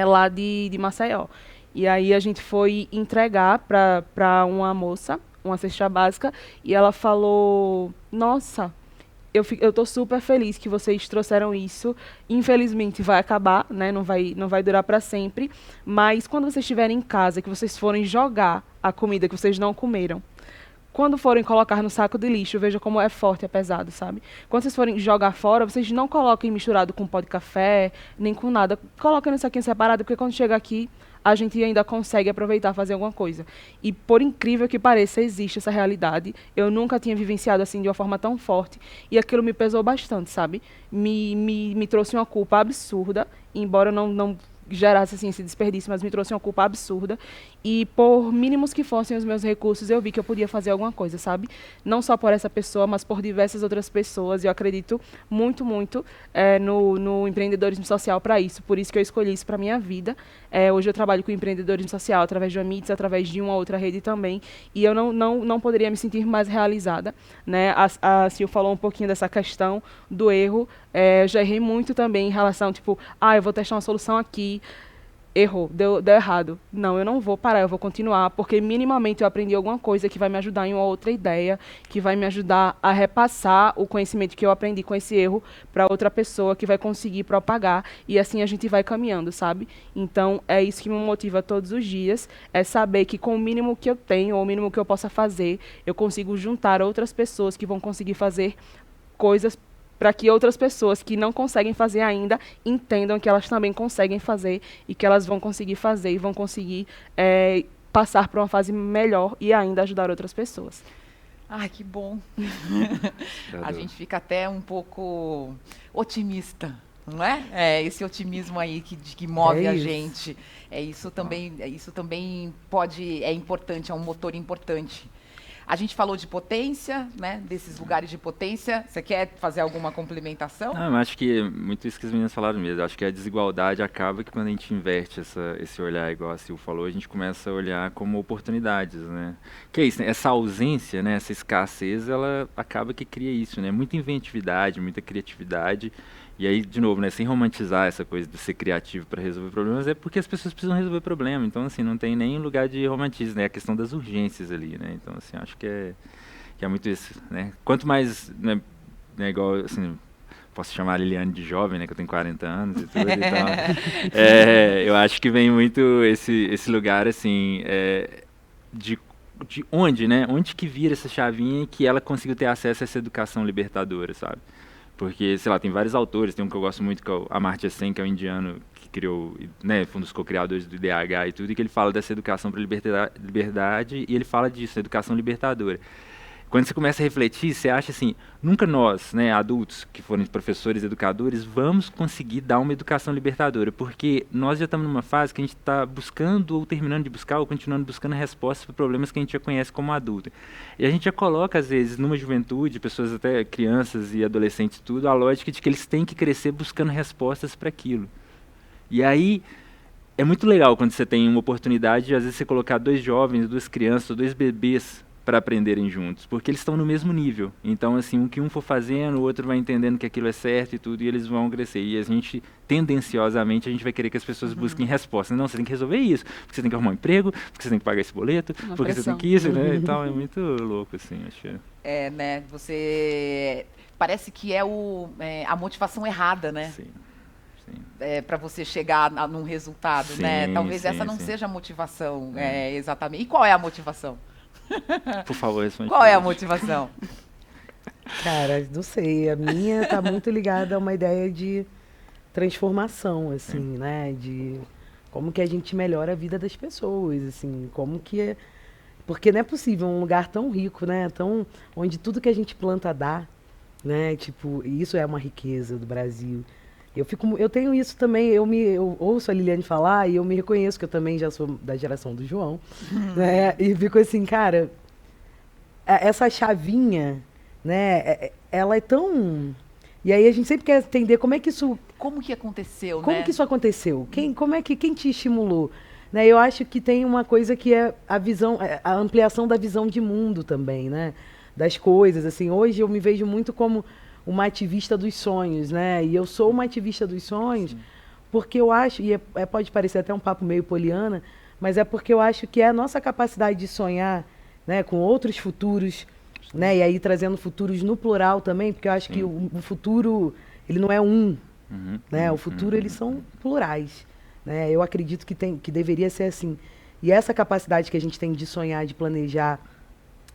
lá de Maceió. E aí, a gente foi entregar para uma moça uma cesta básica, e ela falou, nossa, eu tô super feliz que vocês trouxeram isso, infelizmente vai acabar, né, não vai durar para sempre, mas quando vocês estiverem em casa, que vocês forem jogar a comida que vocês não comeram, quando forem colocar no saco de lixo, veja como é forte, é pesado, sabe? Quando vocês forem jogar fora, vocês não coloquem misturado com pó de café, nem com nada, coloquem no saquinho separado, porque quando chega aqui, a gente ainda consegue aproveitar, fazer alguma coisa. E, por incrível que pareça, existe essa realidade. Eu nunca tinha vivenciado assim de uma forma tão forte. E aquilo me pesou bastante, sabe? Me trouxe uma culpa absurda, embora não gerasse assim, esse desperdício, mas me trouxe uma culpa absurda. E, por mínimos que fossem os meus recursos, eu vi que eu podia fazer alguma coisa, sabe? Não só por essa pessoa, mas por diversas outras pessoas. E eu acredito muito no empreendedorismo social para isso. Por isso que eu escolhi isso para minha vida. Hoje eu trabalho com empreendedorismo social através de Amits, através de uma outra rede também. E eu não poderia me sentir mais realizada, né? A Sil falou um pouquinho dessa questão do erro. Eu já errei muito também em relação, tipo, eu vou testar uma solução aqui, errou, deu errado. Não, eu não vou parar, eu vou continuar, porque minimamente eu aprendi alguma coisa que vai me ajudar em uma outra ideia, que vai me ajudar a repassar o conhecimento que eu aprendi com esse erro para outra pessoa que vai conseguir propagar, e assim a gente vai caminhando, sabe? Então, é isso que me motiva todos os dias, é saber que com o mínimo que eu tenho, ou o mínimo que eu possa fazer, eu consigo juntar outras pessoas que vão conseguir fazer coisas para que outras pessoas que não conseguem fazer ainda entendam que elas também conseguem fazer e que elas vão conseguir fazer e vão conseguir passar por uma fase melhor e ainda ajudar outras pessoas. Ai, que bom. A gente fica até um pouco otimista, não é? Esse otimismo aí que move a gente. Isso também é importante, é um motor importante. A gente falou de potência, né? Desses lugares de potência. Você quer fazer alguma complementação? Não, eu acho que é muito isso que as meninas falaram mesmo. Eu acho que a desigualdade acaba que quando a gente inverte esse olhar, igual a Sil falou, a gente começa a olhar como oportunidades, né? Que é isso, né? Essa ausência, né? Essa escassez, ela acaba que cria isso, né? Muita inventividade, muita criatividade. E aí, de novo, né, sem romantizar essa coisa de ser criativo para resolver problemas, é porque as pessoas precisam resolver problema. Então, assim, não tem nem lugar de romantismo, né? É a questão das urgências ali, né? Então, assim, acho que é muito isso, né? Quanto mais, né, igual, assim, posso chamar a Liliane de jovem, né, que eu tenho 40 anos e tudo, então, eu acho que vem muito esse lugar, assim, de onde, né? Onde que vira essa chavinha e que ela conseguiu ter acesso a essa educação libertadora, sabe? Porque, sei lá, tem vários autores, tem um que eu gosto muito, que é o Amartya Sen, que é um indiano que criou, né, foi um dos co-criadores do IDH e tudo, e que ele fala dessa educação para liberdade, e ele fala disso, educação libertadora. quando você começa a refletir, você acha assim, nunca nós, né, adultos, que foram professores, educadores, vamos conseguir dar uma educação libertadora, porque nós já estamos numa fase que a gente está buscando, ou terminando de buscar, ou continuando buscando respostas para problemas que a gente já conhece como adulto. E a gente já coloca, às vezes, numa juventude, pessoas até crianças e adolescentes, tudo, a lógica de que eles têm que crescer buscando respostas para aquilo. E aí, é muito legal quando você tem uma oportunidade de, às vezes, você colocar 2 jovens, 2 crianças, 2 bebês para aprenderem juntos, porque eles estão no mesmo nível. Então, assim, o que um for fazendo, o outro vai entendendo que aquilo é certo e tudo, e eles vão crescer. E a gente, tendenciosamente, a gente vai querer que as pessoas busquem respostas. Não, você tem que resolver isso, porque você tem que arrumar um emprego, porque você tem que pagar esse boleto, porque você tem que isso, né? E tal, é muito louco, assim, acho. Né? Você... Parece que é a motivação errada, né? Sim. Para você chegar num resultado, Sim, né? Talvez sim, essa não sim. seja a motivação, exatamente. E qual é a motivação? Por favor, responde. Qual é a motivação? Cara, não sei. A minha tá muito ligada a uma ideia de transformação, assim, né? De como que a gente melhora a vida das pessoas, assim, como que... Porque não é possível um lugar tão rico, né? Onde tudo que a gente planta dá, né? Tipo, isso é uma riqueza do Brasil. Eu tenho isso também, eu ouço a Liliane falar e eu me reconheço que eu também já sou da geração do João, né? E fico assim, cara, essa chavinha, né? Ela é tão... E aí a gente sempre quer entender como é que isso... Como que aconteceu, Como né? que isso aconteceu? Quem te estimulou? Né? Eu acho que tem uma coisa que é a visão, a ampliação da visão de mundo também, né? Das coisas, assim. Hoje eu me vejo muito como uma ativista dos sonhos, né? E eu sou uma ativista dos sonhos porque eu acho, e pode parecer até um papo meio poliana, mas é porque eu acho que é a nossa capacidade de sonhar, né, com outros futuros, né? E aí trazendo futuros no plural também, porque eu acho que o futuro, ele não é né? O futuro, eles são plurais, né? Eu acredito que deveria ser assim. E essa capacidade que a gente tem de sonhar, de planejar,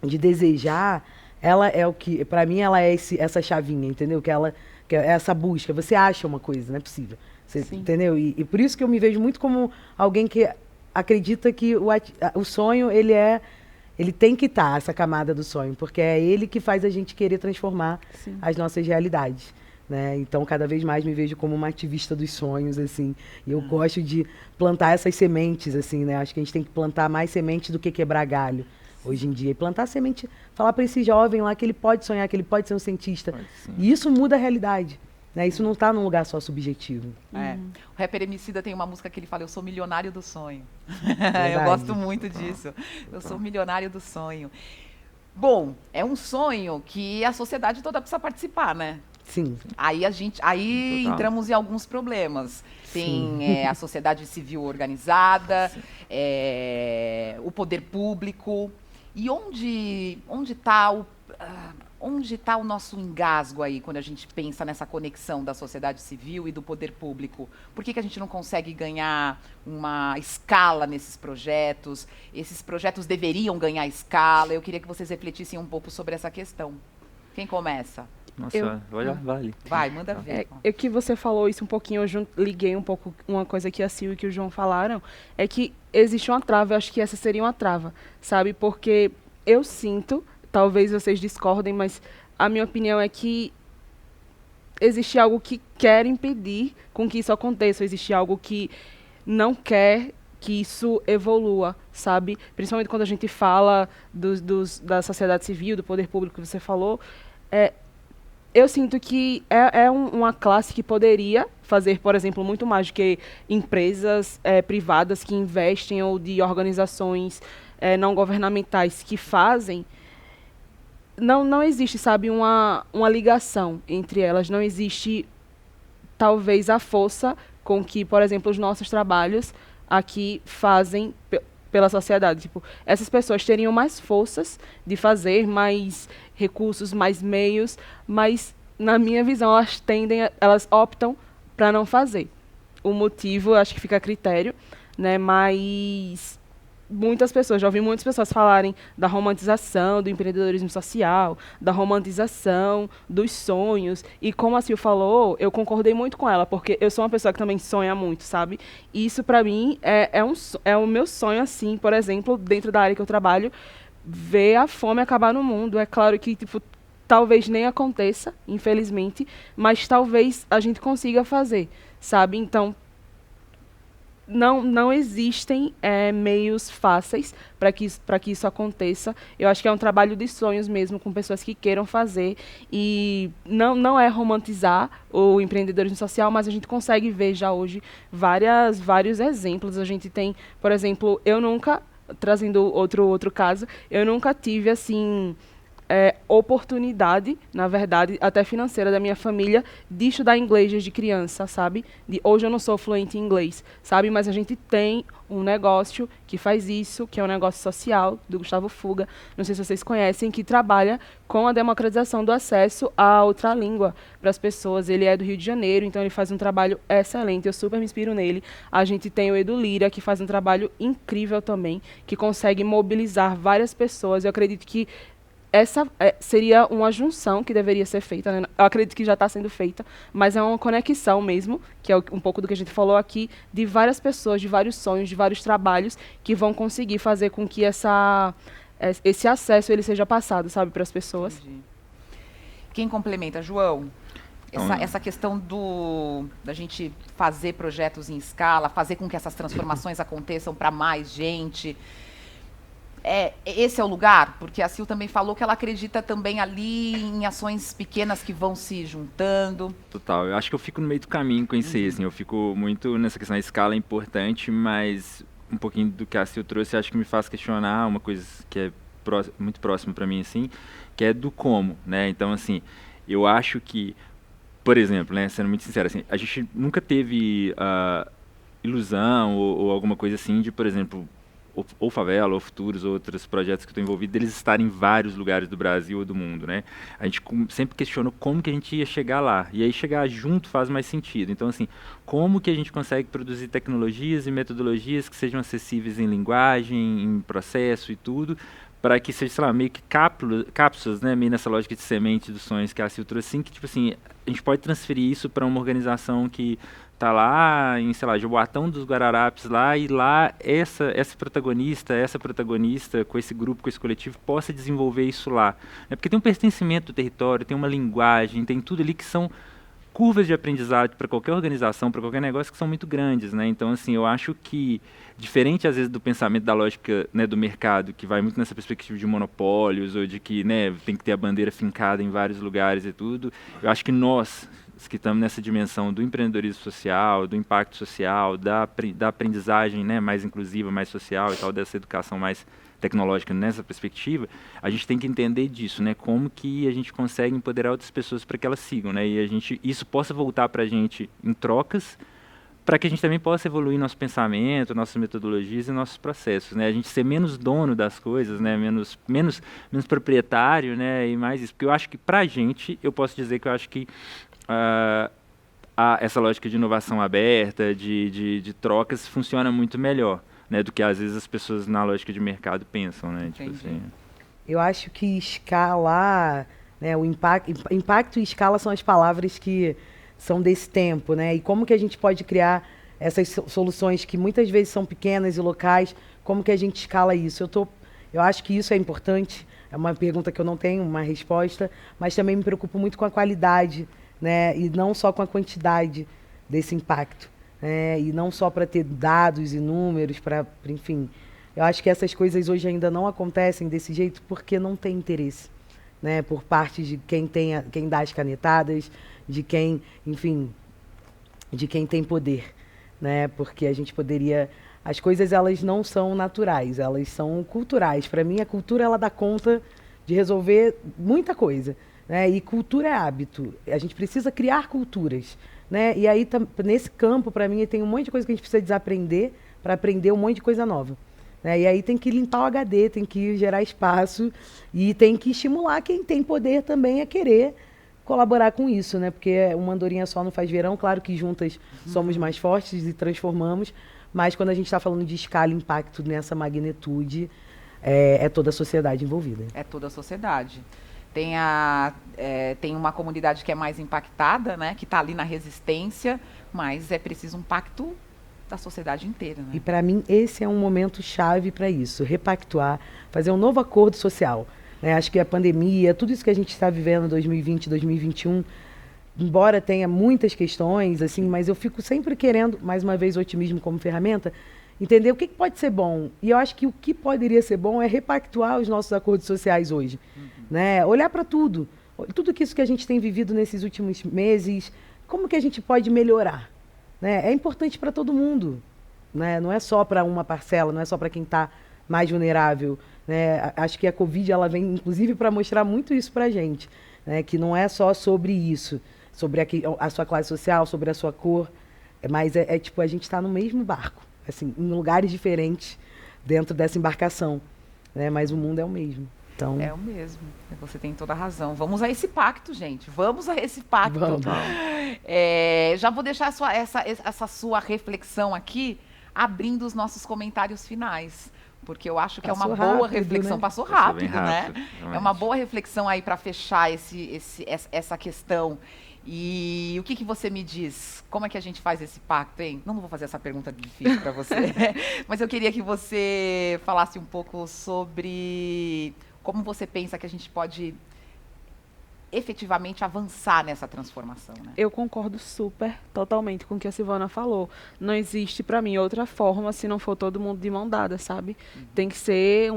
de desejar, ela é o que, para mim, ela é essa chavinha, entendeu? Que é essa busca. Você acha uma coisa, não é possível. Você, entendeu? E por isso que eu me vejo muito como alguém que acredita que o sonho, ele tem que estar, essa camada do sonho, porque é ele que faz a gente querer transformar as nossas realidades. Né? Então, cada vez mais me vejo como uma ativista dos sonhos, assim. E eu gosto de plantar essas sementes, assim, né? Acho que a gente tem que plantar mais sementes do que quebrar galho hoje em dia. E plantar semente, falar para esse jovem lá que ele pode sonhar, que ele pode ser um cientista. E isso muda a realidade. Né? Isso não está num lugar só subjetivo. O rapper Emicida tem uma música que ele fala, eu sou milionário do sonho. Verdade. Eu gosto muito disso. Eu sou milionário do sonho. Bom, é um sonho que a sociedade toda precisa participar, né? Sim. Aí entramos em alguns problemas. Tem a sociedade civil organizada, o poder público. E onde está o nosso engasgo aí, quando a gente pensa nessa conexão da sociedade civil e do poder público? Por que a gente não consegue ganhar uma escala nesses projetos? Esses projetos deveriam ganhar escala. Eu queria que vocês refletissem um pouco sobre essa questão. Quem começa? Nossa, vale. Vai, manda ver. É que você falou isso um pouquinho, eu liguei um pouco uma coisa que a Sil e que o João falaram, é que existe uma trava, eu acho que essa seria uma trava, sabe? Porque eu sinto, talvez vocês discordem, mas a minha opinião é que existe algo que quer impedir com que isso aconteça, existe algo que não quer que isso evolua, sabe? Principalmente quando a gente fala da sociedade civil, do poder público que você falou, eu sinto que uma classe que poderia fazer, por exemplo, muito mais do que empresas privadas que investem ou de organizações não governamentais que fazem. Não existe, sabe, uma ligação entre elas. Não existe, talvez, a força com que, por exemplo, os nossos trabalhos aqui fazem pela sociedade. Tipo, essas pessoas teriam mais forças de fazer, mais recursos, mais meios, mas, na minha visão, elas optam para não fazer. O motivo, acho que fica a critério, né? Mas já ouvi muitas pessoas falarem da romantização do empreendedorismo social, da romantização dos sonhos, e como a Sil falou, eu concordei muito com ela, porque eu sou uma pessoa que também sonha muito, sabe? E isso, para mim, é o meu sonho, assim, por exemplo, dentro da área que eu trabalho, ver a fome acabar no mundo. É claro que tipo, talvez nem aconteça, infelizmente, mas talvez a gente consiga fazer, sabe? Então, não existem meios fáceis para que isso aconteça. Eu acho que é um trabalho de sonhos mesmo, com pessoas que queiram fazer. E não é romantizar o empreendedorismo social, mas a gente consegue ver já hoje vários exemplos. A gente tem, por exemplo, trazendo outro caso, eu nunca tive, assim, oportunidade, na verdade, até financeira da minha família, de estudar inglês desde criança, sabe? Hoje eu não sou fluente em inglês, sabe? Mas a gente tem um negócio que faz isso, que é um negócio social, do Gustavo Fuga, não sei se vocês conhecem, que trabalha com a democratização do acesso à outra língua para as pessoas. Ele é do Rio de Janeiro, então ele faz um trabalho excelente, eu super me inspiro nele. A gente tem o Edu Lira, que faz um trabalho incrível também, que consegue mobilizar várias pessoas. Eu acredito que essa seria uma junção que deveria ser feita, né? Eu acredito que já está sendo feita, mas é uma conexão mesmo, que é um pouco do que a gente falou aqui, de várias pessoas, de vários sonhos, de vários trabalhos que vão conseguir fazer com que esse acesso ele seja passado, sabe, para as pessoas. Entendi. Quem complementa, João? Essa questão da gente fazer projetos em escala, fazer com que essas transformações aconteçam para mais gente. Esse é o lugar? Porque a Sil também falou que ela acredita também ali em ações pequenas que vão se juntando. Total, eu acho que eu fico no meio do caminho com isso, assim, eu fico muito nessa questão, a escala é importante, mas um pouquinho do que a Sil trouxe, acho que me faz questionar uma coisa que é muito próxima para mim, assim, que é do como, né? Então, assim, eu acho que, por exemplo, né, sendo muito sincero, assim, a gente nunca teve ilusão ou alguma coisa assim de, por exemplo, ou Favela, ou Futuros, ou outros projetos que eu estou envolvido, eles estarem em vários lugares do Brasil ou do mundo, né? A gente sempre questionou como que a gente ia chegar lá, e aí chegar junto faz mais sentido. Então, assim, como que a gente consegue produzir tecnologias e metodologias que sejam acessíveis em linguagem, em processo e tudo, para que seja, sei lá, meio que cápsulas, né, meio nessa lógica de semente dos sonhos que a Sil trouxe, assim, que, tipo assim, a gente pode transferir isso para uma organização que tá lá em, sei lá, Jaboatão dos Guararapes lá, e lá essa protagonista com esse grupo, com esse coletivo, possa desenvolver isso lá. Né? Porque tem um pertencimento do território, tem uma linguagem, tem tudo ali que são curvas de aprendizado para qualquer organização, para qualquer negócio, que são muito grandes, né? Então, assim, eu acho que, diferente às vezes do pensamento da lógica, né, do mercado, que vai muito nessa perspectiva de monopólios, ou de que, né, tem que ter a bandeira fincada em vários lugares e tudo, eu acho que nós que estamos nessa dimensão do empreendedorismo social, do impacto social, da aprendizagem, né, mais inclusiva, mais social e tal, dessa educação mais tecnológica nessa perspectiva, a gente tem que entender disso, né, como que a gente consegue empoderar outras pessoas para que elas sigam, né, e isso possa voltar para a gente em trocas, para que a gente também possa evoluir nosso pensamento, nossas metodologias e nossos processos, né, a gente ser menos dono das coisas, né, menos proprietário, né, e mais isso, porque eu acho que para a gente, eu posso dizer que eu acho que essa lógica de inovação aberta, de trocas, funciona muito melhor, né, do que às vezes as pessoas na lógica de mercado pensam, né? Tipo assim. Eu acho que escala, né, o impacto e escala são as palavras que são desse tempo, né? E como que a gente pode criar essas soluções que muitas vezes são pequenas e locais, como que a gente escala isso? Eu acho que isso é importante, é uma pergunta que eu não tenho uma resposta, mas também me preocupo muito com a qualidade, né? E não só com a quantidade desse impacto, né? E não só para ter dados e números, enfim. Eu acho que essas coisas hoje ainda não acontecem desse jeito porque não tem interesse, né? Por parte de quem dá as canetadas, de quem, enfim, de quem tem poder, né? Porque a gente poderia... As coisas, elas não são naturais, elas são culturais. Para mim, a cultura, ela dá conta de resolver muita coisa, né? E cultura é hábito. A gente precisa criar culturas, né? E aí, nesse campo, para mim, tem um monte de coisa que a gente precisa desaprender para aprender um monte de coisa nova, né? E aí tem que limpar o HD, tem que gerar espaço e tem que estimular quem tem poder também a querer colaborar com isso, né? Porque uma andorinha só não faz verão. Claro que juntas somos mais fortes e transformamos, mas quando a gente está falando de escala e impacto nessa magnitude, é toda a sociedade envolvida. É toda a sociedade. Tem uma comunidade que é mais impactada, né, que está ali na resistência, mas é preciso um pacto da sociedade inteira, né? E para mim esse é um momento chave para isso, repactuar, fazer um novo acordo social. Né? Acho que a pandemia, tudo isso que a gente está vivendo em 2020, 2021, embora tenha muitas questões, assim, mas eu fico sempre querendo, mais uma vez, o otimismo como ferramenta, entender o que pode ser bom. E eu acho que o que poderia ser bom é repactuar os nossos acordos sociais hoje. Né? Olhar para tudo que isso que a gente tem vivido nesses últimos meses, como que a gente pode melhorar. Né? É importante para todo mundo. Né? Não é só para uma parcela, não é só para quem está mais vulnerável. Né? Acho que a Covid ela vem, inclusive, para mostrar muito isso para a gente. Né? Que não é só sobre isso, sobre a sua classe social, sobre a sua cor, mas tipo, a gente está no mesmo barco, assim, em lugares diferentes dentro dessa embarcação, né? Mas o mundo é o mesmo. Então... É o mesmo, você tem toda a razão. Vamos a esse pacto, gente, vamos a esse pacto. Vamos. Já vou deixar essa sua reflexão aqui, abrindo os nossos comentários finais. Porque eu acho que é uma boa reflexão. Né? Passou rápido, né? É uma boa reflexão aí para fechar essa questão. E o que você me diz? Como é que a gente faz esse pacto, hein? Não vou fazer essa pergunta difícil para você, mas eu queria que você falasse um pouco sobre como você pensa que a gente pode efetivamente avançar nessa transformação, né? Eu concordo totalmente com o que a Silvana falou. Não existe, para mim, outra forma se não for todo mundo de mão dada, sabe? Tem que ser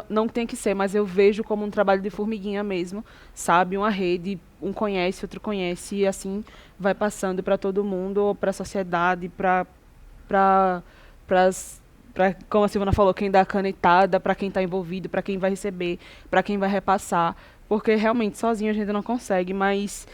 não tem que ser, mas eu vejo como um trabalho de formiguinha mesmo, sabe? Uma rede, um conhece, outro conhece, e assim vai passando para todo mundo, para a sociedade, para como a Silvana falou, quem dá a canetada, para quem está envolvido, para quem vai receber, para quem vai repassar, porque realmente sozinho a gente não consegue, mas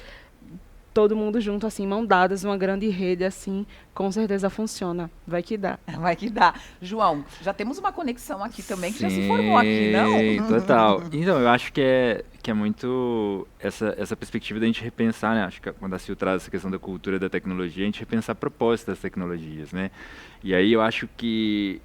todo mundo junto, assim, mão dadas, uma grande rede, assim, com certeza funciona. Vai que dá. Vai que dá. João, já temos uma conexão aqui também que já se formou aqui, não? Sim, total. Então, eu acho que é muito essa perspectiva da gente repensar, né? Acho que quando a Sil traz essa questão da cultura da tecnologia, a gente repensar a proposta das tecnologias, né? E aí eu acho que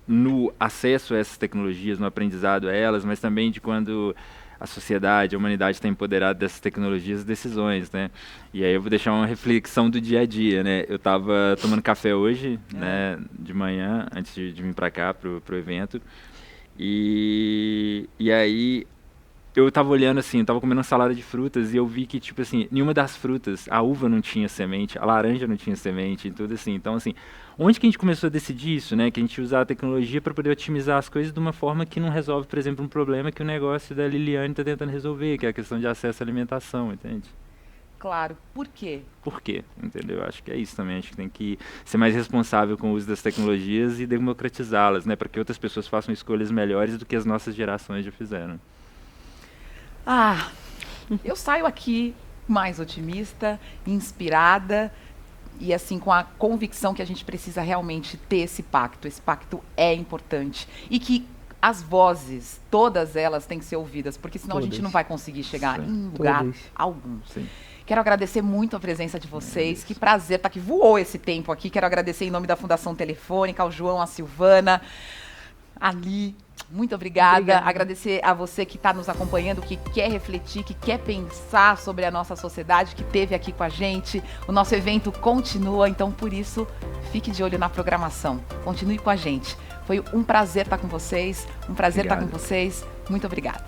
no acesso a essas tecnologias, no aprendizado a elas, mas também de quando a sociedade, a humanidade está empoderada dessas tecnologias e decisões, né? E aí eu vou deixar uma reflexão do dia a dia, né? Eu estava tomando café hoje, né, de manhã, antes de vir para cá, pro evento, e aí eu estava olhando assim, eu estava comendo uma salada de frutas e eu vi que, tipo assim, nenhuma das frutas, a uva não tinha semente, a laranja não tinha semente, e tudo assim. Então, assim, onde que a gente começou a decidir isso, né? Que a gente usar a tecnologia para poder otimizar as coisas de uma forma que não resolve, por exemplo, um problema que o negócio da Liliane está tentando resolver, que é a questão de acesso à alimentação, entende? Claro. Por quê? Por quê? Entendeu? Acho que é isso também. Acho que tem que ser mais responsável com o uso das tecnologias e democratizá-las, né? Para que outras pessoas façam escolhas melhores do que as nossas gerações já fizeram. Eu saio aqui mais otimista, inspirada e assim com a convicção que a gente precisa realmente ter esse pacto. Esse pacto é importante e que as vozes, todas elas, têm que ser ouvidas, porque senão a gente não vai conseguir chegar em lugar algum. Sim. Quero agradecer muito a presença de vocês. Que prazer estar aqui. Voou esse tempo aqui. Quero agradecer em nome da Fundação Telefônica, ao João, à Silvana, Ali. Muito obrigada. Agradecer a você que está nos acompanhando, que quer refletir, que quer pensar sobre a nossa sociedade, que esteve aqui com a gente. O nosso evento continua, então por isso, fique de olho na programação. Continue com a gente. Foi um prazer estar com vocês. Um prazer estar com vocês. Muito obrigada.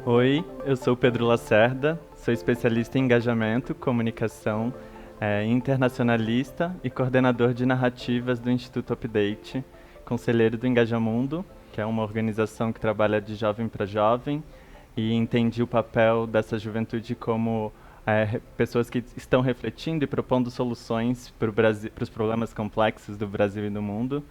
Oi, eu sou o Pedro Lacerda, sou especialista em engajamento, comunicação, internacionalista e coordenador de narrativas do Instituto Update, conselheiro do Engajamundo, que é uma organização que trabalha de jovem para jovem, e entendi o papel dessa juventude como pessoas que estão refletindo e propondo soluções para os problemas complexos do Brasil e do mundo.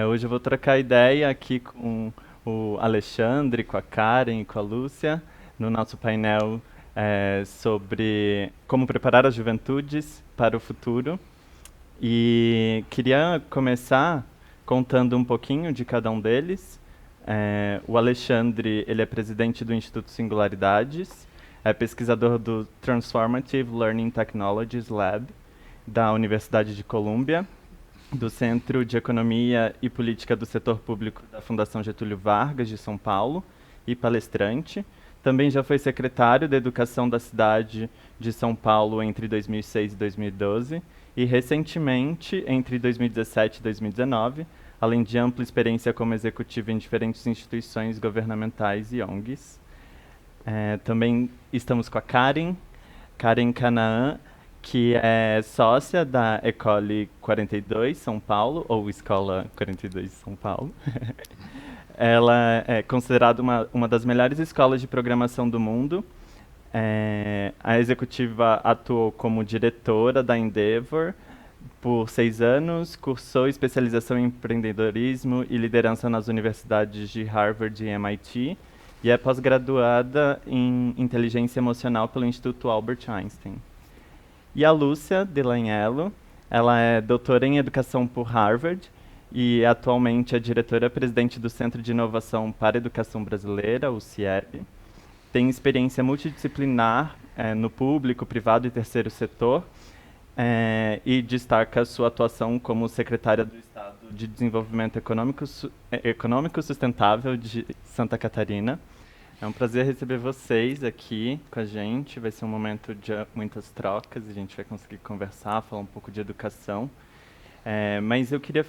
Hoje eu vou trocar ideia aqui com o Alexandre, com a Karen e com a Lúcia, no nosso painel sobre como preparar as juventudes para o futuro. E queria começar contando um pouquinho de cada um deles. O Alexandre, ele é presidente do Instituto Singularidades, é pesquisador do Transformative Learning Technologies Lab, da Universidade de Colômbia. do Centro de Economia e Política do Setor Público da Fundação Getúlio Vargas, de São Paulo, e palestrante. Também já foi secretário da Educação da cidade de São Paulo entre 2006 e 2012, e recentemente, entre 2017 e 2019, além de ampla experiência como executivo em diferentes instituições governamentais e ONGs. Também estamos com a Karen Canaan, que é sócia da École 42 São Paulo, ou Escola 42 São Paulo. Ela é considerada uma das melhores escolas de programação do mundo. A executiva atuou como diretora da Endeavor por 6 anos, cursou especialização em empreendedorismo e liderança nas universidades de Harvard e MIT, e é pós-graduada em inteligência emocional pelo Instituto Albert Einstein. E a Lúcia Delaniello, ela é doutora em educação por Harvard e atualmente é diretora-presidente do Centro de Inovação para a Educação Brasileira, o CIEB. Tem experiência multidisciplinar no público, privado e terceiro setor, e destaca sua atuação como secretária do Estado de Desenvolvimento Econômico Sustentável de Santa Catarina. É um prazer receber vocês aqui com a gente. Vai ser um momento de muitas trocas, a gente vai conseguir conversar, falar um pouco de educação. Mas eu queria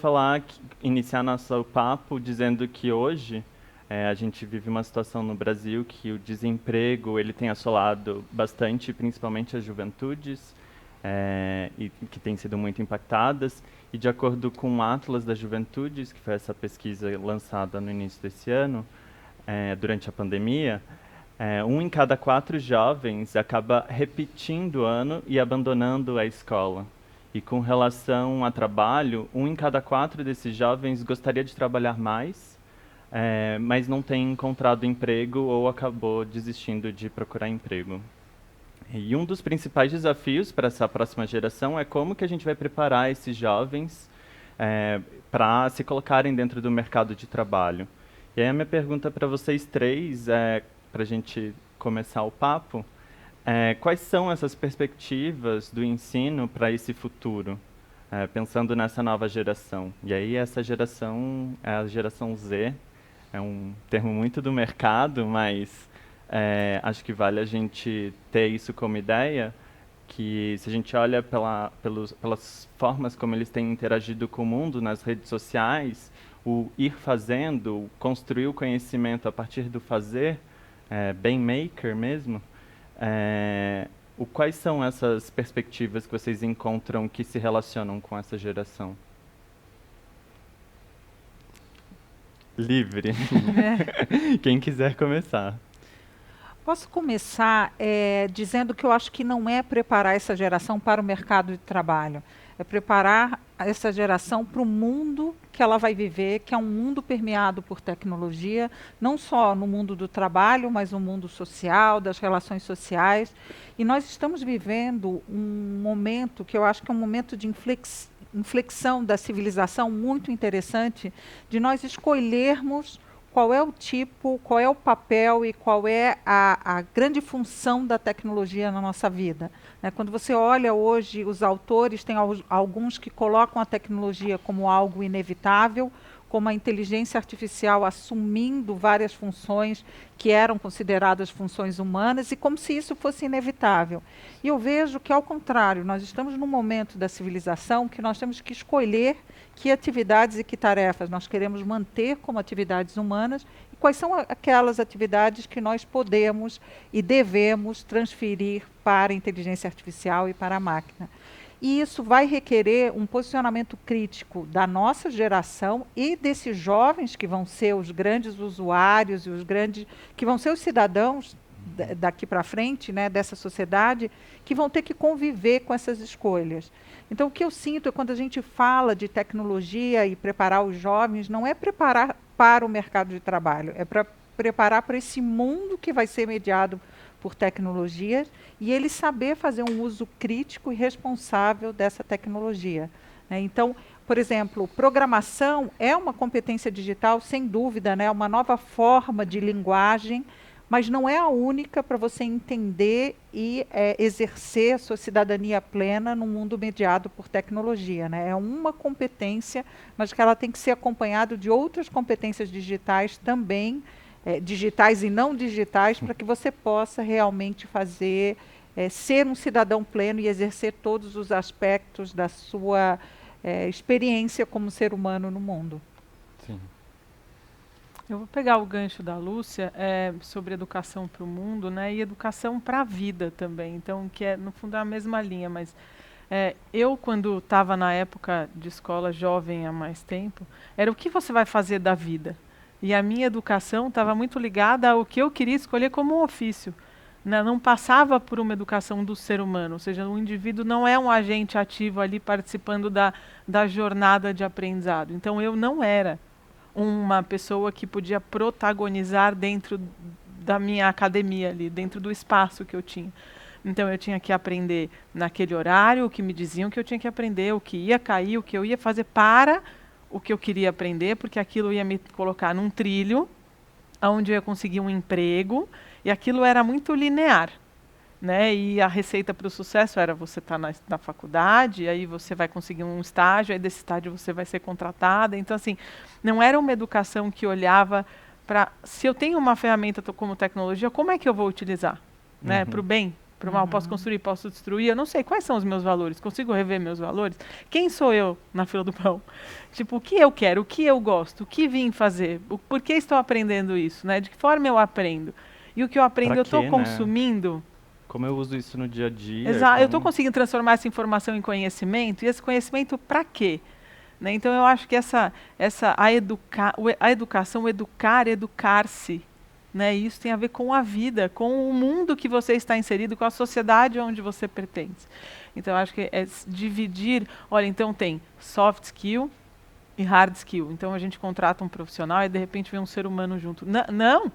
iniciar nosso papo dizendo que hoje a gente vive uma situação no Brasil que o desemprego ele tem assolado bastante, principalmente as juventudes, e que têm sido muito impactadas. E de acordo com o Atlas das Juventudes, que foi essa pesquisa lançada no início desse ano, durante a pandemia, 1 em cada 4 jovens acaba repetindo o ano e abandonando a escola. E com relação a trabalho, 1 em cada 4 desses jovens gostaria de trabalhar mais, mas não tem encontrado emprego ou acabou desistindo de procurar emprego. E um dos principais desafios para essa próxima geração é como que a gente vai preparar esses jovens para se colocarem dentro do mercado de trabalho. E aí a minha pergunta para vocês três, para a gente começar o papo, quais são essas perspectivas do ensino para esse futuro, pensando nessa nova geração? E aí essa geração é a geração Z, é um termo muito do mercado, mas acho que vale a gente ter isso como ideia, que se a gente olha pelas formas como eles têm interagido com o mundo nas redes sociais, o ir fazendo, o construir o conhecimento a partir do fazer, bem maker mesmo, quais são essas perspectivas que vocês encontram que se relacionam com essa geração? Livre. Quem quiser começar. Posso começar dizendo que eu acho que não é preparar essa geração para o mercado de trabalho, é preparar essa geração para o mundo que ela vai viver, que é um mundo permeado por tecnologia, não só no mundo do trabalho, mas no mundo social, das relações sociais. E nós estamos vivendo um momento que eu acho que é um momento de inflexão da civilização muito interessante, de nós escolhermos qual é o tipo, qual é o papel e qual é a grande função da tecnologia na nossa vida. Quando você olha hoje, os autores, tem alguns que colocam a tecnologia como algo inevitável, como a inteligência artificial assumindo várias funções que eram consideradas funções humanas e como se isso fosse inevitável. E eu vejo que, ao contrário, nós estamos num momento da civilização que nós temos que escolher que atividades e que tarefas nós queremos manter como atividades humanas e quais são aquelas atividades que nós podemos e devemos transferir para a inteligência artificial e para a máquina. E isso vai requerer um posicionamento crítico da nossa geração e desses jovens que vão ser os grandes usuários e que vão ser os cidadãos daqui para frente, dessa sociedade, que vão ter que conviver com essas escolhas. Então, o que eu sinto é quando a gente fala de tecnologia e preparar os jovens, não é preparar para o mercado de trabalho, é para preparar para esse mundo que vai ser mediado por tecnologias e ele saber fazer um uso crítico e responsável dessa tecnologia. Então, por exemplo, programação é uma competência digital, sem dúvida, uma nova forma de linguagem, mas não é a única para você entender e exercer a sua cidadania plena num mundo mediado por tecnologia, né? É uma competência, mas que ela tem que ser acompanhada de outras competências digitais também, digitais e não digitais, para que você possa realmente fazer, ser um cidadão pleno e exercer todos os aspectos da sua experiência como ser humano no mundo. Sim. Eu vou pegar o gancho da Lúcia sobre educação para o mundo, né, e educação para a vida também. Então, que é no fundo a mesma linha, mas eu quando estava na época de escola jovem há mais tempo, era o que você vai fazer da vida. E a minha educação estava muito ligada ao que eu queria escolher como um ofício. Né? Não passava por uma educação do ser humano, ou seja, o indivíduo não é um agente ativo ali participando da jornada de aprendizado. Então, eu não era uma pessoa que podia protagonizar dentro da minha academia ali, dentro do espaço que eu tinha. Então eu tinha que aprender naquele horário, o que me diziam que eu tinha que aprender, o que ia cair, o que eu ia fazer para o que eu queria aprender, porque aquilo ia me colocar num trilho, onde eu ia conseguir um emprego, e aquilo era muito linear. Né? E a receita para o sucesso era você estar na faculdade, aí você vai conseguir um estágio, aí desse estágio você vai ser contratada. Então, assim, não era uma educação que olhava para, se eu tenho uma ferramenta como tecnologia, como é que eu vou utilizar? Né? Para o bem, para o mal, posso construir, posso destruir, eu não sei quais são os meus valores, consigo rever meus valores? Quem sou eu na fila do pão? Tipo, o que eu quero, o que eu gosto, o que vim fazer, por que estou aprendendo isso? Né? De que forma eu aprendo? E o que eu aprendo, eu estou consumindo... Como eu uso isso no dia a dia. Exato. Eu estou conseguindo transformar essa informação em conhecimento, e esse conhecimento para quê? Né? Então, eu acho que a educação, educar-se, né? Isso tem a ver com a vida, com o mundo que você está inserido, com a sociedade onde você pertence. Então, eu acho que é dividir. Olha, então tem soft skill e hard skill. Então, a gente contrata um profissional e, de repente, vem um ser humano junto. Não!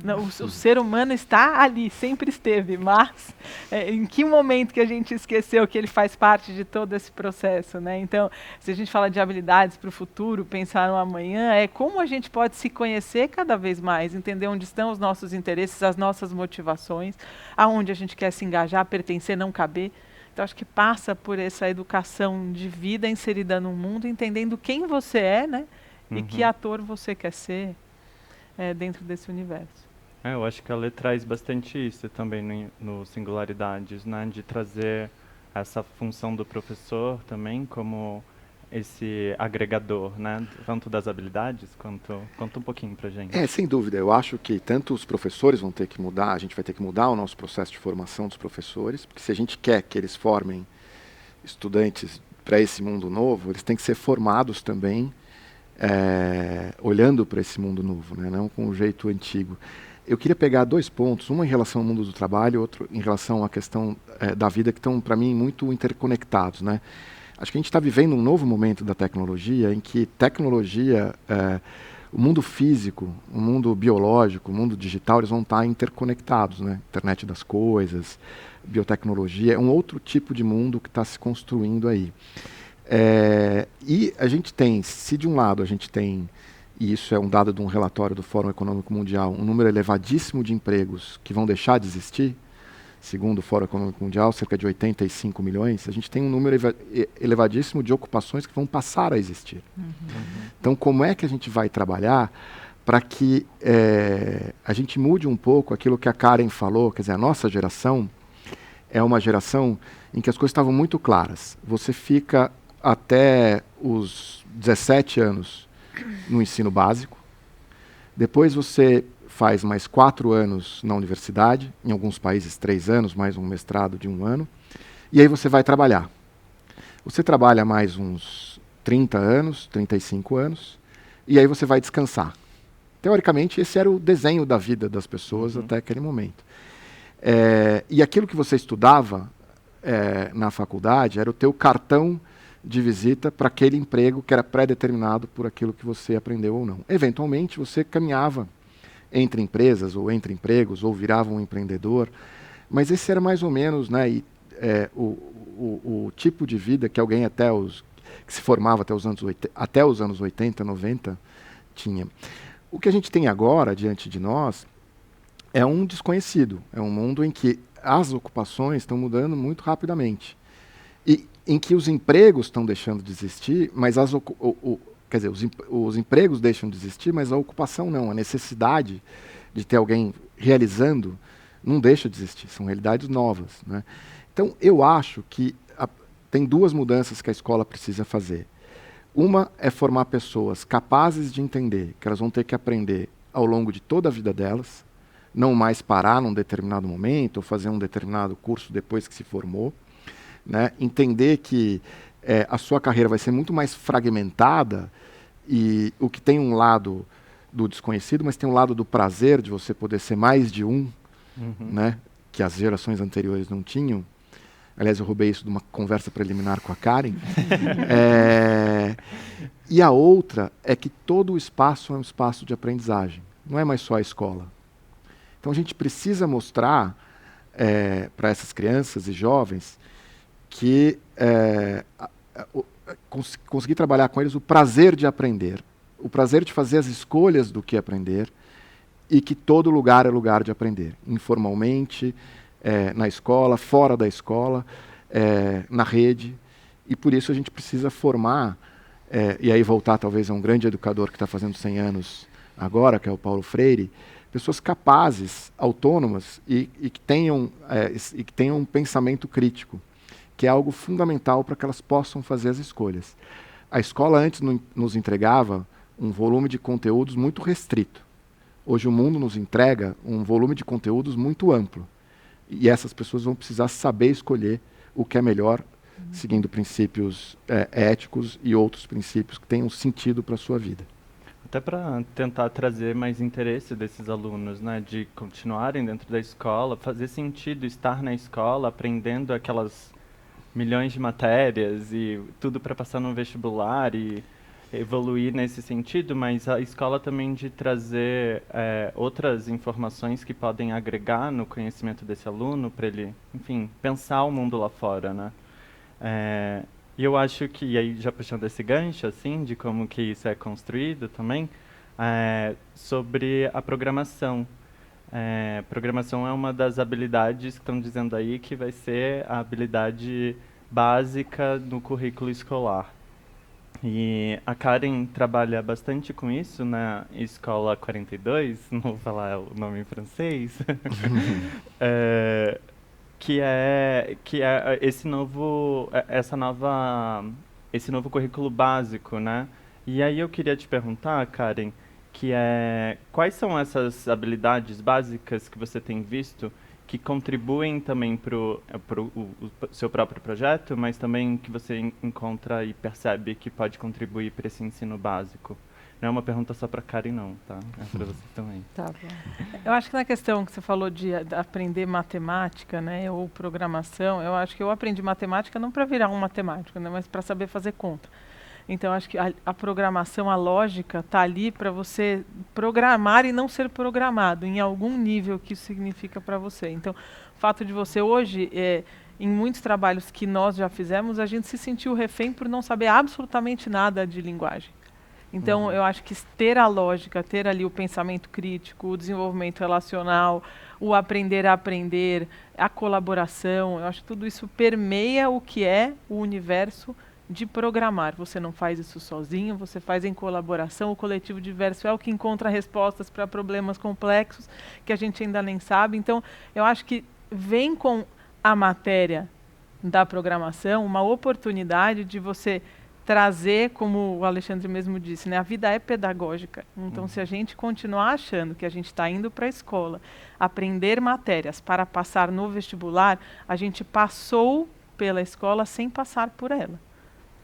Não, o ser humano está ali, sempre esteve, mas em que momento que a gente esqueceu que ele faz parte de todo esse processo, né? Então, se a gente fala de habilidades para o futuro, pensar no amanhã, é como a gente pode se conhecer cada vez mais, entender onde estão os nossos interesses, as nossas motivações, aonde a gente quer se engajar, pertencer, não caber. Então, acho que passa por essa educação de vida inserida no mundo, entendendo quem você é, né? E que ator você quer ser. Dentro desse universo. Eu acho que a lei traz bastante isso também no Singularidades, né? De trazer essa função do professor também como esse agregador, né? Tanto das habilidades quanto um pouquinho pra gente. Sem dúvida. Eu acho que tanto os professores vão ter que mudar, a gente vai ter que mudar o nosso processo de formação dos professores, porque se a gente quer que eles formem estudantes para esse mundo novo, eles têm que ser formados também olhando para esse mundo novo, né? Não com o jeito antigo. Eu queria pegar 2 pontos, um em relação ao mundo do trabalho, outro em relação à questão da vida, que estão, para mim, muito interconectados, né? Acho que a gente está vivendo um novo momento da tecnologia, em que tecnologia, o mundo físico, o mundo biológico, o mundo digital, eles vão estar interconectados, né? Internet das coisas, biotecnologia, é um outro tipo de mundo que está se construindo aí. E a gente tem, se de um lado a gente tem, e isso é um dado de um relatório do Fórum Econômico Mundial, um número elevadíssimo de empregos que vão deixar de existir, segundo o Fórum Econômico Mundial, cerca de 85 milhões, a gente tem um número elevadíssimo de ocupações que vão passar a existir. Então, como é que a gente vai trabalhar para que a gente mude um pouco aquilo que a Karen falou, quer dizer, a nossa geração é uma geração em que as coisas estavam muito claras. Você fica até os 17 anos no ensino básico, depois você faz mais 4 anos na universidade, em alguns países 3 anos, mais um mestrado de 1 ano, e aí você vai trabalhar. Você trabalha mais uns 30 anos, 35 anos, e aí você vai descansar. Teoricamente, esse era o desenho da vida das pessoas até aquele momento. E aquilo que você estudava na faculdade era o teu cartão de visita para aquele emprego que era pré-determinado por aquilo que você aprendeu ou não. Eventualmente, você caminhava entre empresas ou entre empregos, ou virava um empreendedor, mas esse era mais ou menos, né, o tipo de vida que alguém que se formava até os anos 80, 90 tinha. O que a gente tem agora diante de nós é um desconhecido, é um mundo em que as ocupações estão mudando muito rapidamente e em que os empregos estão deixando de existir, mas quer dizer, os empregos deixam de existir, mas a ocupação não, a necessidade de ter alguém realizando não deixa de existir, são realidades novas, né? Então, eu acho que tem duas mudanças que a escola precisa fazer. Uma é formar pessoas capazes de entender que elas vão ter que aprender ao longo de toda a vida delas, não mais parar num determinado momento ou fazer um determinado curso depois que se formou, né? Entender que a sua carreira vai ser muito mais fragmentada e o que tem um lado do desconhecido, mas tem um lado do prazer de você poder ser mais de um, né? Que as gerações anteriores não tinham. Aliás, eu roubei isso de uma conversa preliminar com a Karen. E a outra é que todo o espaço é um espaço de aprendizagem. Não é mais só a escola. Então a gente precisa mostrar para essas crianças e jovens que conseguir trabalhar com eles o prazer de aprender, o prazer de fazer as escolhas do que aprender e que todo lugar é lugar de aprender, informalmente, na escola, fora da escola, na rede. E por isso a gente precisa formar, e aí voltar talvez a um grande educador que está fazendo 100 anos agora, que é o Paulo Freire, pessoas capazes, autônomas e que tenham um pensamento crítico, que é algo fundamental para que elas possam fazer as escolhas. A escola antes nos entregava um volume de conteúdos muito restrito. Hoje o mundo nos entrega um volume de conteúdos muito amplo. E essas pessoas vão precisar saber escolher o que é melhor, seguindo princípios éticos e outros princípios que tenham sentido para a sua vida. Até para tentar trazer mais interesse desses alunos, né, de continuarem dentro da escola, fazer sentido estar na escola, aprendendo aquelas milhões de matérias e tudo para passar no vestibular e evoluir nesse sentido, mas a escola também de trazer outras informações que podem agregar no conhecimento desse aluno para ele, enfim, pensar o mundo lá fora, né? E eu acho que, e aí já puxando esse gancho, assim, de como que isso é construído também, sobre a programação. Programação é uma das habilidades que estão dizendo aí que vai ser a habilidade básica no currículo escolar. E a Karen trabalha bastante com isso na Escola 42, não vou falar o nome em francês, que é esse novo currículo básico, né? E aí eu queria te perguntar, Karen, quais são essas habilidades básicas que você tem visto que contribuem também para o seu próprio projeto, mas também que você encontra e percebe que pode contribuir para esse ensino básico? Não é uma pergunta só para a Karen, não, tá? É para você também. Tá bom. Eu acho que na questão que você falou de aprender matemática, né, ou programação, eu acho que eu aprendi matemática não para virar um matemático, né, mas para saber fazer conta. Então, acho que a programação, a lógica, está ali para você programar e não ser programado, em algum nível que isso significa para você. Então, o fato de você hoje, em muitos trabalhos que nós já fizemos, a gente se sentiu refém por não saber absolutamente nada de linguagem. Então, eu acho que ter a lógica, ter ali o pensamento crítico, o desenvolvimento relacional, o aprender a aprender, a colaboração, eu acho que tudo isso permeia o que é o universo de programar. Você não faz isso sozinho, você faz em colaboração. O coletivo diverso é o que encontra respostas para problemas complexos que a gente ainda nem sabe. Então, eu acho que vem com a matéria da programação uma oportunidade de você trazer, como o Alexandre mesmo disse, né, a vida é pedagógica. Então, se a gente continuar achando que a gente está indo para a escola aprender matérias para passar no vestibular, a gente passou pela escola sem passar por ela.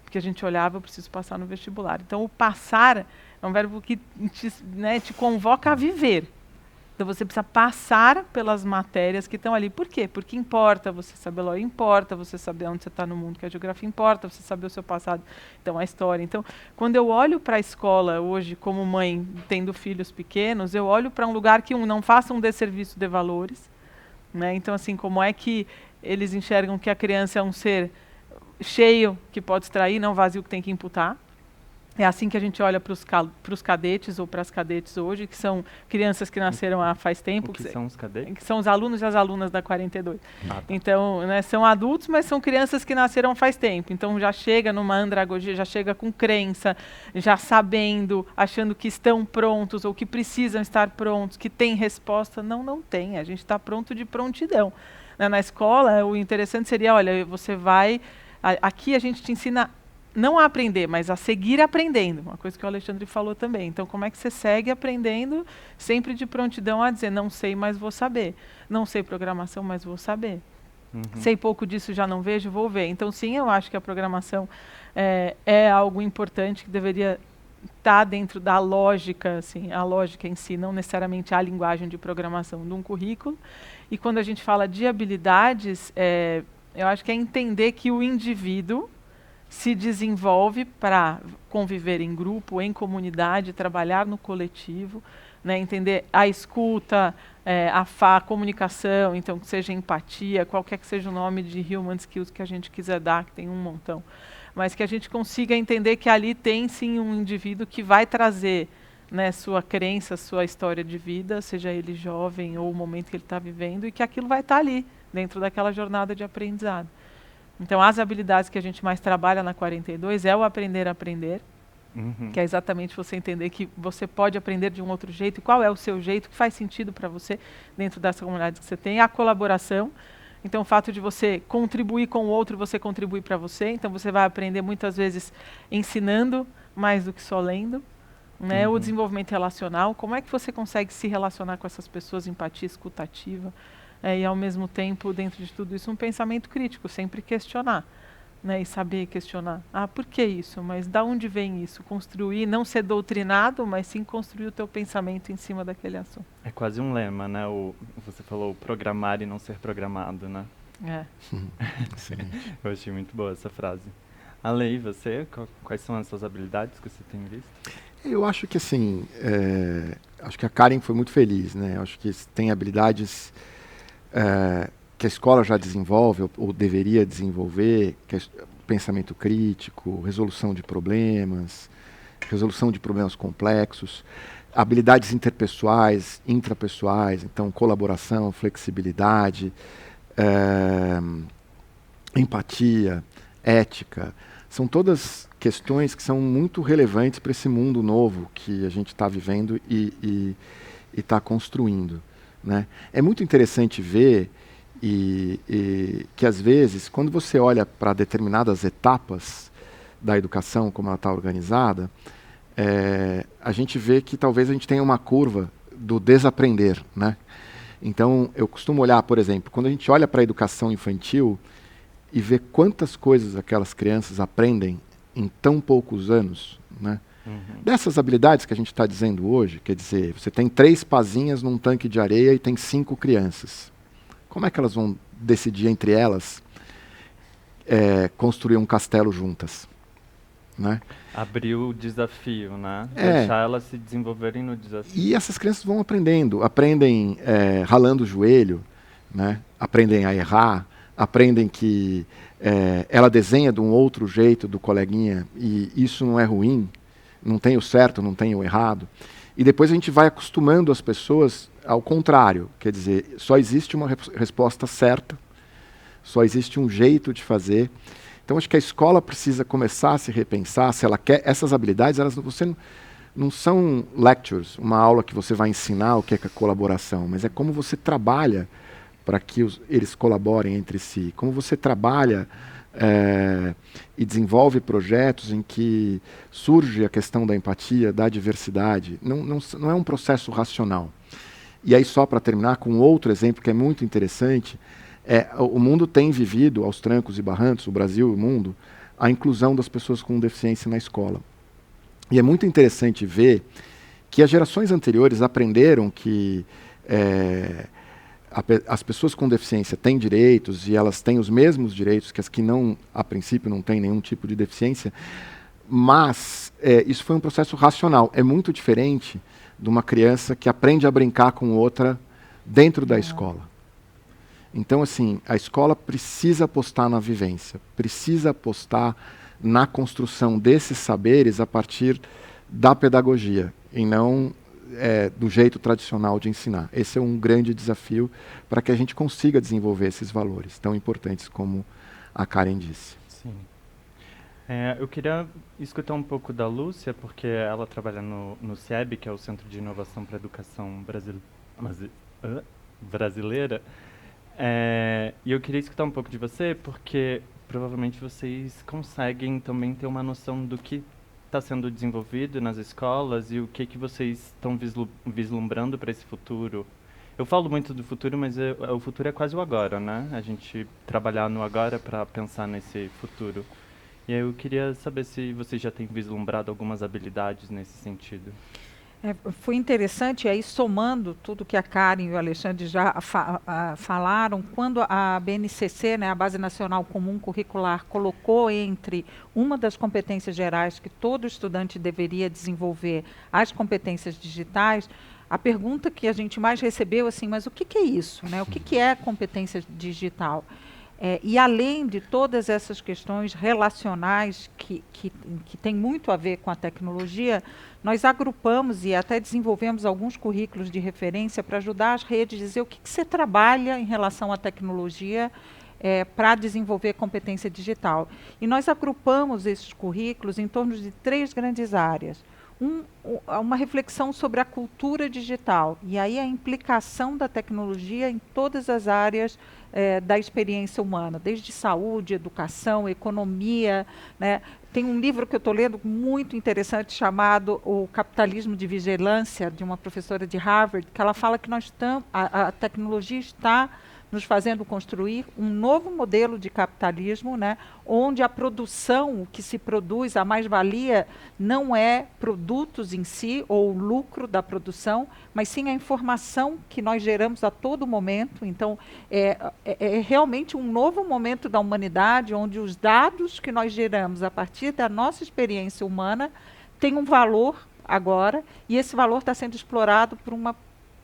Porque a gente olhava, eu preciso passar no vestibular. Então, o passar é um verbo que te convoca a viver. Então, você precisa passar pelas matérias que estão ali. Por quê? Porque importa você saber lógica, importa você saber onde você está no mundo, que a geografia importa, você saber o seu passado, então a história. Então, quando eu olho para a escola hoje, como mãe, tendo filhos pequenos, eu olho para um lugar que não faça um desserviço de valores. Né? Então, assim, como é que eles enxergam que a criança é um ser cheio, que pode extrair, não vazio, que tem que imputar. É assim que a gente olha para os cadetes ou para as cadetes hoje, que são crianças que nasceram há faz tempo. O que são os cadetes? Que são os alunos e as alunas da 42. Ah, tá. Então, né, são adultos, mas são crianças que nasceram faz tempo. Então, já chega numa andragogia, já chega com crença, já sabendo, achando que estão prontos ou que precisam estar prontos, que tem resposta. Não, não tem. A gente está pronto de prontidão. Na escola, o interessante seria, olha, você vai... Aqui a gente te ensina não a aprender, mas a seguir aprendendo. Uma coisa que o Alexandre falou também. Então, como é que você segue aprendendo, sempre de prontidão a dizer, não sei, mas vou saber. Não sei programação, mas vou saber. Sei pouco disso, já não vejo, vou ver. Então, sim, eu acho que a programação é algo importante que deveria estar dentro da lógica, assim, a lógica em si, não necessariamente a linguagem de programação de um currículo. E quando a gente fala de habilidades, eu acho que é entender que o indivíduo se desenvolve para conviver em grupo, em comunidade, trabalhar no coletivo, né, entender a escuta, a comunicação, então que seja empatia, qualquer que seja o nome de human skills que a gente quiser dar, que tem um montão, mas que a gente consiga entender que ali tem sim um indivíduo que vai trazer, né, sua crença, sua história de vida, seja ele jovem ou o momento que ele está vivendo, e que aquilo vai estar ali, dentro daquela jornada de aprendizado. Então, as habilidades que a gente mais trabalha na 42 é o aprender a aprender, que é exatamente você entender que você pode aprender de um outro jeito, e qual é o seu jeito, que faz sentido para você dentro dessa comunidade que você tem. A colaboração, então o fato de você contribuir com o outro, você contribui para você, então você vai aprender muitas vezes ensinando mais do que só lendo. Né? O desenvolvimento relacional, como é que você consegue se relacionar com essas pessoas, empatia escutativa, e ao mesmo tempo, dentro de tudo isso, um pensamento crítico, sempre questionar, né? E saber questionar. Por que isso? Mas da onde vem isso? Construir, não ser doutrinado, mas sim construir o teu pensamento em cima daquele assunto. É quase um lema, né? Você falou programar e não ser programado, né? Eu achei muito boa essa frase. Ale, e você? Quais são as suas habilidades que você tem visto? Eu acho que assim, acho que a Karen foi muito feliz, né? Acho que tem habilidades que a escola já desenvolve ou deveria desenvolver, que é pensamento crítico, resolução de problemas complexos, habilidades interpessoais, intrapessoais, então colaboração, flexibilidade, empatia, ética, são todas questões que são muito relevantes para esse mundo novo que a gente está vivendo e está construindo. Né? É muito interessante ver que, às vezes, quando você olha para determinadas etapas da educação, como ela está organizada, a gente vê que talvez a gente tenha uma curva do desaprender. Né? Então, eu costumo olhar, por exemplo, quando a gente olha para a educação infantil e vê quantas coisas aquelas crianças aprendem em tão poucos anos, né? Dessas habilidades que a gente está dizendo hoje, quer dizer, você tem 3 pazinhas num tanque de areia e tem 5 crianças. Como é que elas vão decidir entre elas construir um castelo juntas? Né? Abrir o desafio, né? Deixar elas se desenvolverem no desafio. E essas crianças vão aprendem ralando o joelho, né? Aprendem a errar, aprendem que ela desenha de um outro jeito do coleguinha e isso não é ruim, não tem o certo, não tem o errado. E depois a gente vai acostumando as pessoas ao contrário, quer dizer, só existe uma resposta certa, só existe um jeito de fazer. Então acho que a escola precisa começar a se repensar se ela quer essas habilidades, você não são lectures, uma aula que você vai ensinar o que é a colaboração, mas é como você trabalha para que eles colaborem entre si, como você trabalha e desenvolve projetos em que surge a questão da empatia, da diversidade. Não é um processo racional. E aí, só para terminar, com outro exemplo que é muito interessante, o mundo tem vivido, aos trancos e barrancos, o Brasil e o mundo, a inclusão das pessoas com deficiência na escola. E é muito interessante ver que as gerações anteriores aprenderam que as pessoas com deficiência têm direitos e elas têm os mesmos direitos que as que não, a princípio, não têm nenhum tipo de deficiência, mas isso foi um processo racional. É muito diferente de uma criança que aprende a brincar com outra dentro da escola. Então, assim, a escola precisa apostar na vivência, precisa apostar na construção desses saberes a partir da pedagogia e não do jeito tradicional de ensinar. Esse é um grande desafio para que a gente consiga desenvolver esses valores tão importantes como a Karen disse. Sim. Eu queria escutar um pouco da Lúcia, porque ela trabalha no CIEB, que é o Centro de Inovação para a Educação Brasileira. E eu queria escutar um pouco de você, porque provavelmente vocês conseguem também ter uma noção do que está sendo desenvolvido nas escolas e o que vocês estão vislumbrando para esse futuro. Eu falo muito do futuro, mas o futuro é quase o agora, né? A gente trabalhar no agora para pensar nesse futuro. E aí eu queria saber se você já tem vislumbrado algumas habilidades nesse sentido. Foi interessante, aí somando tudo que a Karen e o Alexandre já falaram, quando a BNCC, né, a Base Nacional Comum Curricular, colocou entre uma das competências gerais que todo estudante deveria desenvolver as competências digitais, a pergunta que a gente mais recebeu, assim, mas o que é isso, né? O que é competência digital? E além de todas essas questões relacionais que têm muito a ver com a tecnologia, nós agrupamos e até desenvolvemos alguns currículos de referência para ajudar as redes a dizer o que você trabalha em relação à tecnologia para desenvolver competência digital. E nós agrupamos esses currículos em torno de 3 grandes áreas. Uma reflexão sobre a cultura digital, e aí a implicação da tecnologia em todas as áreas da experiência humana, desde saúde, educação, economia, né? Tem um livro que eu estou lendo muito interessante chamado O Capitalismo de Vigilância, de uma professora de Harvard, que ela fala que a tecnologia está nos fazendo construir um novo modelo de capitalismo, né, onde a produção, o que se produz, a mais-valia, não é produtos em si ou o lucro da produção, mas sim a informação que nós geramos a todo momento. Então, é realmente um novo momento da humanidade, onde os dados que nós geramos a partir da nossa experiência humana têm um valor agora, e esse valor está sendo explorado por um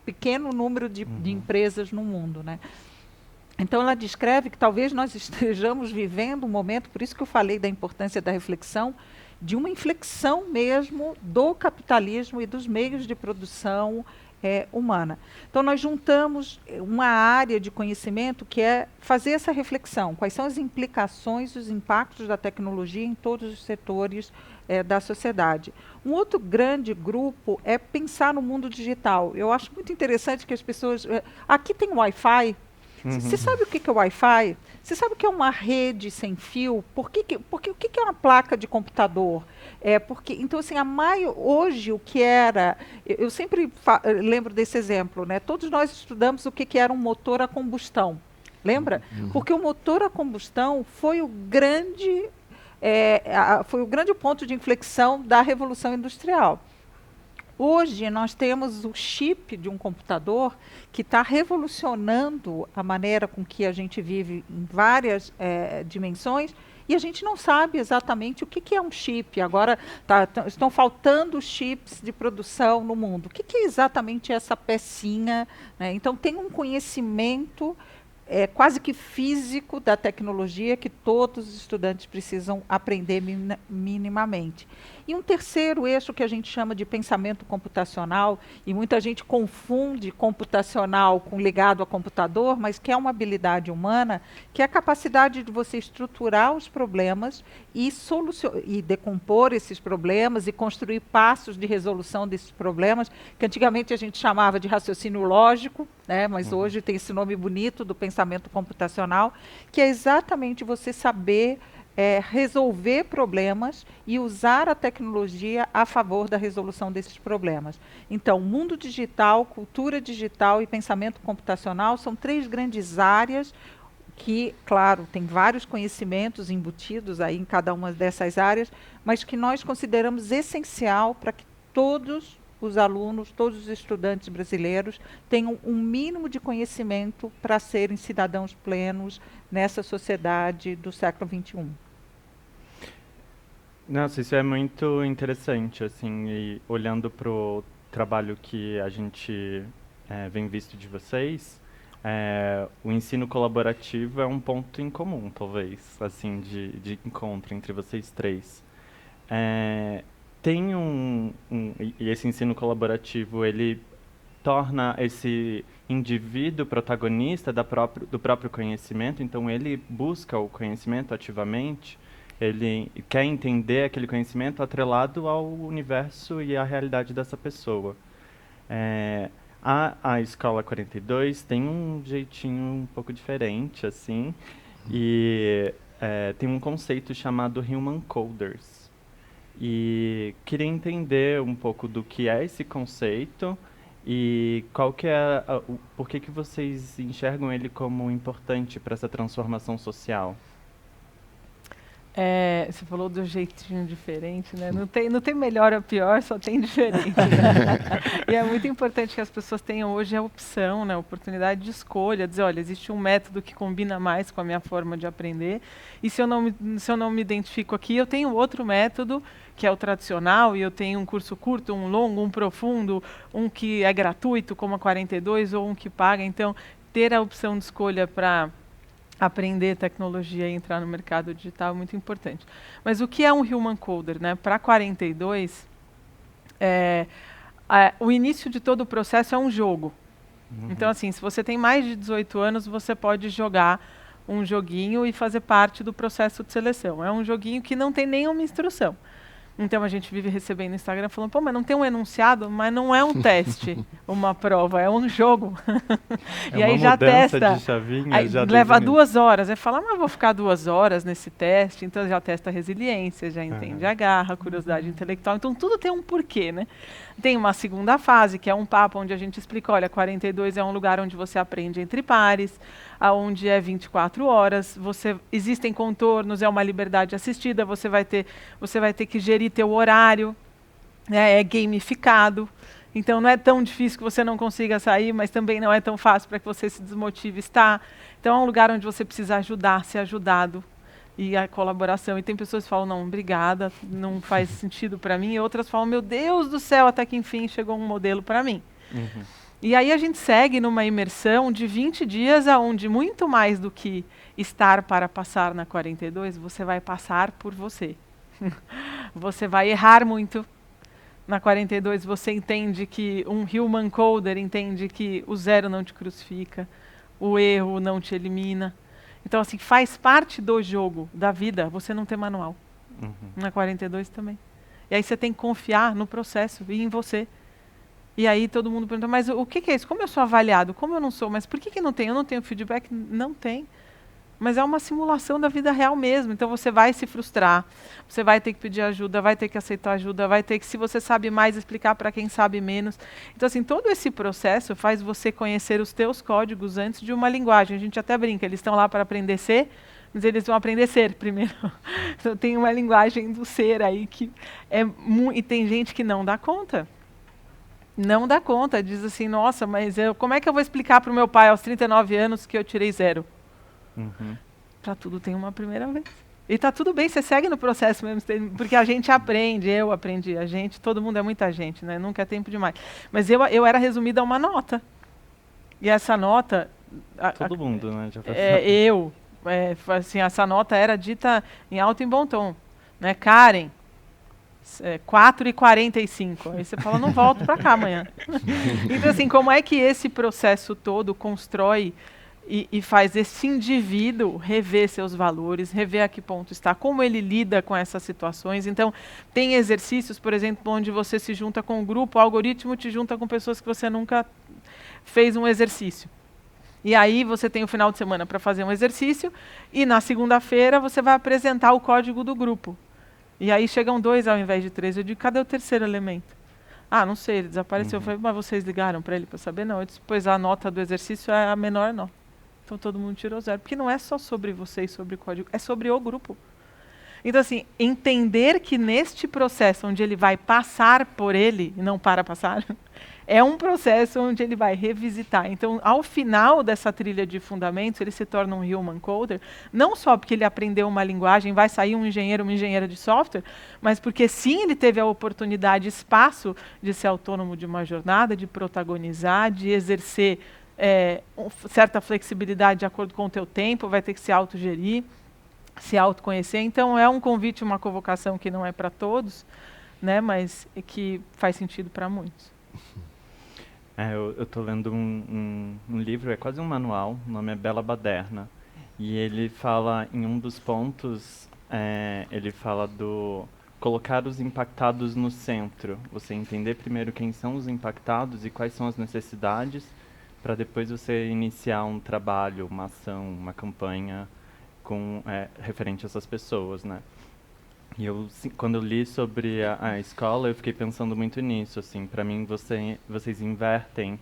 pequeno número de empresas no mundo, né? Então, ela descreve que talvez nós estejamos vivendo um momento, por isso que eu falei da importância da reflexão, de uma inflexão mesmo do capitalismo e dos meios de produção humana. Então, nós juntamos uma área de conhecimento que é fazer essa reflexão. Quais são as implicações, os impactos da tecnologia em todos os setores da sociedade. Um outro grande grupo é pensar no mundo digital. Eu acho muito interessante que as pessoas... aqui tem Wi-Fi. Você sabe o que é o Wi-Fi? Você sabe o que é uma rede sem fio? Porque o que é uma placa de computador? Então, assim, hoje o que era... Eu sempre lembro desse exemplo, né? Todos nós estudamos o que era um motor a combustão. Lembra? Porque o motor a combustão foi o grande ponto de inflexão da Revolução Industrial. Hoje, nós temos o chip de um computador que está revolucionando a maneira com que a gente vive em várias dimensões, e a gente não sabe exatamente o que é um chip. Agora estão faltando chips de produção no mundo. O que é exatamente essa pecinha, né? Então, tem um conhecimento quase que físico da tecnologia que todos os estudantes precisam aprender minimamente. E um terceiro eixo que a gente chama de pensamento computacional, e muita gente confunde computacional com ligado a computador, mas que é uma habilidade humana, que é a capacidade de você estruturar os problemas e decompor esses problemas e construir passos de resolução desses problemas, que antigamente a gente chamava de raciocínio lógico, né, mas hoje tem esse nome bonito do pensamento computacional, que é exatamente você saber resolver problemas e usar a tecnologia a favor da resolução desses problemas. Então, mundo digital, cultura digital e pensamento computacional são 3 grandes áreas que, claro, tem vários conhecimentos embutidos aí em cada uma dessas áreas, mas que nós consideramos essencial para que todos os alunos, todos os estudantes brasileiros tenham um mínimo de conhecimento para serem cidadãos plenos nessa sociedade do século XXI. Nossa, isso é muito interessante, assim, e olhando para o trabalho que a gente vem visto de vocês, o ensino colaborativo é um ponto em comum, talvez, assim, de encontro entre vocês três. Tem e esse ensino colaborativo, ele torna esse indivíduo protagonista do próprio conhecimento, então ele busca o conhecimento ativamente, ele quer entender aquele conhecimento atrelado ao universo e à realidade dessa pessoa. A Escola 42 tem um jeitinho um pouco diferente, assim, e tem um conceito chamado Human Coders. E queria entender um pouco do que é esse conceito e qual que é por que vocês enxergam ele como importante para essa transformação social. Você falou do jeitinho diferente, né? Não tem melhor ou pior, só tem diferente. Né? E é muito importante que as pessoas tenham hoje a opção, né? A oportunidade de escolha, dizer, olha, existe um método que combina mais com a minha forma de aprender, e se eu não me identifico aqui, eu tenho outro método, que é o tradicional, e eu tenho um curso curto, um longo, um profundo, um que é gratuito, como a 42, ou um que paga. Então, ter a opção de escolha para aprender tecnologia e entrar no mercado digital é muito importante. Mas o que é um Human Coder? Né? Para 42, o início de todo o processo é um jogo. Então, assim, se você tem mais de 18 anos, você pode jogar um joguinho e fazer parte do processo de seleção. É um joguinho que não tem nenhuma instrução. Então a gente vive recebendo no Instagram falando, pô, mas não tem um enunciado, mas não é um teste, uma prova, é um jogo. E aí já testa, de chavinha, aí já leva 2 horas, aí fala, mas vou ficar 2 horas nesse teste, então já testa a resiliência, já entende a garra, a curiosidade intelectual, então tudo tem um porquê, né? Tem uma segunda fase, que é um papo onde a gente explica, olha, 42 é um lugar onde você aprende entre pares, aonde é 24 horas, existem contornos, é uma liberdade assistida, você vai ter que gerir teu horário, né, é gamificado, então não é tão difícil que você não consiga sair, mas também não é tão fácil para que você se desmotive estar. Então é um lugar onde você precisa ajudar, ser ajudado, e a colaboração. E tem pessoas que falam, não, obrigada, não faz sentido para mim, e outras falam, meu Deus do céu, até que enfim chegou um modelo para mim. E aí a gente segue numa imersão de 20 dias, onde muito mais do que estar para passar na 42, você vai passar por você. Você vai errar muito. Na 42 você entende que um Human Coder entende que o 0 não te crucifica, o erro não te elimina. Então, assim, faz parte do jogo, da vida, você não ter manual. Na 42 também. E aí você tem que confiar no processo e em você. E aí todo mundo pergunta, mas o que é isso? Como eu sou avaliado? Como eu não sou? Mas por que não tem? Eu não tenho feedback? Não tem. Mas é uma simulação da vida real mesmo. Então você vai se frustrar, você vai ter que pedir ajuda, vai ter que aceitar ajuda, vai ter que, se você sabe mais, explicar para quem sabe menos. Então, assim, todo esse processo faz você conhecer os teus códigos antes de uma linguagem. A gente até brinca, eles estão lá para aprender C, mas eles vão aprender ser primeiro. Então tem uma linguagem do ser aí que e tem gente que não dá conta. Não dá conta, diz assim, nossa, mas como é que eu vou explicar para o meu pai aos 39 anos que eu tirei 0? Para tudo tem uma primeira vez. E tá tudo bem, você segue no processo mesmo, porque a gente aprende, eu aprendi, todo mundo é muita gente, né? Nunca é tempo demais. Mas eu era resumida a uma nota. E essa nota... Todo mundo, né? Já assim, essa nota era dita em alto e bom tom. Né? Karen, 4h45. Aí você fala, não volto para cá amanhã. Então, assim, como é que esse processo todo constrói e faz esse indivíduo rever seus valores, rever a que ponto está, como ele lida com essas situações. Então, tem exercícios, por exemplo, onde você se junta com um grupo, o algoritmo te junta com pessoas que você nunca fez um exercício. E aí você tem o final de semana para fazer um exercício e na segunda-feira você vai apresentar o código do grupo. E aí chegam 2 ao invés de 3. Eu digo, cadê o terceiro elemento? Ah, não sei, ele desapareceu. Eu falei, mas vocês ligaram para ele para saber? Não, eu disse, pois a nota do exercício é a menor nota. Então todo mundo tirou 0. Porque não é só sobre você e sobre o código, é sobre o grupo. Então, assim, entender que neste processo onde ele vai passar por ele, e não para passar, é um processo onde ele vai revisitar. Então, ao final dessa trilha de fundamentos, ele se torna um Human Coder, não só porque ele aprendeu uma linguagem, vai sair um engenheiro, uma engenheira de software, mas porque sim, ele teve a oportunidade, espaço de ser autônomo de uma jornada, de protagonizar, de exercer certa flexibilidade de acordo com o teu tempo, vai ter que se autogerir, se autoconhecer. Então, é um convite, uma convocação que não é para todos, né, mas que faz sentido para muitos. Eu estou lendo um livro, é quase um manual, o nome é Bela Baderna. E ele fala, em um dos pontos, ele fala do colocar os impactados no centro. Você entender primeiro quem são os impactados e quais são as necessidades, para depois você iniciar um trabalho, uma ação, uma campanha referente a essas pessoas, né? E quando eu li sobre a escola, eu fiquei pensando muito nisso, assim, para mim vocês invertem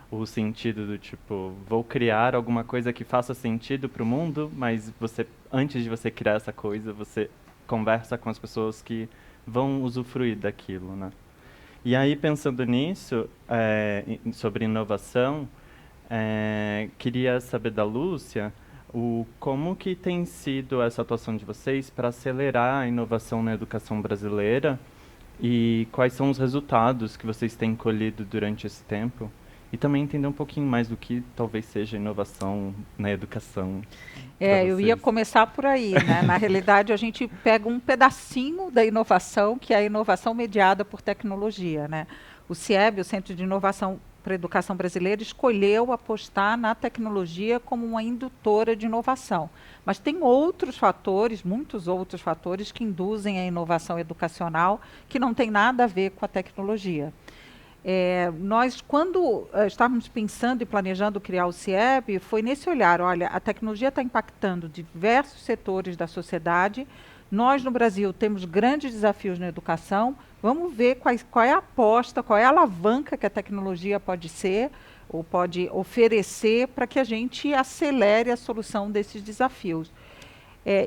o sentido do tipo, vou criar alguma coisa que faça sentido para o mundo, mas antes de você criar essa coisa, você conversa com as pessoas que vão usufruir daquilo, né? E aí, pensando nisso, sobre inovação, queria saber da Lúcia, como que tem sido essa atuação de vocês para acelerar a inovação na educação brasileira e quais são os resultados que vocês têm colhido durante esse tempo? E também entender um pouquinho mais do que talvez seja inovação na educação. Eu ia começar por aí, né? Na realidade, a gente pega um pedacinho da inovação, que é a inovação mediada por tecnologia, né? O CIEB, o Centro de Inovação para a Educação Brasileira, escolheu apostar na tecnologia como uma indutora de inovação. Mas tem outros fatores, muitos outros fatores, que induzem a inovação educacional, que não tem nada a ver com a tecnologia. Nós, quando estávamos pensando e planejando criar o CIEB, foi nesse olhar, olha, a tecnologia está impactando diversos setores da sociedade, nós no Brasil temos grandes desafios na educação, vamos ver qual é a aposta, qual é a alavanca que a tecnologia pode ser, ou pode oferecer para que a gente acelere a solução desses desafios.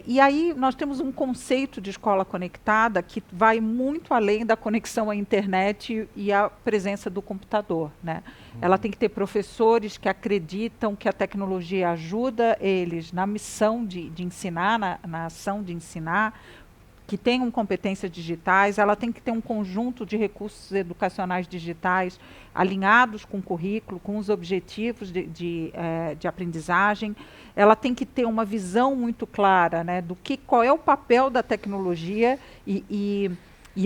E aí nós temos um conceito de escola conectada que vai muito além da conexão à internet e à presença do computador, né? Ela tem que ter professores que acreditam que a tecnologia ajuda eles na missão de ensinar, na ação de ensinar, que tenham competências digitais, ela tem que ter um conjunto de recursos educacionais digitais alinhados com o currículo, com os objetivos de aprendizagem. Ela tem que ter uma visão muito clara, né, qual é o papel da tecnologia e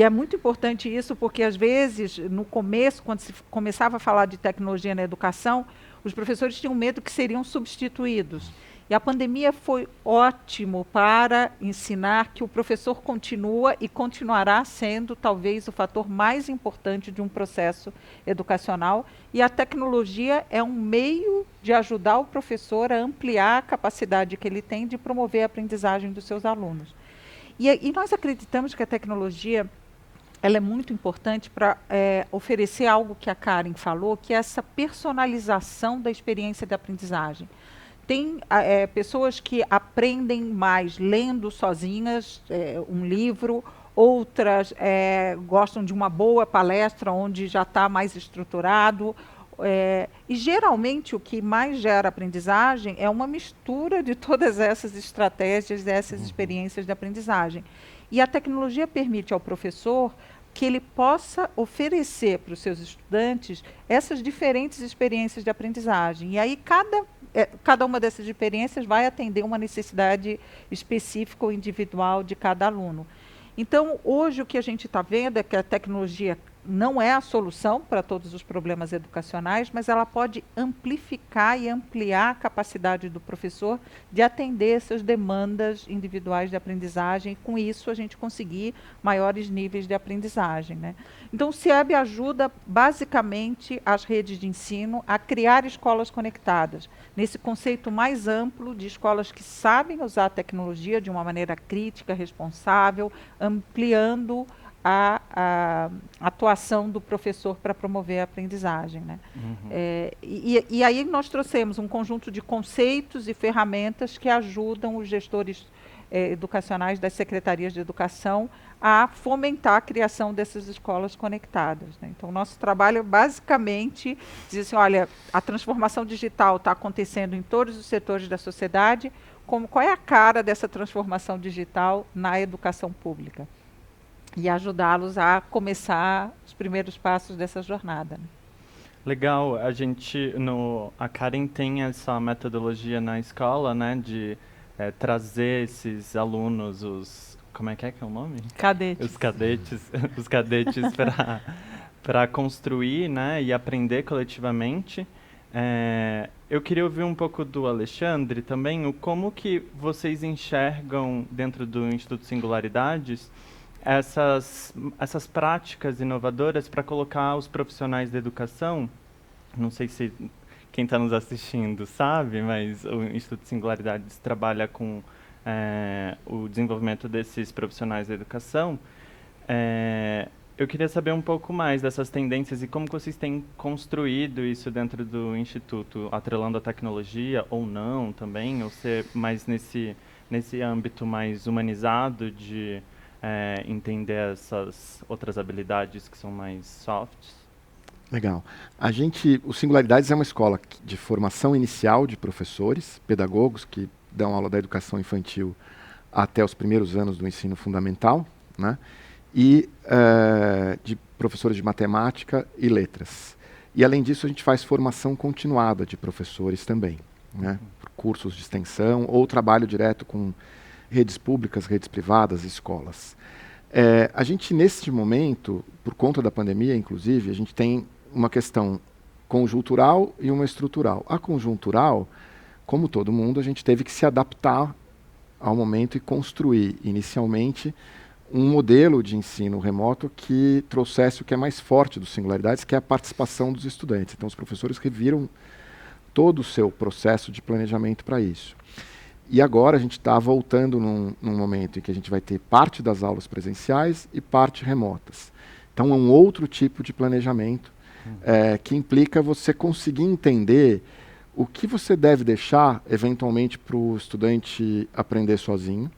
é muito importante isso, porque às vezes, no começo, quando se começava a falar de tecnologia na educação, os professores tinham medo que seriam substituídos. E a pandemia foi ótimo para ensinar que o professor continua e continuará sendo talvez o fator mais importante de um processo educacional. E a tecnologia é um meio de ajudar o professor a ampliar a capacidade que ele tem de promover a aprendizagem dos seus alunos. E nós acreditamos que a tecnologia ela é muito importante para oferecer algo que a Karen falou, que é essa personalização da experiência de aprendizagem. Tem pessoas que aprendem mais lendo sozinhas um livro, outras gostam de uma boa palestra onde já está mais estruturado. E geralmente o que mais gera aprendizagem é uma mistura de todas essas estratégias, dessas experiências de aprendizagem. E a tecnologia permite ao professor que ele possa oferecer para os seus estudantes essas diferentes experiências de aprendizagem. E aí cada uma dessas experiências vai atender uma necessidade específica ou individual de cada aluno. Então, hoje o que a gente está vendo é que a tecnologia não é a solução para todos os problemas educacionais, mas ela pode amplificar e ampliar a capacidade do professor de atender essas demandas individuais de aprendizagem e, com isso, a gente conseguir maiores níveis de aprendizagem, né? Então, o CIEB ajuda, basicamente, as redes de ensino a criar escolas conectadas, nesse conceito mais amplo de escolas que sabem usar a tecnologia de uma maneira crítica, responsável, ampliando a atuação do professor para promover a aprendizagem, né? E aí nós trouxemos um conjunto de conceitos e ferramentas que ajudam os gestores educacionais das secretarias de educação a fomentar a criação dessas escolas conectadas, né? Então, nosso trabalho basicamente diz assim, olha, a transformação digital está acontecendo em todos os setores da sociedade, qual é a cara dessa transformação digital na educação pública? E ajudá-los a começar os primeiros passos dessa jornada, né? Legal, a Karen tem essa metodologia na escola, né, de trazer esses alunos, como é que é o nome? Cadetes. Os cadetes para construir, né, e aprender coletivamente. Eu queria ouvir um pouco do Alexandre também, como que vocês enxergam dentro do Instituto Singularidades essas práticas inovadoras para colocar os profissionais da educação. Não sei se quem está nos assistindo sabe, mas o Instituto Singularidades trabalha com o desenvolvimento desses profissionais da educação. Eu queria saber um pouco mais dessas tendências e como vocês têm construído isso dentro do Instituto, atrelando a tecnologia ou não também, ou ser mais nesse âmbito mais humanizado de entender essas outras habilidades que são mais softs. Legal. O Singularidades é uma escola de formação inicial de professores, pedagogos que dão aula da educação infantil até os primeiros anos do ensino fundamental, né? E de professores de matemática e letras. E, além disso, a gente faz formação continuada de professores também, né? Cursos de extensão ou trabalho direto com redes públicas, redes privadas, escolas. A gente, neste momento, por conta da pandemia, inclusive, a gente tem uma questão conjuntural e uma estrutural. A conjuntural, como todo mundo, a gente teve que se adaptar ao momento e construir, inicialmente, um modelo de ensino remoto que trouxesse o que é mais forte dos Singularidades, que é a participação dos estudantes. Então, os professores reviram todo o seu processo de planejamento para isso. E agora a gente está voltando num momento em que a gente vai ter parte das aulas presenciais e parte remotas. Então, é um outro tipo de planejamento que implica você conseguir entender o que você deve deixar, eventualmente, para o estudante aprender sozinho,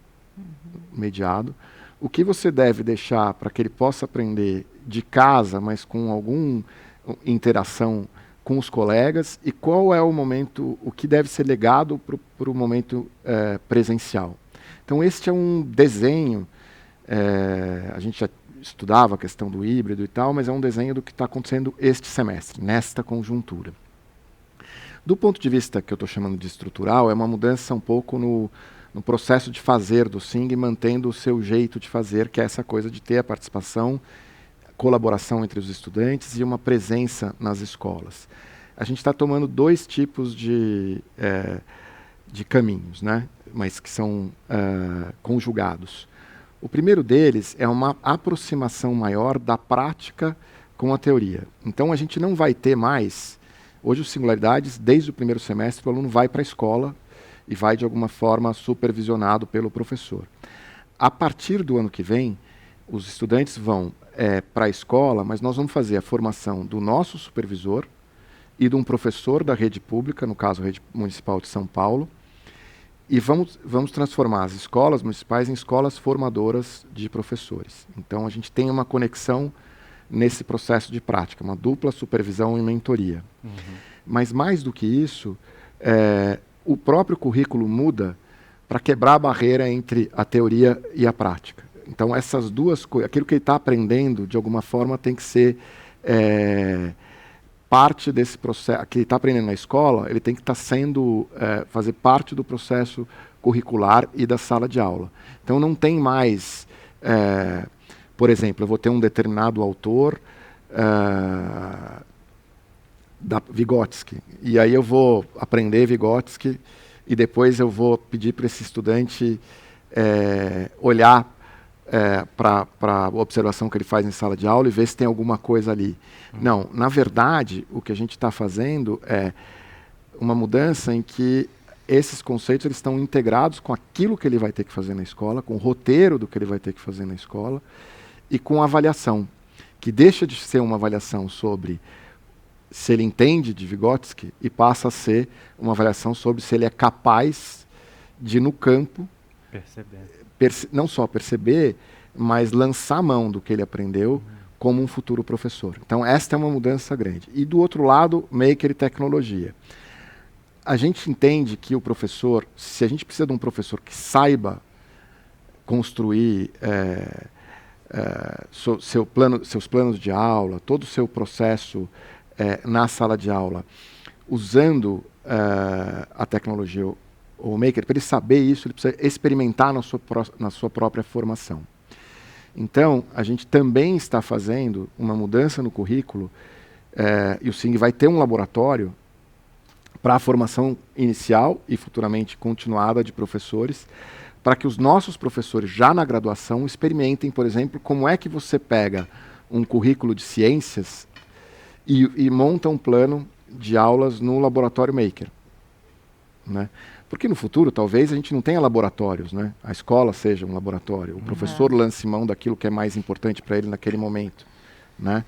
mediado, o que você deve deixar para que ele possa aprender de casa, mas com alguma interação com os colegas, e qual é o momento, o que deve ser legado para o momento presencial. Então, este é um desenho, a gente já estudava a questão do híbrido e tal, mas é um desenho do que está acontecendo este semestre, nesta conjuntura. Do ponto de vista que eu estou chamando de estrutural, é uma mudança um pouco no processo de fazer do SING, mantendo o seu jeito de fazer, que é essa coisa de ter a participação, colaboração entre os estudantes e uma presença nas escolas. A gente está tomando dois tipos de caminhos, né? Mas que são conjugados. O primeiro deles é uma aproximação maior da prática com a teoria. Então, a gente não vai ter mais, hoje, os Singularidades, desde o primeiro semestre, o aluno vai para a escola e vai, de alguma forma, supervisionado pelo professor. A partir do ano que vem, os estudantes vão para a escola, mas nós vamos fazer a formação do nosso supervisor e de um professor da rede pública, no caso, a Rede Municipal de São Paulo, e vamos transformar as escolas municipais em escolas formadoras de professores. Então, a gente tem uma conexão nesse processo de prática, uma dupla supervisão e mentoria. Mas, mais do que isso, o próprio currículo muda para quebrar a barreira entre a teoria e a prática. Então, essas duas coisas, aquilo que ele está aprendendo, de alguma forma, tem que ser parte desse processo. Que ele está aprendendo na escola, ele tem que estar fazer parte do processo curricular e da sala de aula. Então, não tem mais, por exemplo, eu vou ter um determinado autor da Vygotsky, e aí eu vou aprender Vygotsky e depois eu vou pedir para esse estudante olhar para a observação que ele faz em sala de aula e ver se tem alguma coisa ali. Não, na verdade, o que a gente está fazendo é uma mudança em que esses conceitos eles estão integrados com aquilo que ele vai ter que fazer na escola, com o roteiro do que ele vai ter que fazer na escola e com a avaliação, que deixa de ser uma avaliação sobre se ele entende de Vygotsky e passa a ser uma avaliação sobre se ele é capaz de, no campo, não só perceber, mas lançar mão do que ele aprendeu como um futuro professor. Então, esta é uma mudança grande. E, do outro lado, maker e tecnologia. A gente entende que o professor, se a gente precisa de um professor que saiba construir seus planos de aula, todo o seu processo na sala de aula, usando a tecnologia, o Maker, para ele saber isso, ele precisa experimentar na sua própria formação. Então, a gente também está fazendo uma mudança no currículo, e o SING vai ter um laboratório para a formação inicial e futuramente continuada de professores, para que os nossos professores, já na graduação, experimentem, por exemplo, como é que você pega um currículo de ciências e monta um plano de aulas no laboratório Maker, né? Porque no futuro, talvez, a gente não tenha laboratórios, né? A escola seja um laboratório, o professor lance mão daquilo que é mais importante para ele naquele momento, né?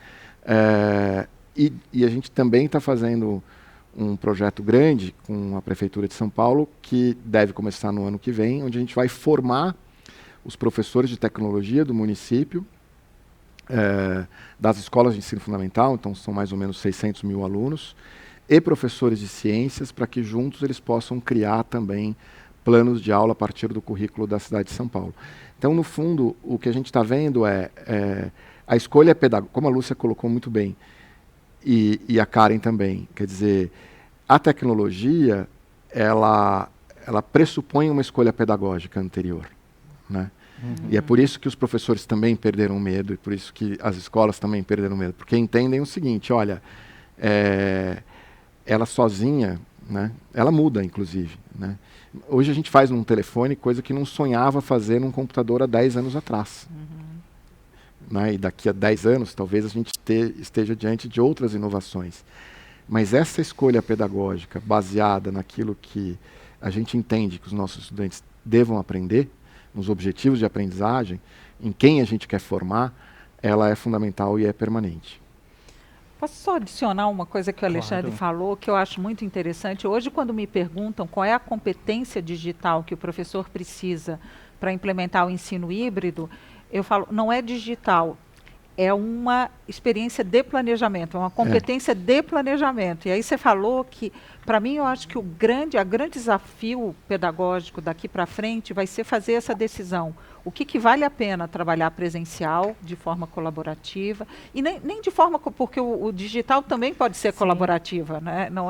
E a gente também está fazendo um projeto grande com a Prefeitura de São Paulo, que deve começar no ano que vem, onde a gente vai formar os professores de tecnologia do município, das escolas de ensino fundamental, então são mais ou menos 600 mil alunos, e professores de ciências, para que juntos eles possam criar também planos de aula a partir do currículo da cidade de São Paulo. Então, no fundo, o que a gente está vendo a escolha pedagógica, como a Lúcia colocou muito bem, e a Karen também, quer dizer, a tecnologia, ela pressupõe uma escolha pedagógica anterior, né? E é por isso que os professores também perderam medo, e por isso que as escolas também perderam medo, porque entendem o seguinte, olha, ela sozinha, né, ela muda, inclusive, né? Hoje a gente faz num telefone coisa que não sonhava fazer num computador há 10 anos atrás. Né? E daqui a 10 anos, talvez a gente esteja diante de outras inovações. Mas essa escolha pedagógica, baseada naquilo que a gente entende que os nossos estudantes devam aprender, nos objetivos de aprendizagem, em quem a gente quer formar, ela é fundamental e é permanente. Posso só adicionar uma coisa que o Alexandre falou, que eu acho muito interessante. Hoje, quando me perguntam qual é a competência digital que o professor precisa para implementar o ensino híbrido, eu falo, não é digital, é uma experiência de planejamento, é uma competência de planejamento. E aí você falou que, para mim, eu acho que o grande desafio pedagógico daqui para frente vai ser fazer essa decisão. O que vale a pena trabalhar presencial, de forma colaborativa, e nem de forma, porque o digital também pode ser colaborativa, né? Não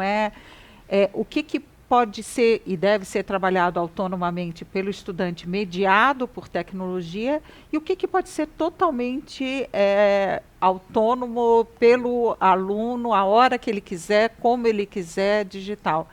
o que pode ser e deve ser trabalhado autonomamente pelo estudante, mediado por tecnologia, e o que pode ser totalmente autônomo pelo aluno, a hora que ele quiser, como ele quiser, digital.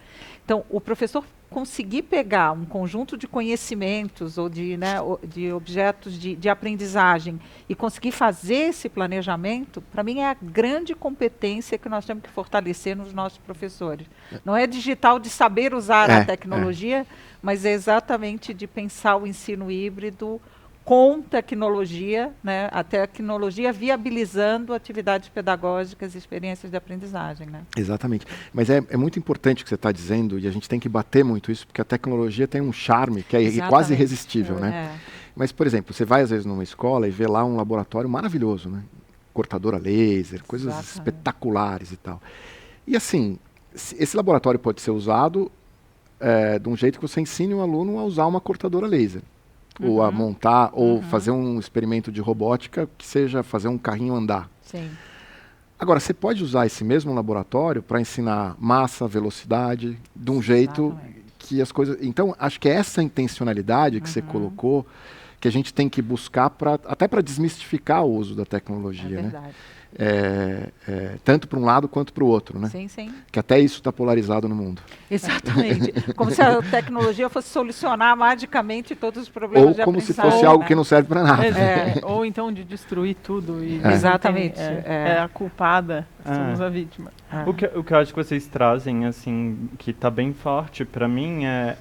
Então, o professor conseguir pegar um conjunto de conhecimentos ou de objetos de aprendizagem e conseguir fazer esse planejamento, para mim é a grande competência que nós temos que fortalecer nos nossos professores. Não é digital de saber usar a tecnologia, mas é exatamente de pensar o ensino híbrido com tecnologia, né? A tecnologia viabilizando atividades pedagógicas e experiências de aprendizagem, né? Exatamente. Mas é muito importante o que você está dizendo, e a gente tem que bater muito isso, porque a tecnologia tem um charme que é quase irresistível, né? Mas, por exemplo, você vai às vezes numa escola e vê lá um laboratório maravilhoso, né? Cortadora laser, coisas espetaculares e tal. E assim, esse laboratório pode ser usado de um jeito que você ensine o aluno a usar uma cortadora laser. Ou a montar, ou fazer um experimento de robótica que seja fazer um carrinho andar. Sim. Agora, você pode usar esse mesmo laboratório para ensinar massa, velocidade, de um jeito que as coisas... Então, acho que é essa intencionalidade que você colocou, que a gente tem que buscar até para desmistificar o uso da tecnologia, né? Tanto para um lado quanto para o outro, né? Sim, sim. Que até isso está polarizado no mundo. Exatamente. Como se a tecnologia fosse solucionar magicamente todos os problemas de aprendizagem. Ou como se fosse algo que não serve para nada. Ou então de destruir tudo. E Exatamente. É a culpada, somos a vítima. O que eu acho que vocês trazem, assim, que está bem forte para mim, é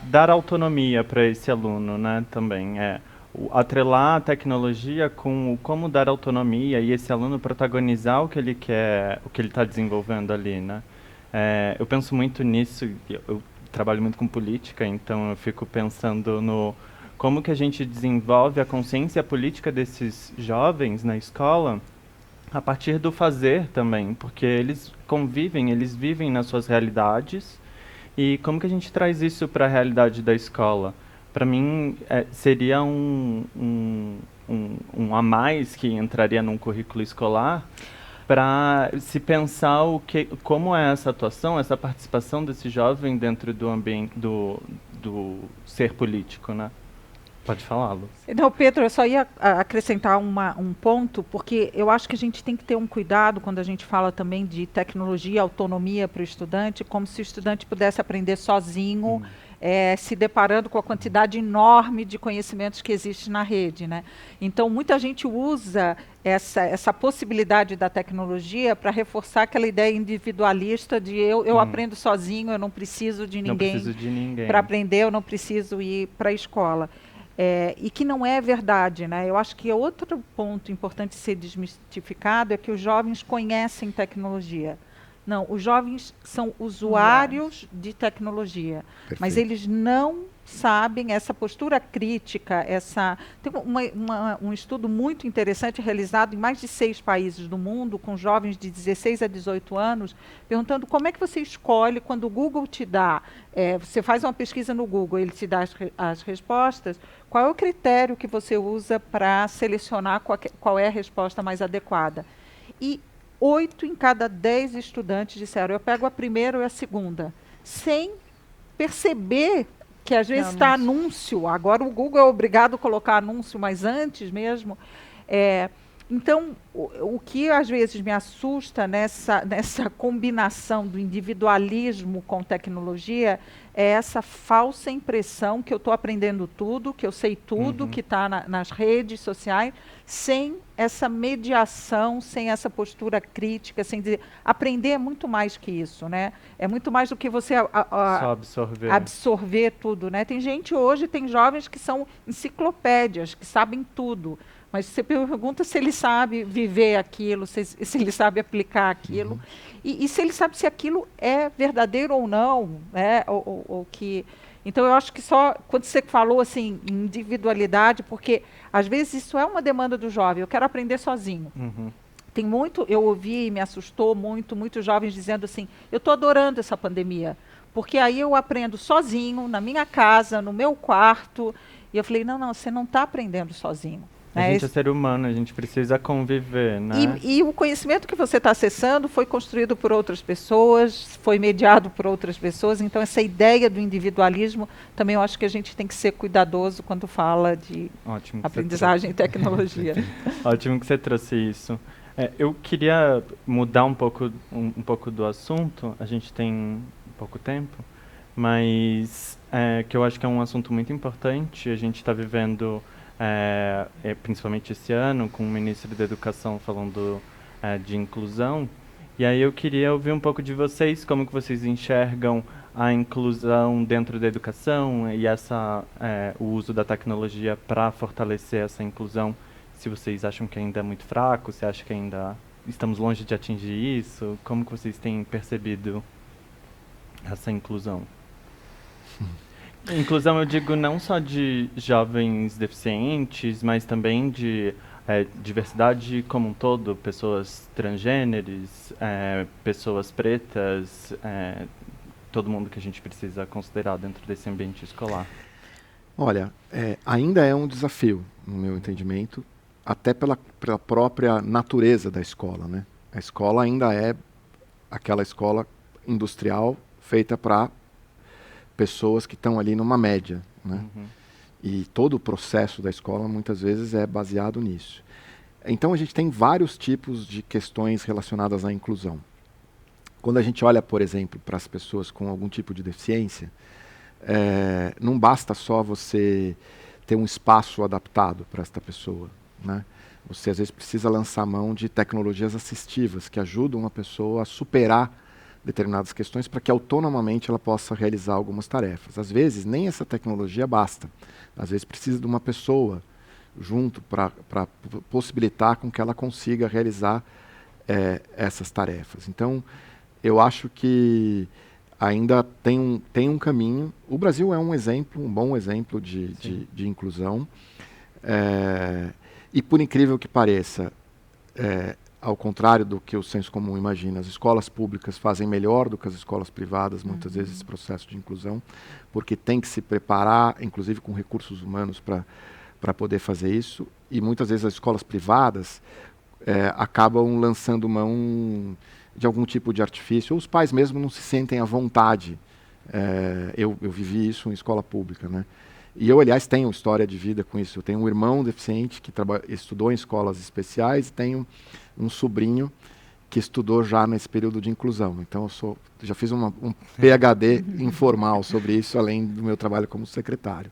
dar autonomia para esse aluno, né? Também atrelar a tecnologia com como dar autonomia e esse aluno protagonizar o que ele quer, o que ele está desenvolvendo ali, né? Eu penso muito nisso, eu trabalho muito com política, então eu fico pensando no como que a gente desenvolve a consciência política desses jovens na escola a partir do fazer também, porque eles convivem, eles vivem nas suas realidades, e como que a gente traz isso para a realidade da escola? Para mim, seria um a mais que entraria num currículo escolar, para se pensar como é essa atuação, essa participação desse jovem dentro do ambiente do ser político, né? Pode falar, Lu. Não, Pedro, eu só ia acrescentar um ponto, porque eu acho que a gente tem que ter um cuidado quando a gente fala também de tecnologia, autonomia para o estudante, como se o estudante pudesse aprender sozinho, se deparando com a quantidade enorme de conhecimentos que existe na rede, né? Então, muita gente usa essa possibilidade da tecnologia para reforçar aquela ideia individualista de eu aprendo sozinho, eu não preciso de ninguém para aprender, eu não preciso ir para a escola. E que não é verdade, né? Eu acho que outro ponto importante ser desmistificado é que os jovens conhecem tecnologia. Não, os jovens são usuários de tecnologia, mas eles não sabem essa postura crítica, tem um estudo muito interessante realizado em mais de 6 países do mundo, com jovens de 16 a 18 anos, perguntando como é que você escolhe quando o Google te dá, você faz uma pesquisa no Google, ele te dá as respostas, qual é o critério que você usa para selecionar qual é a resposta mais adequada. E 8 em cada 10 estudantes disseram, eu pego a primeira ou a segunda, sem perceber que às vezes está anúncio. Agora o Google é obrigado a colocar anúncio, mas antes mesmo. Então, o que às vezes me assusta nessa combinação do individualismo com tecnologia é essa falsa impressão que eu estou aprendendo tudo, que eu sei tudo, que está nas redes sociais, sem essa mediação, sem essa postura crítica, sem dizer... Aprender é muito mais que isso, né? É muito mais do que você só absorver tudo, né? Tem gente hoje, tem jovens que são enciclopédias, que sabem tudo. Mas você pergunta se ele sabe viver aquilo, se ele sabe aplicar aquilo, e se ele sabe se aquilo é verdadeiro ou não, né? Então, eu acho que só quando você falou assim, individualidade, porque às vezes isso é uma demanda do jovem, eu quero aprender sozinho. Tem muito, eu ouvi e me assustou muitos jovens dizendo assim, eu estou adorando essa pandemia, porque aí eu aprendo sozinho, na minha casa, no meu quarto, e eu falei, não, você não está aprendendo sozinho. A gente é ser humano, a gente precisa conviver, né? E o conhecimento que você está acessando foi construído por outras pessoas, foi mediado por outras pessoas, então essa ideia do individualismo, também eu acho que a gente tem que ser cuidadoso quando fala de aprendizagem e tecnologia. Ótimo que você trouxe isso. Eu queria mudar um pouco do assunto, a gente tem pouco tempo, mas que eu acho que é um assunto muito importante, a gente está vivendo... principalmente esse ano, com o ministro da Educação falando de inclusão. E aí eu queria ouvir um pouco de vocês, como que vocês enxergam a inclusão dentro da educação e o uso da tecnologia para fortalecer essa inclusão. Se vocês acham que ainda é muito fraco, se acham que ainda estamos longe de atingir isso, como que vocês têm percebido essa inclusão? Inclusão, eu digo, não só de jovens deficientes, mas também de diversidade como um todo, pessoas transgêneres, pessoas pretas, todo mundo que a gente precisa considerar dentro desse ambiente escolar. Olha, ainda é um desafio, no meu entendimento, até pela própria natureza da escola, né? A escola ainda é aquela escola industrial feita para pessoas que estão ali numa média, né? E todo o processo da escola muitas vezes é baseado nisso. Então a gente tem vários tipos de questões relacionadas à inclusão. Quando a gente olha, por exemplo, para as pessoas com algum tipo de deficiência, não basta só você ter um espaço adaptado para esta pessoa, né? Você às vezes precisa lançar mão de tecnologias assistivas que ajudam a pessoa a superar determinadas questões para que autonomamente ela possa realizar algumas tarefas. Às vezes nem essa tecnologia basta. Às vezes precisa de uma pessoa junto para possibilitar com que ela consiga realizar essas tarefas. Então, eu acho que ainda tem um caminho. O Brasil é um exemplo, um bom exemplo de inclusão. E por incrível que pareça, ao contrário do que o senso comum imagina, as escolas públicas fazem melhor do que as escolas privadas, muitas vezes, esse processo de inclusão, porque tem que se preparar, inclusive com recursos humanos, para poder fazer isso. E muitas vezes as escolas privadas, acabam lançando mão de algum tipo de artifício, ou os pais mesmo não se sentem à vontade. Eu vivi isso em escola pública, né? E eu, aliás, tenho história de vida com isso. Eu tenho um irmão deficiente que estudou em escolas especiais e tenho um sobrinho que estudou já nesse período de inclusão. Então, já fiz um PhD informal sobre isso, além do meu trabalho como secretário.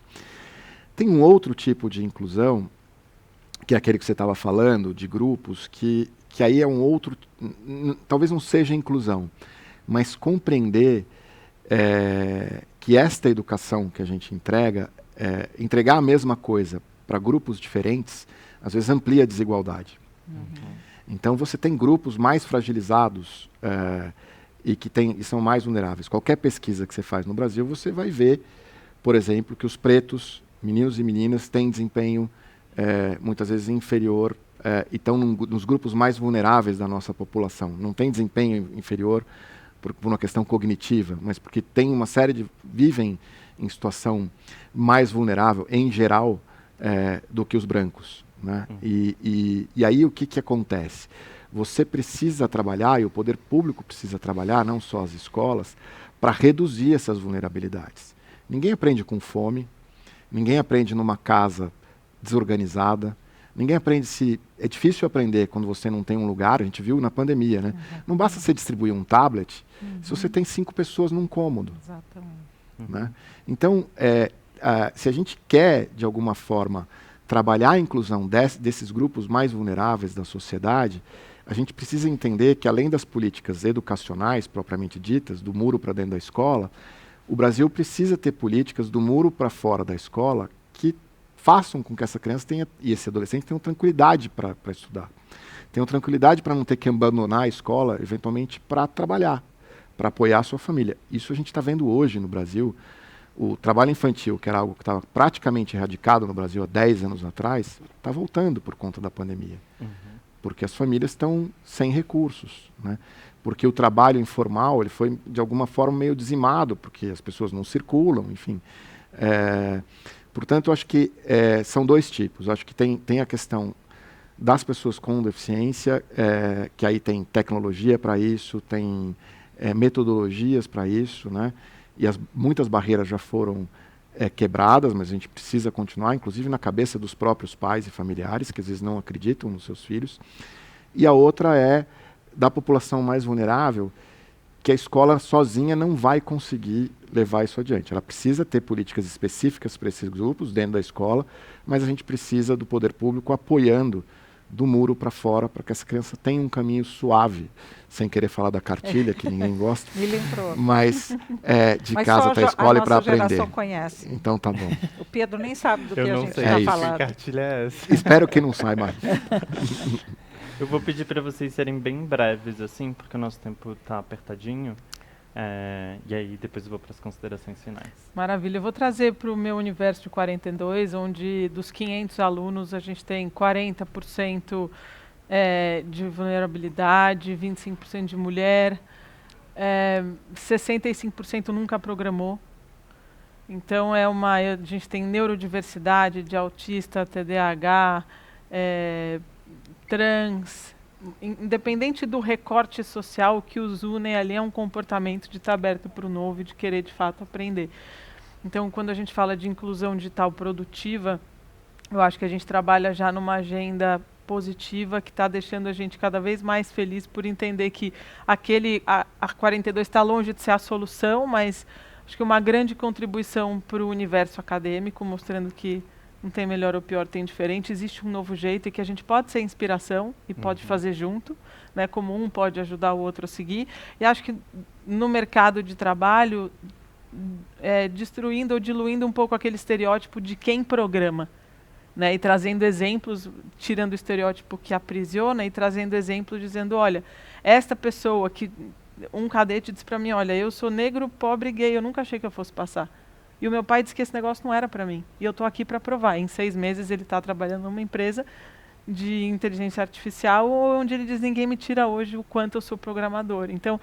Tem um outro tipo de inclusão, que é aquele que você estava falando, de grupos, que aí é um outro, talvez não seja inclusão, mas compreender que esta educação que a gente entregar a mesma coisa para grupos diferentes, às vezes amplia a desigualdade. Então você tem grupos mais fragilizados e são mais vulneráveis. Qualquer pesquisa que você faz no Brasil, você vai ver, por exemplo, que os pretos, meninos e meninas, têm desempenho muitas vezes inferior e estão nos grupos mais vulneráveis da nossa população. Não tem desempenho inferior por uma questão cognitiva, mas porque tem uma série vivem em situação mais vulnerável, em geral, do que os brancos, né? E aí o que acontece? Você precisa trabalhar, e o poder público precisa trabalhar, não só as escolas, para reduzir essas vulnerabilidades. Ninguém aprende com fome, ninguém aprende numa casa desorganizada, ninguém aprende é difícil aprender quando você não tem um lugar, a gente viu na pandemia, né? Não basta você distribuir um tablet se você tem 5 pessoas num cômodo. Exatamente. Né? Então, se a gente quer, de alguma forma, trabalhar a inclusão desses grupos mais vulneráveis da sociedade, a gente precisa entender que, além das políticas educacionais, propriamente ditas, do muro para dentro da escola, o Brasil precisa ter políticas do muro para fora da escola que façam com que essa criança e esse adolescente tenham tranquilidade para estudar. Tenham tranquilidade para não ter que abandonar a escola, eventualmente, para trabalhar, para apoiar a sua família. Isso a gente está vendo hoje no Brasil. O trabalho infantil, que era algo que estava praticamente erradicado no Brasil há 10 anos atrás, está voltando por conta da pandemia. Porque as famílias estão sem recursos, né? Porque o trabalho informal ele foi, de alguma forma, meio dizimado, porque as pessoas não circulam, enfim. Portanto, eu acho que são 2 tipos. Eu acho que tem a questão das pessoas com deficiência, que aí tem tecnologia para isso, tem metodologias para isso, né? E muitas barreiras já foram quebradas, mas a gente precisa continuar, inclusive na cabeça dos próprios pais e familiares, que às vezes não acreditam nos seus filhos. E a outra é da população mais vulnerável, que a escola sozinha não vai conseguir levar isso adiante. Ela precisa ter políticas específicas para esses grupos dentro da escola, mas a gente precisa do poder público apoiando do muro para fora, para que essa criança tenha um caminho suave, sem querer falar da cartilha, que ninguém gosta, mas de casa até a escola e para aprender. A geração conhece. Então tá bom. O Pedro nem sabe do que a gente está falando. Que cartilha é essa? Espero que não saiba. Eu vou pedir para vocês serem bem breves, assim, porque o nosso tempo está apertadinho. E aí depois eu vou para as considerações finais. Maravilha. Eu vou trazer para o meu universo de 42, onde dos 500 alunos a gente tem 40% de vulnerabilidade, 25% de mulher, 65% nunca programou. Então a gente tem neurodiversidade de autista, TDAH, trans. Independente do recorte social, o que os une ali é um comportamento de estar aberto para o novo e de querer de fato aprender. Então, quando a gente fala de inclusão digital produtiva, eu acho que a gente trabalha já numa agenda positiva que está deixando a gente cada vez mais feliz por entender que a 42 está longe de ser a solução, mas acho que uma grande contribuição para o universo acadêmico, mostrando que não tem melhor ou pior, tem diferente. Existe um novo jeito e que a gente pode ser inspiração e pode fazer junto, né? Como um pode ajudar o outro a seguir. E acho que no mercado de trabalho, destruindo ou diluindo um pouco aquele estereótipo de quem programa, né? E trazendo exemplos, tirando o estereótipo que aprisiona e trazendo exemplos dizendo, olha, esta pessoa que... Um cadete disse para mim, olha, eu sou negro, pobre, gay, eu nunca achei que eu fosse passar. E o meu pai disse que esse negócio não era para mim. E eu estou aqui para provar. Em 6 meses ele está trabalhando numa empresa de inteligência artificial, onde ele diz, ninguém me tira hoje o quanto eu sou programador. Então,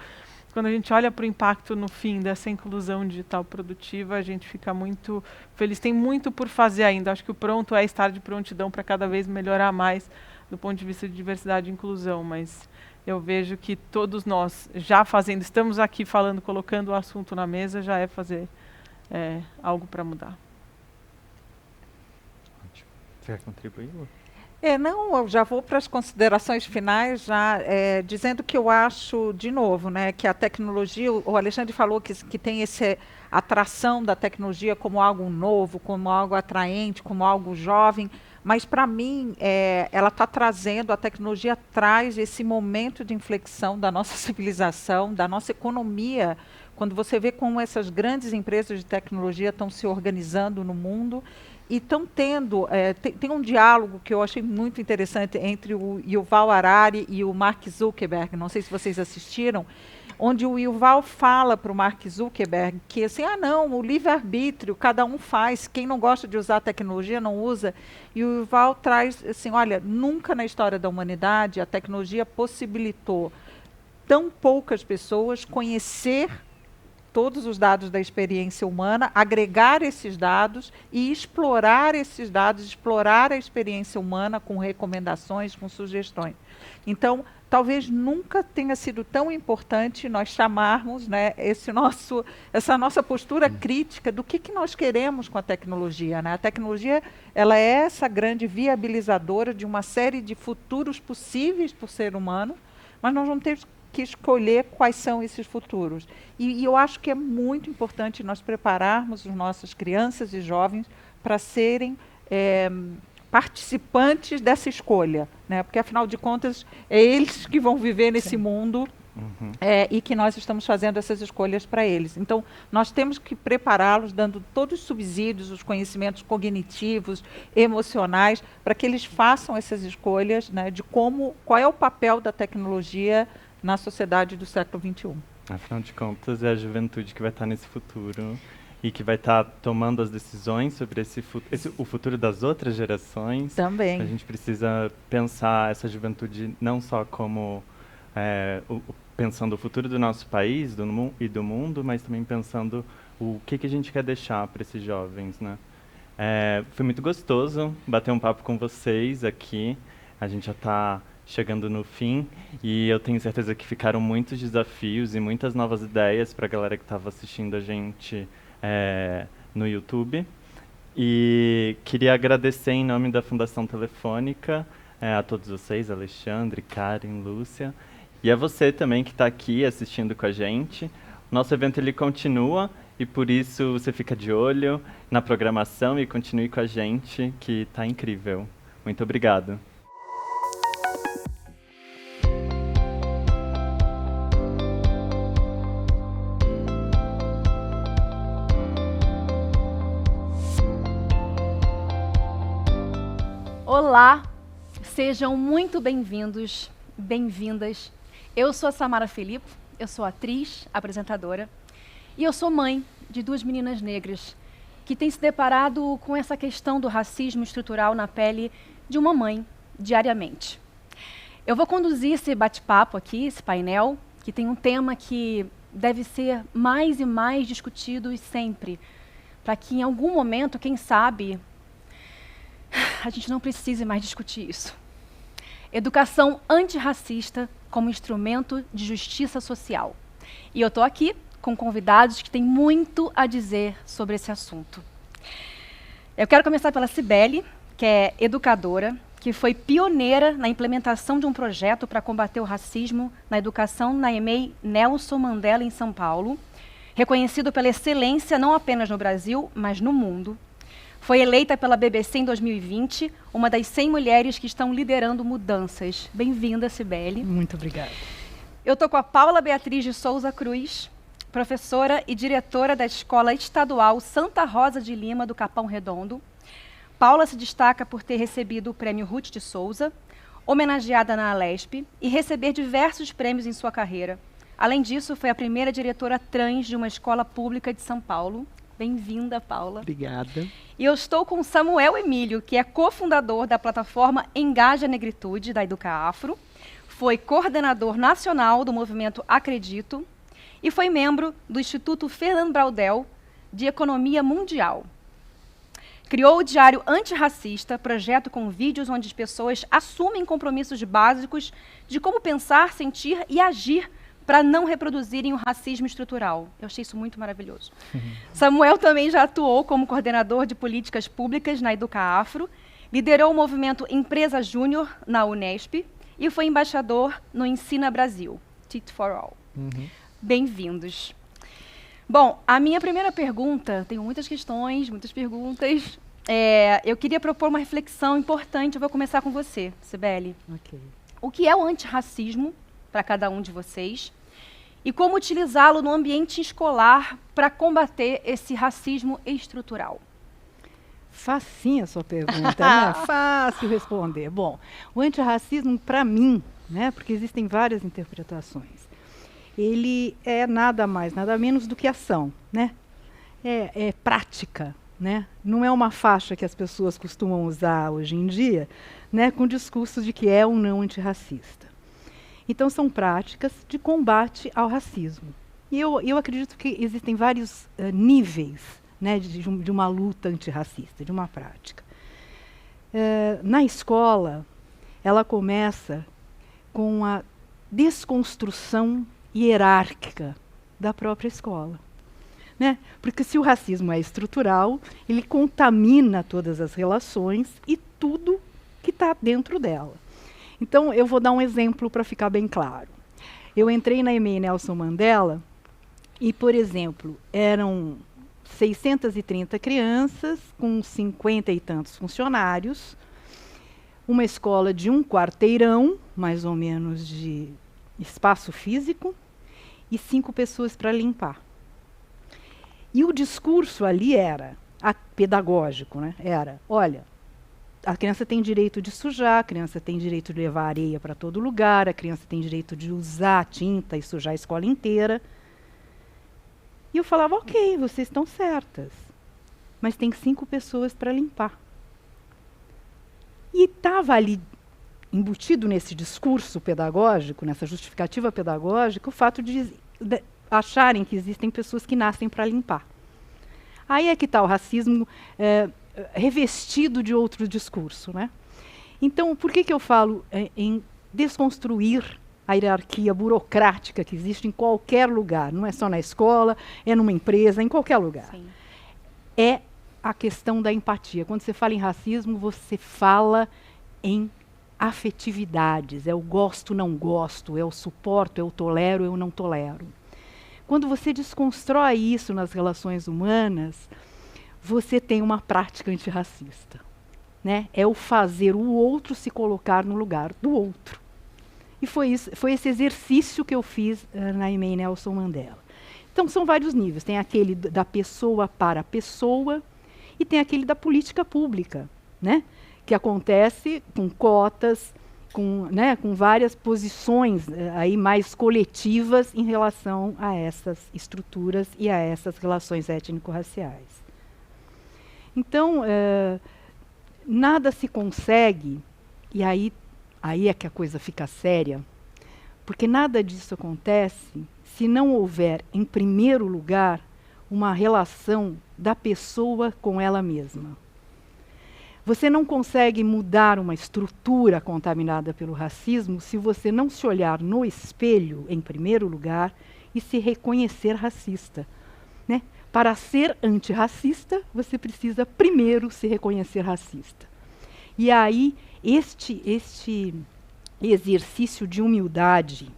quando a gente olha para o impacto no fim dessa inclusão digital produtiva, a gente fica muito feliz. Tem muito por fazer ainda. Acho que o pronto é estar de prontidão para cada vez melhorar mais do ponto de vista de diversidade e inclusão, mas eu vejo que todos nós já fazendo, estamos aqui falando, colocando o assunto na mesa, já é fazer algo para mudar. Você quer contribuir? Não, eu já vou para as considerações finais, já dizendo que eu acho, de novo, né, que a tecnologia, o Alexandre falou que tem essa atração da tecnologia como algo novo, como algo atraente, como algo jovem, mas para mim ela está trazendo, a tecnologia traz esse momento de inflexão da nossa civilização, da nossa economia, quando você vê como essas grandes empresas de tecnologia estão se organizando no mundo. E estão tendo, tem um diálogo que eu achei muito interessante entre o Yuval Harari e o Mark Zuckerberg, não sei se vocês assistiram, onde o Yuval fala para o Mark Zuckerberg que assim, não, o livre-arbítrio, cada um faz, quem não gosta de usar a tecnologia não usa, e o Yuval traz assim, olha, nunca na história da humanidade a tecnologia possibilitou tão poucas pessoas conhecer todos os dados da experiência humana, agregar esses dados e explorar esses dados, explorar a experiência humana com recomendações, com sugestões. Então, talvez nunca tenha sido tão importante nós chamarmos, né, essa nossa postura crítica do que nós queremos com a tecnologia, né? A tecnologia, ela é essa grande viabilizadora de uma série de futuros possíveis para o ser humano, mas nós vamos ter que escolher quais são esses futuros. E eu acho que é muito importante nós prepararmos as nossas crianças e jovens para serem participantes dessa escolha, né? Porque, afinal de contas, é eles que vão viver nesse mundo e que nós estamos fazendo essas escolhas para eles. Então, nós temos que prepará-los, dando todos os subsídios, os conhecimentos cognitivos, emocionais, para que eles façam essas escolhas, né, de qual é o papel da tecnologia na sociedade do século XXI. Afinal de contas, é a juventude que vai estar nesse futuro e que vai estar tomando as decisões sobre o futuro das outras gerações. Também. A gente precisa pensar essa juventude não só como pensando o futuro do nosso país e do mundo, mas também pensando o que a gente quer deixar para esses jovens, né? Foi muito gostoso bater um papo com vocês aqui. A gente já está chegando no fim e eu tenho certeza que ficaram muitos desafios e muitas novas ideias para a galera que estava assistindo a gente no YouTube. E queria agradecer em nome da Fundação Telefônica a todos vocês, Alexandre, Karen, Lúcia, e a você também que está aqui assistindo com a gente. O nosso evento ele continua e por isso você fica de olho na programação e continue com a gente, que está incrível. Muito obrigado. Olá, sejam muito bem-vindos, bem-vindas. Eu sou a Samara Filipe, eu sou atriz, apresentadora, e eu sou mãe de 2 meninas negras que têm se deparado com essa questão do racismo estrutural na pele de uma mãe diariamente. Eu vou conduzir esse bate-papo aqui, esse painel, que tem um tema que deve ser mais e mais discutido e sempre, para que em algum momento, quem sabe, a gente não precise mais discutir isso. Educação antirracista como instrumento de justiça social. E eu estou aqui com convidados que têm muito a dizer sobre esse assunto. Eu quero começar pela Cibele, que é educadora, que foi pioneira na implementação de um projeto para combater o racismo na educação na EMEI Nelson Mandela, em São Paulo, reconhecido pela excelência não apenas no Brasil, mas no mundo. Foi eleita pela BBC em 2020, uma das 100 mulheres que estão liderando mudanças. Bem-vinda, Cibele. Muito obrigada. Eu estou com a Paula Beatriz de Souza Cruz, professora e diretora da Escola Estadual Santa Rosa de Lima, do Capão Redondo. Paula se destaca por ter recebido o Prêmio Ruth de Souza, homenageada na Alesp, e receber diversos prêmios em sua carreira. Além disso, foi a primeira diretora trans de uma escola pública de São Paulo. Bem-vinda, Paula. Obrigada. E eu estou com Samuel Emílio, que é cofundador da plataforma Engaja Negritude, da Educa Afro. Foi coordenador nacional do movimento Acredito e foi membro do Instituto Fernand Braudel de Economia Mundial. Criou o Diário Antirracista, projeto com vídeos onde as pessoas assumem compromissos básicos de como pensar, sentir e agir para não reproduzirem o racismo estrutural. Eu achei isso muito maravilhoso. Samuel também já atuou como coordenador de políticas públicas na Educa Afro, liderou o movimento Empresa Júnior na Unesp e foi embaixador no Ensina Brasil, Teach for All. Bem-vindos. Bom, a minha primeira pergunta, tenho muitas questões, muitas perguntas. Eu queria propor uma reflexão importante. Eu vou começar com você, Cibele. Ok. O que é o antirracismo para cada um de vocês? E como utilizá-lo no ambiente escolar para combater esse racismo estrutural? Facinha a sua pergunta, né? Fácil responder. Bom, o antirracismo, para mim, né, porque existem várias interpretações, ele é nada mais, nada menos do que ação, né? É prática, né? Não é uma faixa que as pessoas costumam usar hoje em dia, né, com discurso de que é ou não antirracista. Então, são práticas de combate ao racismo. E eu acredito que existem vários níveis, né, de uma luta antirracista, de uma prática. Na escola, ela começa com a desconstrução hierárquica da própria escola, né? Porque se o racismo é estrutural, ele contamina todas as relações e tudo que está dentro dela. Então, eu vou dar um exemplo para ficar bem claro. Eu entrei na EMEI Nelson Mandela e, por exemplo, eram 630 crianças com 50 e tantos funcionários, uma escola de um quarteirão, mais ou menos, de espaço físico, e 5 pessoas para limpar. E o discurso ali era pedagógico, né? Era, olha, a criança tem direito de sujar, a criança tem direito de levar areia para todo lugar, a criança tem direito de usar tinta e sujar a escola inteira. E eu falava, ok, vocês estão certas, mas tem 5 pessoas para limpar. E estava ali embutido nesse discurso pedagógico, nessa justificativa pedagógica, o fato de acharem que existem pessoas que nascem para limpar. Aí é que está o racismo revestido de outro discurso, né? Então, por que eu falo em desconstruir a hierarquia burocrática que existe em qualquer lugar? Não é só na escola, é numa empresa, em qualquer lugar. Sim. É a questão da empatia. Quando você fala em racismo, você fala em afetividades. É o gosto, não gosto, é o suporto, é o tolero, eu não tolero. Quando você desconstrói isso nas relações humanas, você tem uma prática antirracista, né? É o fazer o outro se colocar no lugar do outro. E foi esse exercício que eu fiz na EMEI Nelson Mandela. Então, são vários níveis. Tem aquele da pessoa para a pessoa e tem aquele da política pública, né? Que acontece com cotas, com várias posições aí mais coletivas em relação a essas estruturas e a essas relações étnico-raciais. Então, nada se consegue, e aí é que a coisa fica séria, porque nada disso acontece se não houver, em primeiro lugar, uma relação da pessoa com ela mesma. Você não consegue mudar uma estrutura contaminada pelo racismo se você não se olhar no espelho, em primeiro lugar, e se reconhecer racista, né? Para ser antirracista, você precisa primeiro se reconhecer racista. E aí, este exercício de humildade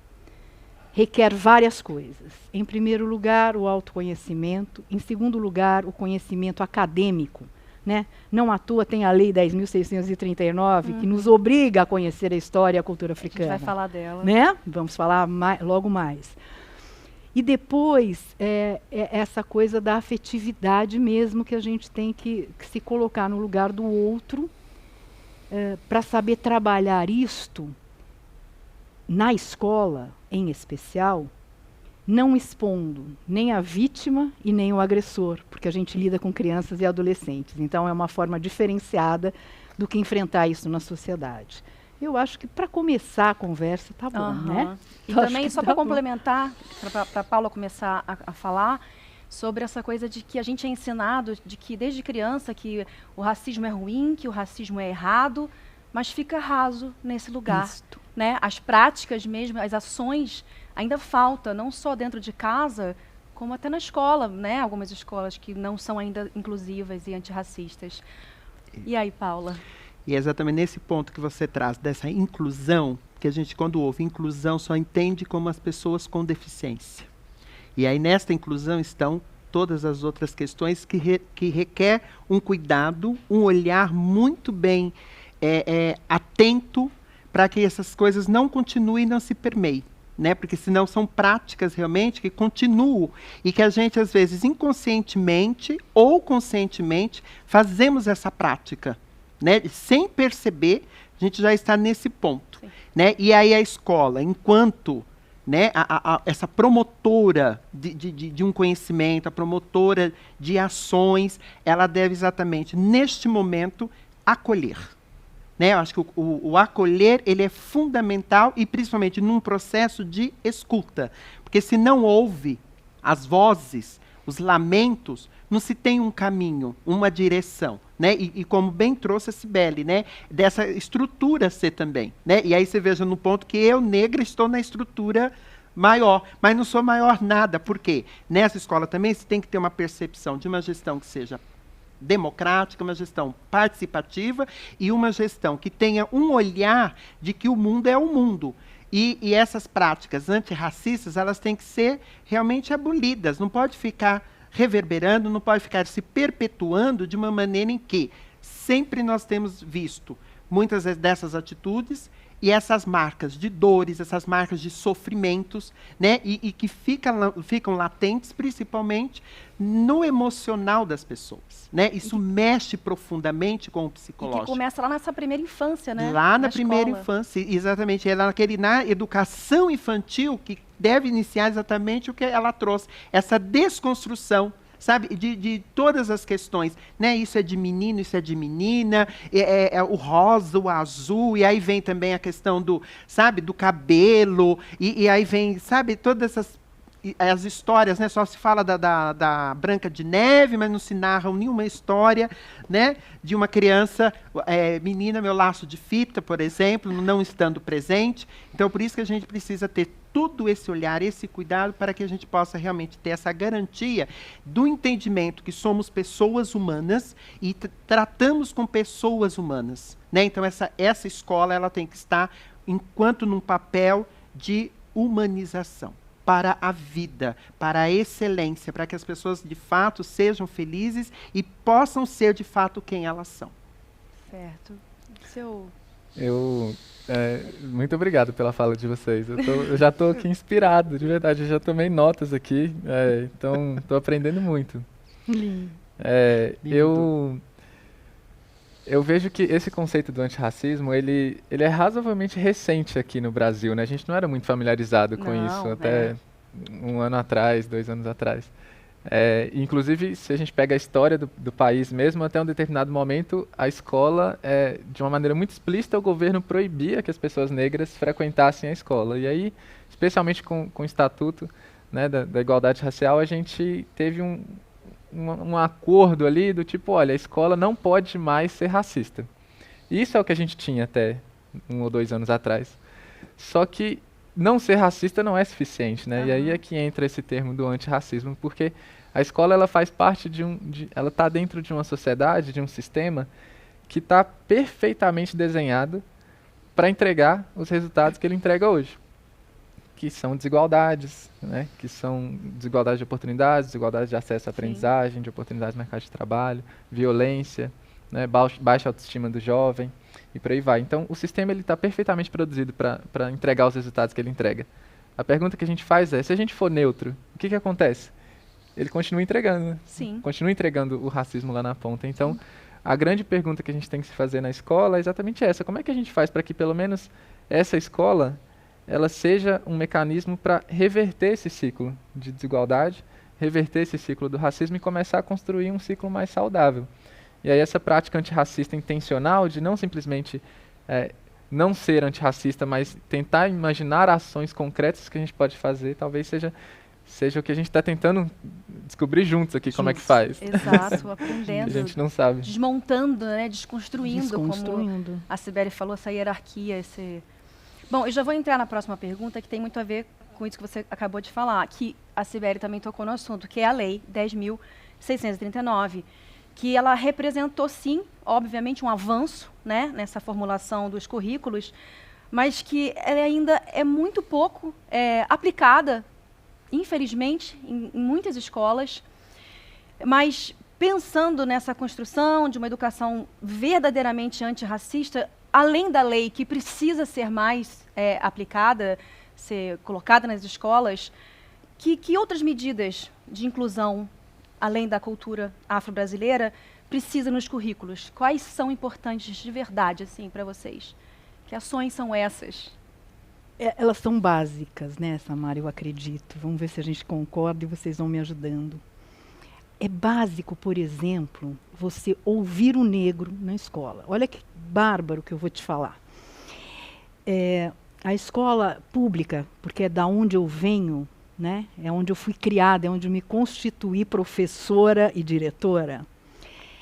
requer várias coisas. Em primeiro lugar, o autoconhecimento. Em segundo lugar, o conhecimento acadêmico, né? Não à toa tem a Lei 10.639, que nos obriga a conhecer a história e a cultura africana. A gente vai falar dela. Né? Vamos falar logo mais. E depois, essa coisa da afetividade mesmo, que a gente tem que se colocar no lugar do outro, para saber trabalhar isto na escola, em especial, não expondo nem a vítima e nem o agressor, porque a gente lida com crianças e adolescentes. Então, é uma forma diferenciada do que enfrentar isso na sociedade. Eu acho que para começar a conversa tá bom, né? E Eu acho também, que só tá para bom. complementar, para a Paula começar a falar sobre essa coisa de que a gente é ensinado, de que desde criança, que o racismo é ruim, que o racismo é errado, mas fica raso nesse lugar. Né? As práticas mesmo, as ações, ainda falta, não só dentro de casa, como até na escola, né? Algumas escolas que não são ainda inclusivas e antirracistas. E aí, Paula? E é exatamente nesse ponto que você traz, dessa inclusão, que a gente, quando ouve inclusão, só entende como as pessoas com deficiência. E aí, nesta inclusão, estão todas as outras questões que requer um cuidado, um olhar muito bem atento para que essas coisas não continuem e não se permeiem. Né? Porque senão são práticas realmente que continuam e que a gente, às vezes, inconscientemente ou conscientemente, fazemos essa prática. Né? Sem perceber, a gente já está nesse ponto. Né? E aí a escola, enquanto né, essa promotora de um conhecimento, a promotora de ações, ela deve exatamente, neste momento, acolher. Né? Eu acho que o acolher ele é fundamental e principalmente num processo de escuta. Porque se não ouve as vozes, os lamentos, não se tem um caminho, uma direção. Né? E como bem trouxe a Cibele, né? Dessa estrutura ser também. Né? E aí você veja no ponto que eu, negra, estou na estrutura maior, mas não sou maior nada. Por quê? Nessa escola também você tem que ter uma percepção de uma gestão que seja democrática, uma gestão participativa e uma gestão que tenha um olhar de que o mundo é o mundo. E essas práticas antirracistas, elas têm que ser realmente abolidas, não pode ficar reverberando, não pode ficar se perpetuando de uma maneira em que sempre nós temos visto muitas dessas atitudes e essas marcas de dores, essas marcas de sofrimentos, né, e que ficam latentes principalmente no emocional das pessoas. Né? Isso mexe profundamente com o psicológico. E que começa lá nessa primeira infância, né? Lá na primeira infância, exatamente. Na educação infantil que deve iniciar exatamente o que ela trouxe, essa desconstrução, sabe, de todas as questões, né? Isso é de menino, isso é de menina, o rosa, o azul, e aí vem também a questão do, sabe, do cabelo, e aí vem, sabe, todas as histórias, né? Só se fala da Branca de Neve, mas não se narra nenhuma história, né? De uma criança, menina, meu laço de fita, por exemplo, não estando presente. Então, por isso que a gente precisa ter todo esse olhar, esse cuidado, para que a gente possa realmente ter essa garantia do entendimento que somos pessoas humanas e tratamos com pessoas humanas. Né? Então, essa escola ela tem que estar enquanto num papel de humanização para a vida, para a excelência, para que as pessoas de fato sejam felizes e possam ser de fato quem elas são. Certo. Muito obrigado pela fala de vocês. Eu já estou aqui inspirado, de verdade. Eu já tomei notas aqui, então estou aprendendo muito. Lindo. Eu vejo que esse conceito do antirracismo, ele é razoavelmente recente aqui no Brasil, né? A gente não era muito familiarizado com isso até um ano atrás, 2 anos atrás. Inclusive, se a gente pega a história do país mesmo, até um determinado momento, a escola, de uma maneira muito explícita, o governo proibia que as pessoas negras frequentassem a escola. E aí, especialmente com o Estatuto, né, da Igualdade Racial, a gente teve um acordo ali do tipo, olha, a escola não pode mais ser racista. Isso é o que a gente tinha até 1 ou 2 anos atrás. Só que não ser racista não é suficiente, né? E aí é que entra esse termo do antirracismo, porque a escola ela faz parte ela está dentro de uma sociedade, de um sistema que está perfeitamente desenhado para entregar os resultados que ele entrega hoje, que são desigualdades, né? Que são desigualdade de oportunidades, desigualdade de acesso à aprendizagem, de oportunidades no mercado de trabalho, violência, né? Baixa autoestima do jovem e por aí vai. Então, o sistema está perfeitamente produzido para entregar os resultados que ele entrega. A pergunta que a gente faz é, se a gente for neutro, o que acontece? Ele continua entregando, né? Sim. Continua entregando o racismo lá na ponta. Então, a grande pergunta que a gente tem que se fazer na escola é exatamente essa. Como é que a gente faz para que, pelo menos, essa escola ela seja um mecanismo para reverter esse ciclo de desigualdade, reverter esse ciclo do racismo e começar a construir um ciclo mais saudável. E aí essa prática antirracista intencional de não simplesmente não ser antirracista, mas tentar imaginar ações concretas que a gente pode fazer, talvez seja o que a gente está tentando descobrir juntos aqui, como é que faz. Exato, aprendendo. A gente não sabe. Desmontando, né? Desconstruindo, como a Sibeli falou, essa hierarquia, Bom, eu já vou entrar na próxima pergunta, que tem muito a ver com isso que você acabou de falar, que a Sibeli também tocou no assunto, que é a Lei 10.639, que ela representou, sim, obviamente, um avanço, né, nessa formulação dos currículos, mas que ela ainda é muito pouco aplicada, infelizmente, em muitas escolas. Mas pensando nessa construção de uma educação verdadeiramente antirracista, além da lei que precisa ser mais aplicada, ser colocada nas escolas, que outras medidas de inclusão, além da cultura afro-brasileira, precisa nos currículos? Quais são importantes de verdade, assim, para vocês? Que ações são essas? Elas são básicas, né, Samara, eu acredito. Vamos ver se a gente concorda e vocês vão me ajudando. É básico, por exemplo, você ouvir o negro na escola. Olha que bárbaro que eu vou te falar. A escola pública, porque é da onde eu venho, né, é onde eu fui criada, é onde eu me constituí professora e diretora.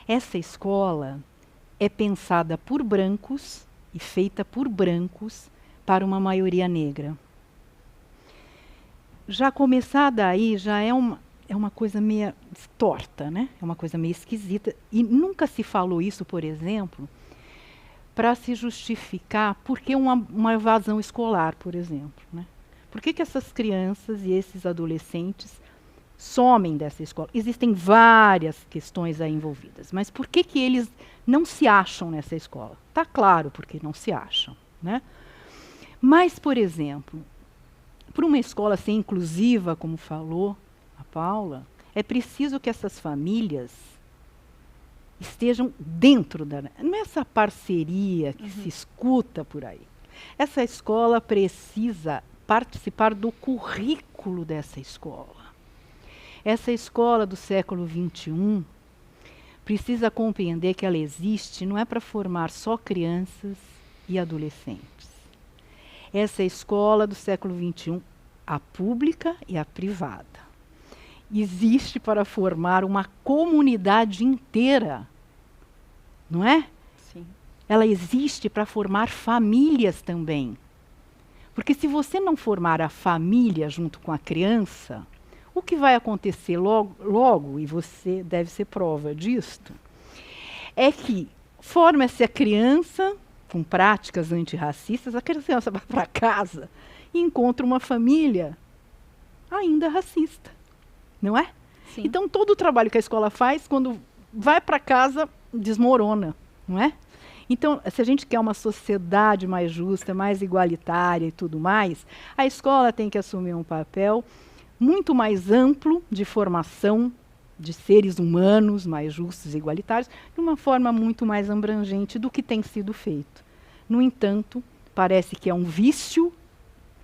Essa escola é pensada por brancos e feita por brancos para uma maioria negra. Já começar daí já é uma coisa meio torta, né? É uma coisa meio esquisita. E nunca se falou isso, por exemplo, para se justificar por que uma evasão escolar, por exemplo, né? Por que essas crianças e esses adolescentes somem dessa escola? Existem várias questões aí envolvidas, mas por que eles não se acham nessa escola? Está claro por que não se acham, né? Mas, por exemplo, para uma escola ser inclusiva, como falou a Paula, é preciso que essas famílias estejam dentro da... Não é essa parceria que se escuta por aí. Essa escola precisa participar do currículo dessa escola. Essa escola do século XXI precisa compreender que ela existe não é para formar só crianças e adolescentes. Essa escola do século XXI, a pública e a privada, existe para formar uma comunidade inteira, não é? Sim. Ela existe para formar famílias também. Porque se você não formar a família junto com a criança, o que vai acontecer logo, e você deve ser prova disto, é que forma-se a criança com práticas antirracistas, a criança vai para casa e encontra uma família ainda racista, não é? Sim. Então, todo o trabalho que a escola faz, quando vai para casa, desmorona, não é? Então, se a gente quer uma sociedade mais justa, mais igualitária e tudo mais, a escola tem que assumir um papel muito mais amplo de formação de seres humanos mais justos e igualitários, de uma forma muito mais abrangente do que tem sido feito. No entanto, parece que é um vício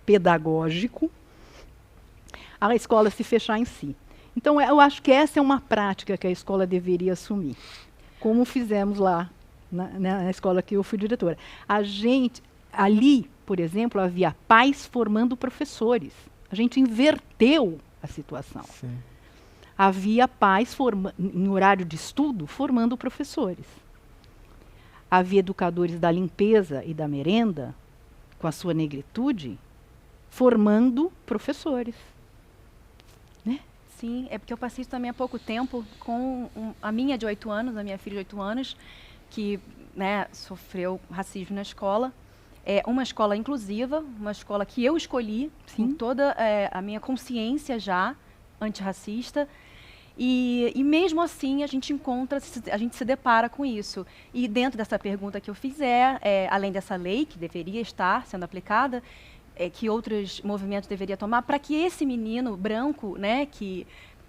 pedagógico a escola se fechar em si. Então, eu acho que essa é uma prática que a escola deveria assumir, como fizemos lá na escola que eu fui diretora. Ali, por exemplo, havia pais formando professores. A gente inverteu a situação. Sim. Havia pais em horário de estudo formando professores. Havia educadores da limpeza e da merenda, com a sua negritude, formando professores. Né? Sim, é porque eu passei isso também há pouco tempo com a minha de 8 anos, a minha filha de 8 anos, que, né, sofreu racismo na escola. É uma escola inclusiva, uma escola que eu escolhi, com toda a minha consciência já antirracista. E mesmo assim a gente se depara com isso. E dentro dessa pergunta que eu fiz além dessa lei que deveria estar sendo aplicada, que outros movimentos deveriam tomar para que esse menino branco, né, que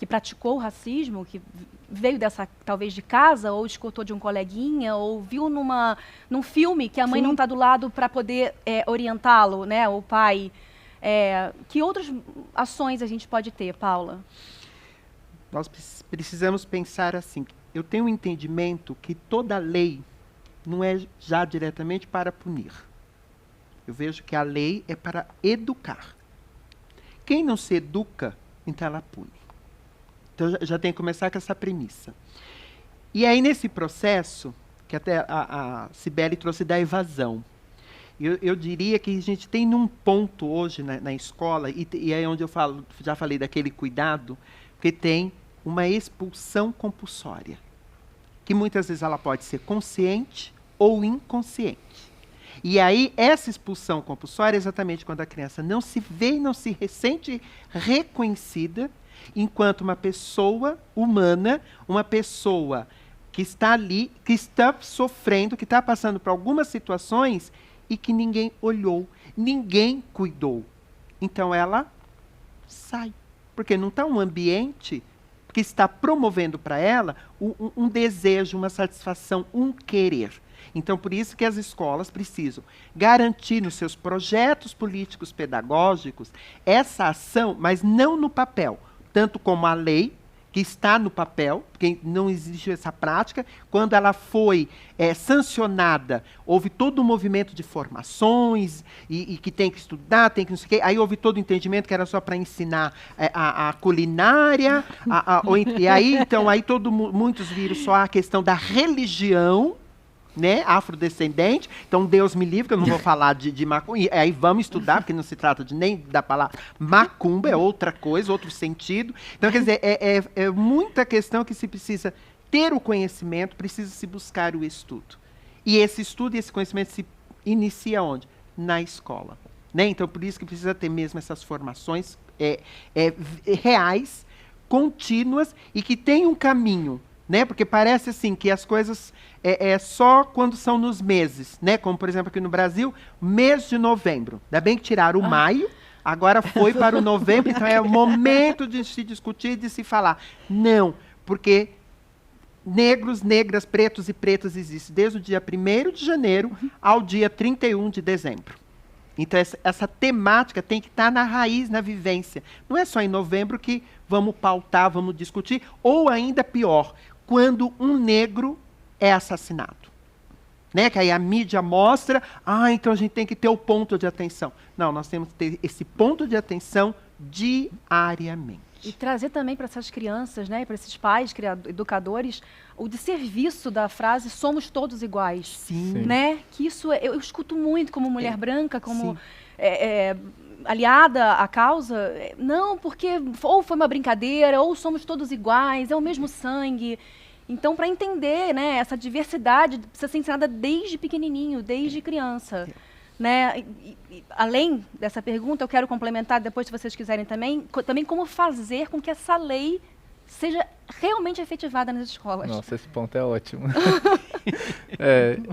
praticou o racismo, que veio talvez de casa, ou escutou de um coleguinha, ou viu num filme que a mãe não está do lado para poder orientá-lo, né, o pai. Que outras ações a gente pode ter, Paula? Nós precisamos pensar assim. Eu tenho um entendimento que toda lei não é já diretamente para punir. Eu vejo que a lei é para educar. Quem não se educa, então ela pune. Então já tem que começar com essa premissa. E aí, nesse processo, que até a Cibele trouxe da evasão, eu diria que a gente tem num ponto hoje na escola, e é onde eu já falei daquele cuidado, que tem uma expulsão compulsória, que muitas vezes ela pode ser consciente ou inconsciente. E aí, essa expulsão compulsória é exatamente quando a criança não se vê e não se sente reconhecida enquanto uma pessoa humana, uma pessoa que está ali, que está sofrendo, que está passando por algumas situações e que ninguém olhou, ninguém cuidou. Então ela sai, porque não está um ambiente que está promovendo para ela um desejo, uma satisfação, um querer. Então, por isso que as escolas precisam garantir nos seus projetos políticos pedagógicos essa ação, mas não no papel, tanto como a lei, que está no papel, porque não existe essa prática. Quando ela foi sancionada, houve todo um movimento de formações, e que tem que estudar, tem que não sei o quê. Aí houve todo o entendimento que era só para ensinar a culinária, e aí, então, muitos viram só a questão da religião, né, afrodescendente. Então, Deus me livre, que eu não vou falar de macumba. Aí vamos estudar, porque não se trata nem da palavra macumba, é outra coisa, outro sentido. Então, quer dizer, é muita questão que se precisa ter o conhecimento, precisa se buscar o estudo. E esse estudo e esse conhecimento se inicia onde? Na escola. Né? Então, por isso que precisa ter mesmo essas formações reais, contínuas, e que tem um caminho. Né? Porque parece assim que as coisas só quando são nos meses, né? Como, por exemplo, aqui no Brasil, mês de novembro. Ainda bem que tiraram o maio, agora foi para o novembro, então é o momento de se discutir, de se falar. Não, porque negros, negras, pretos e pretas existem desde o dia 1º de janeiro ao dia 31 de dezembro. Então, essa temática tem que estar na raiz, na vivência. Não é só em novembro que vamos pautar, vamos discutir, ou ainda pior, quando um negro é assassinado. Né? Que aí a mídia mostra, então a gente tem que ter o ponto de atenção. Não, nós temos que ter esse ponto de atenção diariamente. E trazer também para essas crianças, né, para esses pais, educadores, o de serviço da frase "somos todos iguais". Sim. Né? Que isso eu escuto muito como mulher branca, como aliada à causa. Não, porque ou foi uma brincadeira, ou somos todos iguais, é o mesmo sangue. Então, para entender, né, essa diversidade, precisa ser ensinada desde pequenininho, desde criança. Né? Além dessa pergunta, eu quero complementar, depois, se vocês quiserem também como fazer com que essa lei seja realmente efetivada nas escolas. Nossa, esse ponto é ótimo.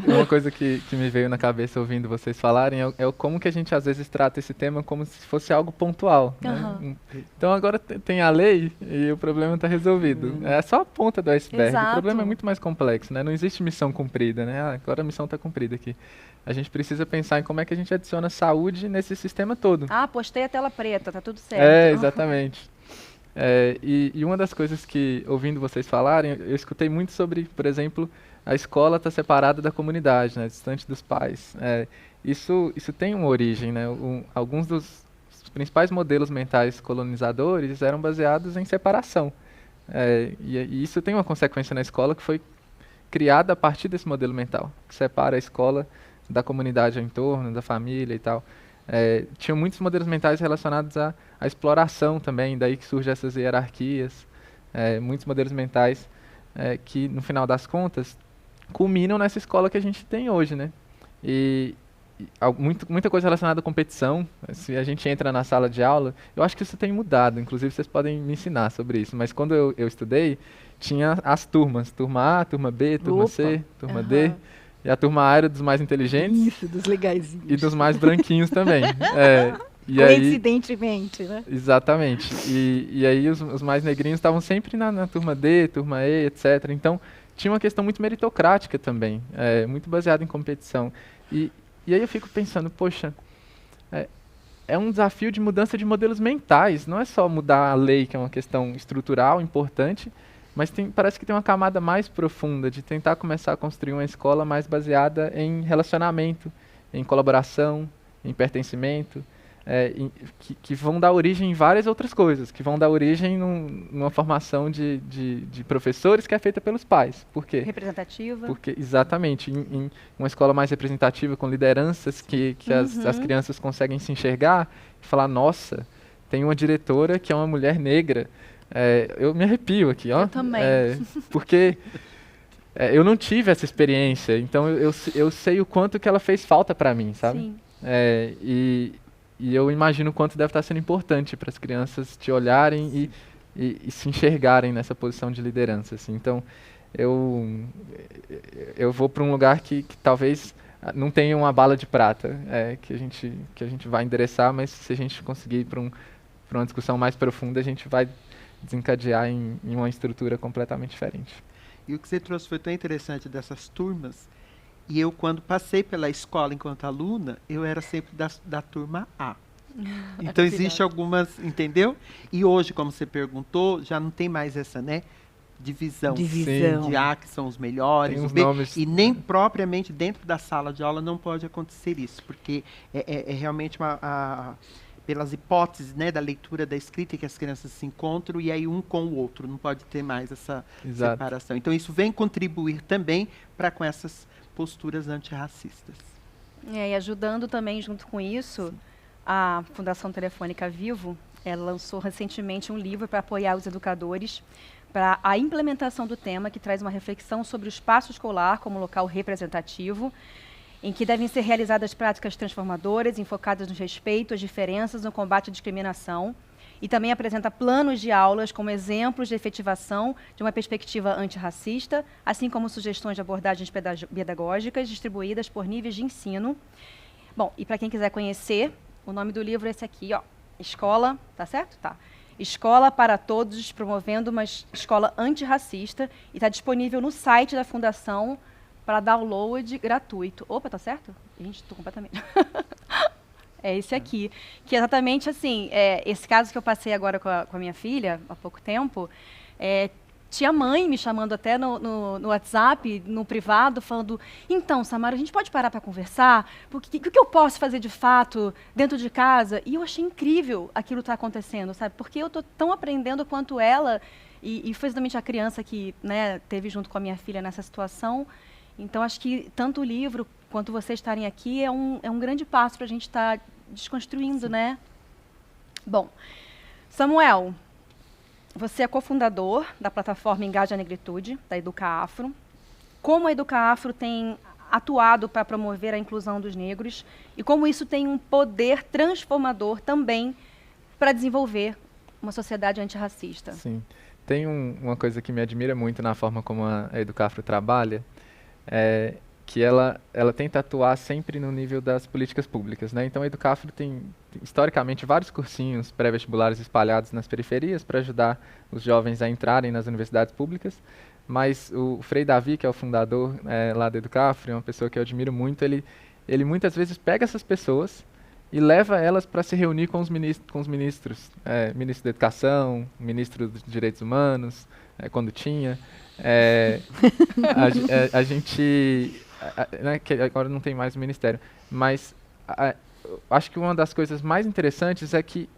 Uma coisa que me veio na cabeça ouvindo vocês falarem é como que a gente às vezes trata esse tema como se fosse algo pontual. Né? Então agora tem a lei e o problema está resolvido. É só a ponta do iceberg. Exato. O problema é muito mais complexo, né? Não existe missão cumprida, né? Agora a missão está cumprida aqui. A gente precisa pensar em como é que a gente adiciona saúde nesse sistema todo. Postei a tela preta, tá tudo certo. Exatamente. E uma das coisas que, ouvindo vocês falarem, eu escutei muito sobre, por exemplo, a escola está separada da comunidade, né, distante dos pais. Isso tem uma origem, né? Alguns dos principais modelos mentais colonizadores eram baseados em separação. E isso tem uma consequência na escola que foi criada a partir desse modelo mental, que separa a escola da comunidade ao entorno, da família e tal. Tinham muitos modelos mentais relacionados à exploração também, daí que surgem essas hierarquias, muitos modelos mentais que, no final das contas, culminam nessa escola que a gente tem hoje, né? E muita coisa relacionada à competição. Se a gente entra na sala de aula, eu acho que isso tem mudado, inclusive vocês podem me ensinar sobre isso, mas quando eu estudei, tinha as turmas, turma A, turma B, turma C, turma D. E a turma A era dos mais inteligentes. Isso, dos legaizinhos. E dos mais branquinhos também. Coincidentemente, né? Exatamente. E aí os mais negrinhos estavam sempre na turma D, turma E, etc. Então, tinha uma questão muito meritocrática também, muito baseada em competição. E aí eu fico pensando, poxa, é um desafio de mudança de modelos mentais. Não é só mudar a lei, que é uma questão estrutural, importante, mas parece que tem uma camada mais profunda de tentar começar a construir uma escola mais baseada em relacionamento, em colaboração, em pertencimento, que vão dar origem em várias outras coisas, que vão dar origem numa formação de professores que é feita pelos pais. Por quê? Representativa. Porque, exatamente, em uma escola mais representativa, com lideranças que as crianças conseguem se enxergar e falar, nossa, tem uma diretora que é uma mulher negra. Eu me arrepio aqui, ó. Eu também. Porque eu não tive essa experiência, então eu sei o quanto que ela fez falta para mim, sabe? Sim. E eu imagino o quanto deve estar sendo importante para as crianças te olharem e se enxergarem nessa posição de liderança. Assim. Então, eu vou para um lugar que talvez não tenha uma bala de prata que a gente vai endereçar, mas se a gente conseguir ir para uma discussão mais profunda, a gente vai desencadear em uma estrutura completamente diferente. E o que você trouxe foi tão interessante dessas turmas. E eu, quando passei pela escola enquanto aluna, eu era sempre da turma A. Então, existe algumas, entendeu? E hoje, como você perguntou, já não tem mais essa, né, divisão. De A, que são os melhores, os B. E nem propriamente dentro da sala de aula não pode acontecer isso, porque é realmente pelas hipóteses, né, da leitura, da escrita, que as crianças se encontram, e aí um com o outro. Não pode ter mais essa separação. Então, isso vem contribuir também para com essas posturas antirracistas. E ajudando também, junto com isso, a Fundação Telefônica Vivo, ela lançou recentemente um livro para apoiar os educadores para a implementação do tema, que traz uma reflexão sobre o espaço escolar como local representativo, em que devem ser realizadas práticas transformadoras, enfocadas no respeito às diferenças, no combate à discriminação, e também apresenta planos de aulas como exemplos de efetivação de uma perspectiva antirracista, assim como sugestões de abordagens pedagógicas distribuídas por níveis de ensino. Bom, e para quem quiser conhecer, o nome do livro é esse aqui, ó, Escola, tá certo? Tá. Escola para Todos, promovendo uma escola antirracista, e está disponível no site da Fundação para download gratuito. Opa, tá certo? Gente, estou completamente... É esse aqui, que exatamente assim, esse caso que eu passei agora com a minha filha, há pouco tempo, tinha mãe me chamando até no WhatsApp, no privado, falando, então, Samara, a gente pode parar para conversar? O que eu posso fazer de fato dentro de casa? E eu achei incrível aquilo estar acontecendo, sabe? Porque eu estou tão aprendendo quanto ela, e foi exatamente a criança que, né, teve junto com a minha filha nessa situação. Então, acho que tanto o livro quanto vocês estarem aqui é um grande passo para a gente estar desconstruindo, né? Bom, Samuel, você é cofundador da plataforma Engaja a Negritude, da Educa Afro. Como a Educa Afro tem atuado para promover a inclusão dos negros e como isso tem um poder transformador também para desenvolver uma sociedade antirracista? Sim. Tem uma coisa que me admira muito na forma como a Educa Afro trabalha, que ela tenta atuar sempre no nível das políticas públicas, né? Então a Educa Afro tem historicamente vários cursinhos pré-vestibulares espalhados nas periferias para ajudar os jovens a entrarem nas universidades públicas, mas o Frei Davi, que é o fundador lá da Educa Afro, é uma pessoa que eu admiro muito, ele muitas vezes pega essas pessoas e leva elas para se reunir com os ministros, ministro da Educação, ministro dos Direitos Humanos, quando tinha. A gente... né, que agora não tem mais o ministério, mas acho que uma das coisas mais interessantes é que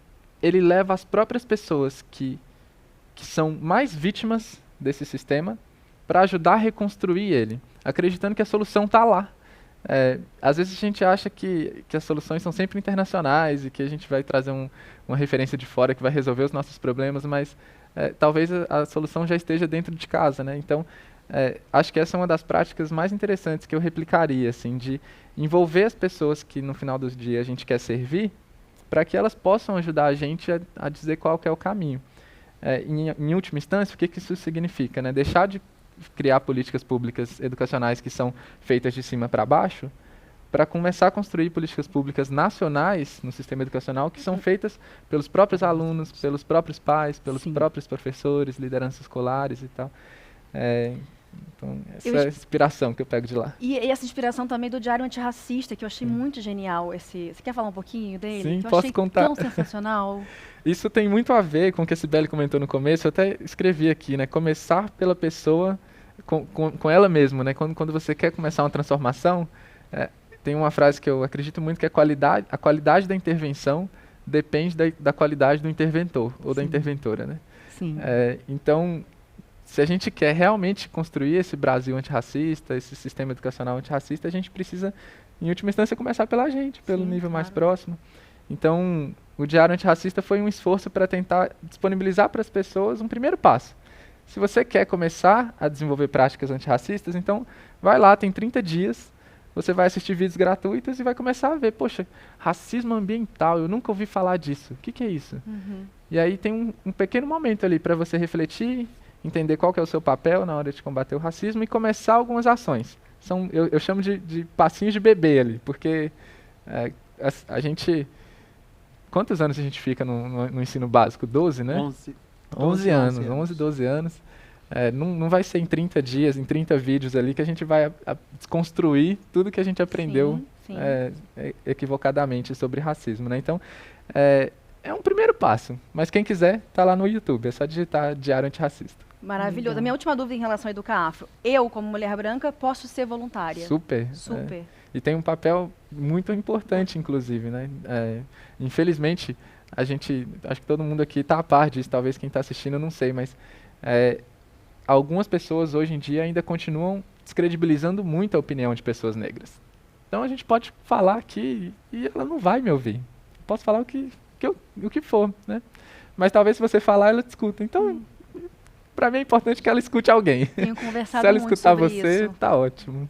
ele leva as próprias pessoas que são mais vítimas desse sistema para ajudar a reconstruir ele, acreditando que a solução está lá. Às vezes a gente acha que as soluções são sempre internacionais e que a gente vai trazer uma referência de fora que vai resolver os nossos problemas, mas talvez a solução já esteja dentro de casa, né? Então, acho que essa é uma das práticas mais interessantes que eu replicaria, assim, de envolver as pessoas que no final do dia a gente quer servir, para que elas possam ajudar a gente a dizer qual que é o caminho. Em última instância, o que isso significa, né? Deixar de criar políticas públicas educacionais que são feitas de cima para baixo, para começar a construir políticas públicas nacionais no sistema educacional que são feitas pelos próprios alunos, pelos próprios pais, pelos próprios professores, lideranças escolares e tal. Então, essa é a inspiração que eu pego de lá. E essa inspiração também do Diário Antirracista, que eu achei muito genial. Você quer falar um pouquinho dele? Sim, que eu posso achei contar. Tão sensacional. Isso tem muito a ver com o que a Sibeli comentou no começo. Eu até escrevi aqui, né? Começar pela pessoa, com ela mesma, né? Quando você quer começar uma transformação, tem uma frase que eu acredito muito, que é a qualidade da intervenção depende da qualidade do interventor ou da interventora, né? Sim. Então, se a gente quer realmente construir esse Brasil antirracista, esse sistema educacional antirracista, a gente precisa, em última instância, começar pela gente, pelo nível mais próximo. Então, o Diário Antirracista foi um esforço para tentar disponibilizar para as pessoas um primeiro passo. Se você quer começar a desenvolver práticas antirracistas, então vai lá, tem 30 dias, você vai assistir vídeos gratuitos e vai começar a ver, poxa, racismo ambiental, eu nunca ouvi falar disso, o que é isso? E aí tem um pequeno momento ali para você refletir, entender qual que é o seu papel na hora de combater o racismo e começar algumas ações. Eu chamo de passinhos de bebê ali, porque a gente... Quantos anos a gente fica no ensino básico? 12, né? 11 anos, 11, 12 anos. Não vai ser em 30 dias, em 30 vídeos ali que a gente vai desconstruir tudo que a gente aprendeu equivocadamente sobre racismo, né? Então, é um primeiro passo. Mas quem quiser, tá lá no YouTube. É só digitar Diário Antirracista. Maravilhoso. A minha última dúvida em relação à Educa Afro. Eu, como mulher branca, posso ser voluntária? Super. E tem um papel muito importante, inclusive, né? Infelizmente, acho que todo mundo aqui está a par disso, talvez quem está assistindo eu não sei, mas algumas pessoas hoje em dia ainda continuam descredibilizando muito a opinião de pessoas negras. Então a gente pode falar aqui e ela não vai me ouvir. Eu posso falar o que for, né? Mas talvez se você falar, ela te escuta. Então, para mim é importante que ela escute alguém. Tenho conversado se ela muito escutar sobre você, isso. tá ótimo.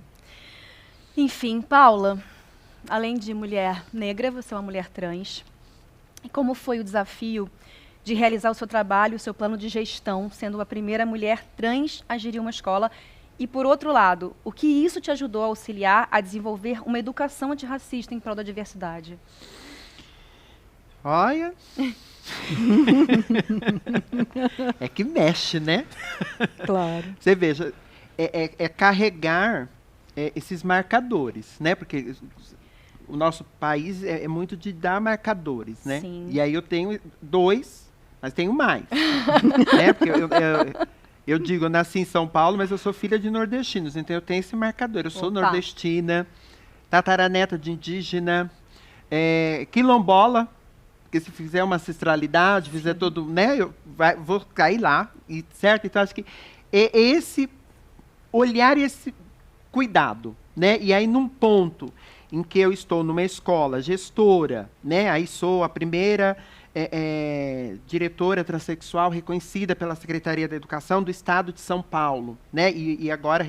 Enfim, Paula, além de mulher negra, você é uma mulher trans. E como foi o desafio de realizar o seu trabalho, o seu plano de gestão, sendo a primeira mulher trans a gerir uma escola? E, por outro lado, o que isso te ajudou a auxiliar a desenvolver uma educação antirracista em prol da diversidade? Olha... é que mexe, né? Claro. Você veja, carregar esses marcadores, né? Porque o nosso país é muito de dar marcadores, né? Sim. E aí eu tenho 2, mas tenho mais. Né? Porque eu digo, eu nasci em São Paulo, mas eu sou filha de nordestinos, então eu tenho esse marcador. Eu sou nordestina, tataraneta de indígena, quilombola, porque se fizer uma ancestralidade, fizer todo, né, vou cair lá, certo? Então acho que esse olhar e esse cuidado, né? E aí num ponto em que eu estou numa escola gestora, né? Aí sou a primeira diretora transexual reconhecida pela Secretaria da Educação do Estado de São Paulo, né? E agora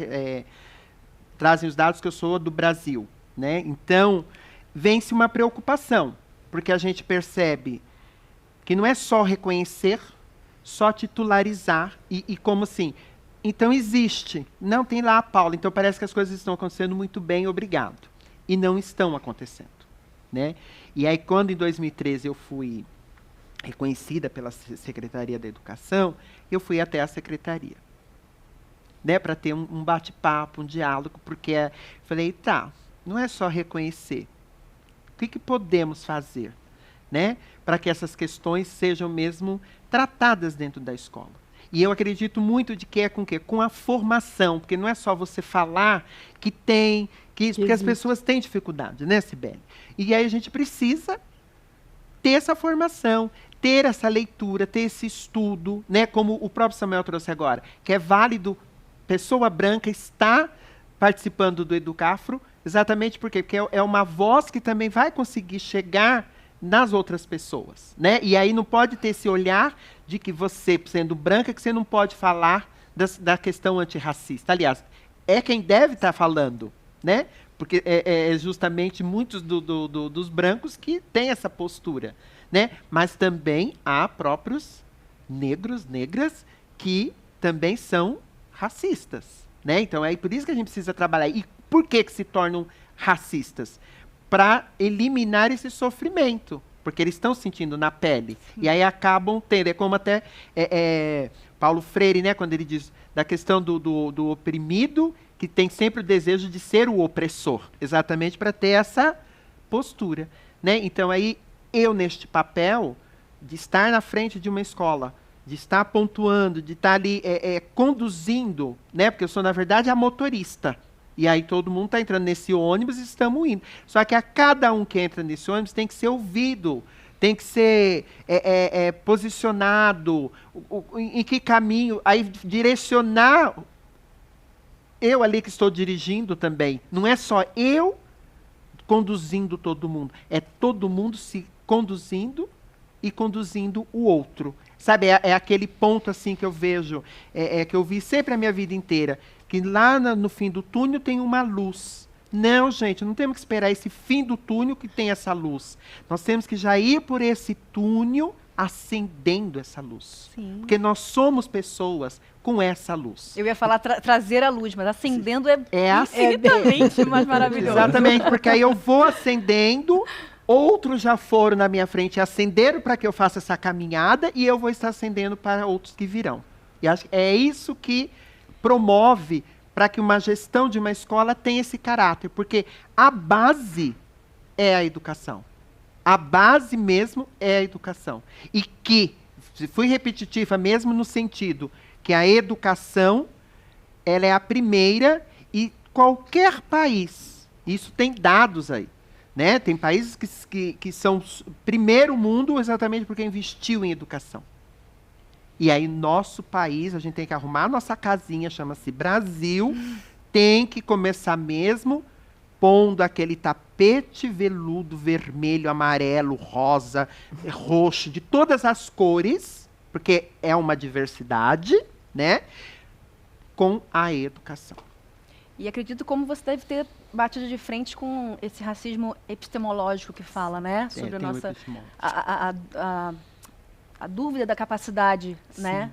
trazem os dados que eu sou do Brasil, né? Então vem-se uma preocupação, porque a gente percebe que não é só reconhecer, só titularizar e como assim, então existe, não tem lá a Paula, então parece que as coisas estão acontecendo muito bem, obrigado. E não estão acontecendo, né? E aí quando em 2013 eu fui reconhecida pela Secretaria da Educação, eu fui até a Secretaria, né, para ter um bate-papo, um diálogo, porque falei, não é só reconhecer, o que podemos fazer, né, para que essas questões sejam mesmo tratadas dentro da escola? E eu acredito muito de que com a formação, porque não é só você falar que porque as pessoas têm dificuldade, né, Cibele? E aí a gente precisa ter essa formação, ter essa leitura, ter esse estudo, né, como o próprio Samuel trouxe agora, que é válido, pessoa branca está participando do Educa Afro, exatamente porque é uma voz que também vai conseguir chegar nas outras pessoas, né? E aí não pode ter esse olhar de que você, sendo branca, que você não pode falar da questão antirracista. Aliás, é quem deve estar falando, né? Porque é justamente muitos dos brancos que têm essa postura, né? Mas também há próprios negros, negras, que também são racistas, né? Então é por isso que a gente precisa trabalhar. E por que se tornam racistas? Para eliminar esse sofrimento, porque eles estão sentindo na pele. Sim. E aí acabam tendo, é como até Paulo Freire, né, quando ele diz da questão do oprimido, que tem sempre o desejo de ser o opressor, exatamente para ter essa postura, né? Então aí eu, neste papel de estar na frente de uma escola, de estar pontuando, de estar ali conduzindo, né, porque eu sou, na verdade, a motorista, E aí todo mundo está entrando nesse ônibus e estamos indo. Só que a cada um que entra nesse ônibus tem que ser ouvido, tem que ser posicionado, em que caminho, aí direcionar. Eu ali que estou dirigindo também, não é só eu conduzindo todo mundo, é todo mundo se conduzindo e conduzindo o outro. Sabe, é aquele ponto assim que eu vejo, que eu vi sempre a minha vida inteira, que lá no fim do túnel tem uma luz. Não, gente, não temos que esperar esse fim do túnel que tem essa luz. Nós temos que já ir por esse túnel acendendo essa luz. Sim. Porque nós somos pessoas com essa luz. Eu ia falar trazer a luz, mas acendendo é assim. infinitamente mais maravilhoso. Exatamente, porque aí eu vou acendendo, outros já foram na minha frente e acenderam para que eu faça essa caminhada e eu vou estar acendendo para outros que virão. E acho que é isso que promove para que uma gestão de uma escola tenha esse caráter, porque a base é a educação. A base mesmo é a educação. E que, se fui repetitiva mesmo no sentido que a educação, ela é a primeira e qualquer país, isso tem dados aí, né? Tem países que são primeiro mundo exatamente porque investiu em educação. E aí, nosso país, a gente tem que arrumar a nossa casinha, chama-se Brasil, tem que começar mesmo pondo aquele tapete veludo vermelho, amarelo, rosa, roxo, de todas as cores, porque é uma diversidade, né? Com a educação. E acredito como você deve ter batido de frente com esse racismo epistemológico que fala, né? Sobre a nossa... A dúvida da capacidade, né,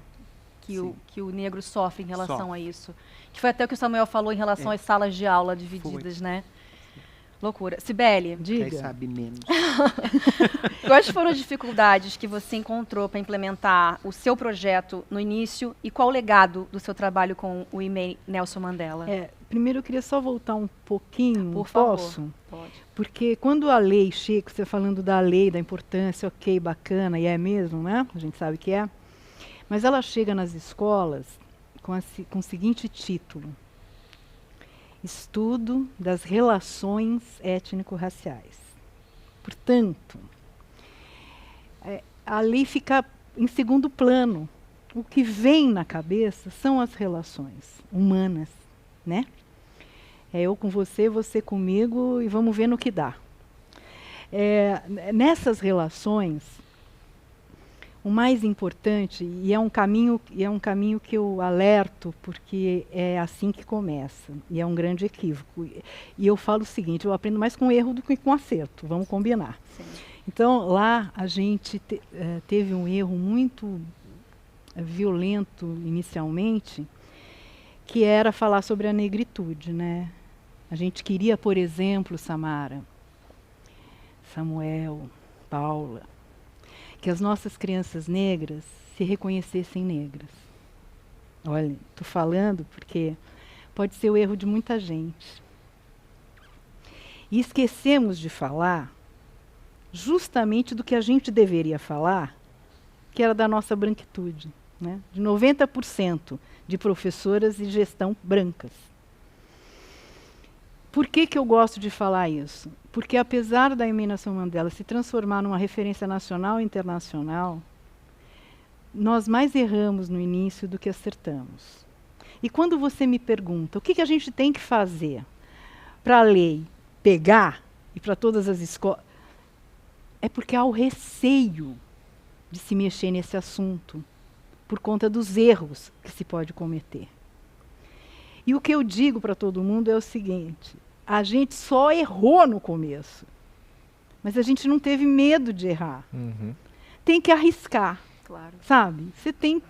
que o negro sofre em relação a isso. Que foi até o que o Samuel falou em relação às salas de aula divididas, né? Loucura. Cibele, diga. Quem sabe menos. Quais foram as dificuldades que você encontrou para implementar o seu projeto no início e qual o legado do seu trabalho com o e-mail Nelson Mandela? Primeiro eu queria só voltar um pouquinho, por favor. Posso? Pode. Porque quando a lei chega, você falando da lei, da importância, ok, bacana, e é mesmo, né? A gente sabe que é. Mas ela chega nas escolas com o seguinte título: Estudo das relações étnico-raciais. Portanto, a lei fica em segundo plano. O que vem na cabeça são as relações humanas, né? É eu com você, você comigo, e vamos ver no que dá. Nessas relações, o mais importante, e é um caminho que eu alerto, porque é assim que começa, e é um grande equívoco. E eu falo o seguinte: eu aprendo mais com erro do que com acerto, vamos combinar. Sim. Então, lá a gente teve um erro muito violento inicialmente, que era falar sobre a negritude, né? A gente queria, por exemplo, Samara, Samuel, Paula, que as nossas crianças negras se reconhecessem negras. Olha, estou falando porque pode ser o erro de muita gente. E esquecemos de falar justamente do que a gente deveria falar, que era da nossa branquitude, né? De 90% de professoras de gestão brancas. Por que eu gosto de falar isso? Porque apesar da Emília Nelson Mandela se transformar numa referência nacional e internacional, nós mais erramos no início do que acertamos. E quando você me pergunta o que a gente tem que fazer para a lei pegar e para todas as escolas, é porque há o receio de se mexer nesse assunto por conta dos erros que se pode cometer. E o que eu digo para todo mundo é o seguinte: a gente só errou no começo, mas a gente não teve medo de errar. Uhum. Tem que arriscar, claro. Sabe? Você tem,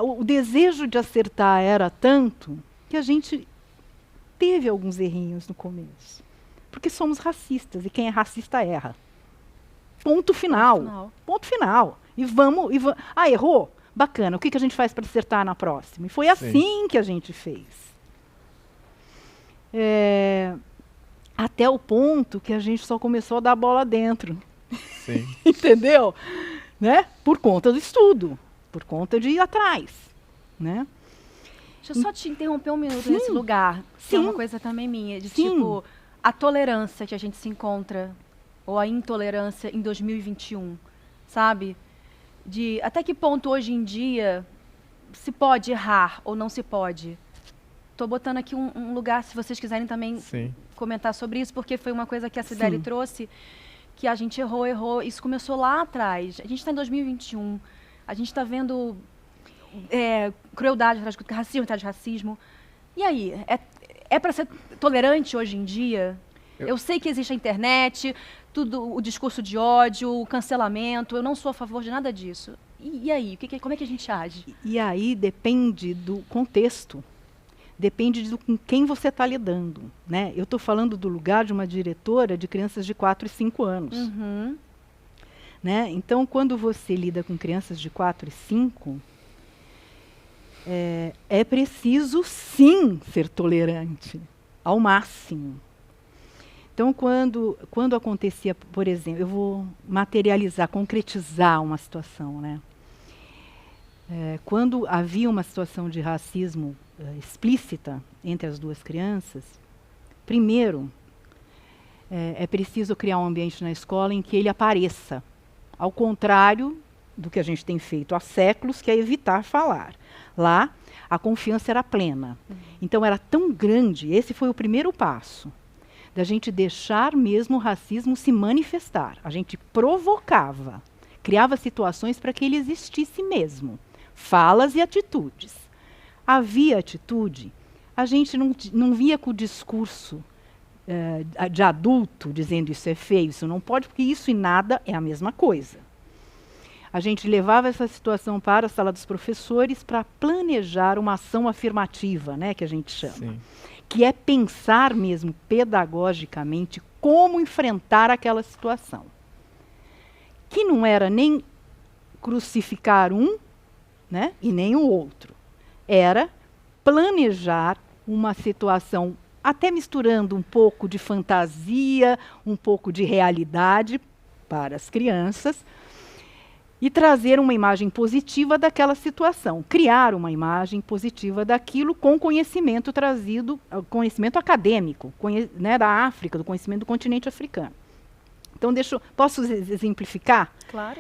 o desejo de acertar era tanto que a gente teve alguns errinhos no começo, porque somos racistas e quem é racista erra. Ponto final. Ponto final. E vamos. Errou? Bacana. O que a gente faz para acertar na próxima? E foi assim que a gente fez. Até o ponto que a gente só começou a dar bola dentro. Sim. Entendeu? Né? Por conta do estudo. Por conta de ir atrás. Né? Deixa eu só te interromper um minuto nesse lugar. Que é uma coisa também minha, de tipo, a tolerância que a gente se encontra, ou a intolerância em 2021, sabe? De até que ponto hoje em dia se pode errar ou não se pode. Tô botando aqui um lugar, se vocês quiserem também comentar sobre isso, porque foi uma coisa que a Cibele trouxe, que a gente errou. Isso começou lá atrás. A gente está em 2021, a gente está vendo crueldade atrás de racismo, atrás de racismo. E aí, é para ser tolerante hoje em dia? Eu sei que existe a internet, tudo, o discurso de ódio, o cancelamento, eu não sou a favor de nada disso. E aí, como é que a gente age? E aí depende do contexto, depende com quem você está lidando, né? Eu estou falando do lugar de uma diretora de crianças de 4 e 5 anos. Né? Então, quando você lida com crianças de 4 e 5, é preciso sim ser tolerante, ao máximo. Então, quando acontecia, por exemplo, eu vou materializar, concretizar uma situação, né? Quando havia uma situação de racismo explícita entre as duas crianças, primeiro, é preciso criar um ambiente na escola em que ele apareça, ao contrário do que a gente tem feito há séculos, que é evitar falar. Lá, a confiança era plena. Então, era tão grande, esse foi o primeiro passo, da gente deixar mesmo o racismo se manifestar. A gente provocava, criava situações para que ele existisse mesmo. Falas e atitudes. Havia atitude, a gente não via com o discurso de adulto dizendo isso é feio, isso não pode, porque isso e nada é a mesma coisa. A gente levava essa situação para a sala dos professores para planejar uma ação afirmativa, né, que a gente chama. Que é pensar mesmo pedagogicamente como enfrentar aquela situação. Que não era nem crucificar um, né, e nem o outro. Era planejar uma situação, até misturando um pouco de fantasia, um pouco de realidade para as crianças, e trazer uma imagem positiva daquela situação, criar uma imagem positiva daquilo com conhecimento trazido, conhecimento acadêmico, né, da África, do conhecimento do continente africano. Então, posso exemplificar? Claro.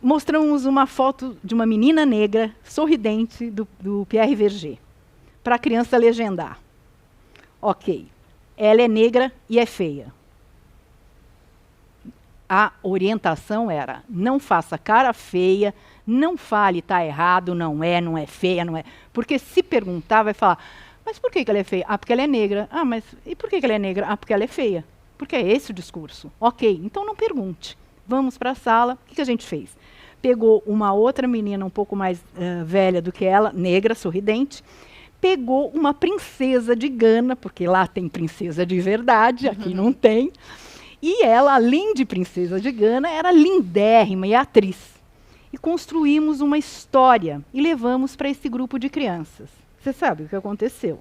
Mostramos uma foto de uma menina negra, sorridente, do Pierre Verger, para a criança legendar. Ok, ela é negra e é feia. A orientação era, não faça cara feia, não fale está errado, não é feia, não é. Porque se perguntar, vai falar, mas por que ela é feia? Ah, porque ela é negra. Ah, mas e por que ela é negra? Ah, porque ela é feia. Porque é esse o discurso. Ok, então não pergunte. Vamos para a sala. O que a gente fez? Pegou uma outra menina um pouco mais velha do que ela, negra, sorridente, pegou uma princesa de Gana, porque lá tem princesa de verdade, aqui não tem. E ela, além de princesa de Gana, era lindérrima e atriz. E construímos uma história e levamos para esse grupo de crianças. Você sabe o que aconteceu?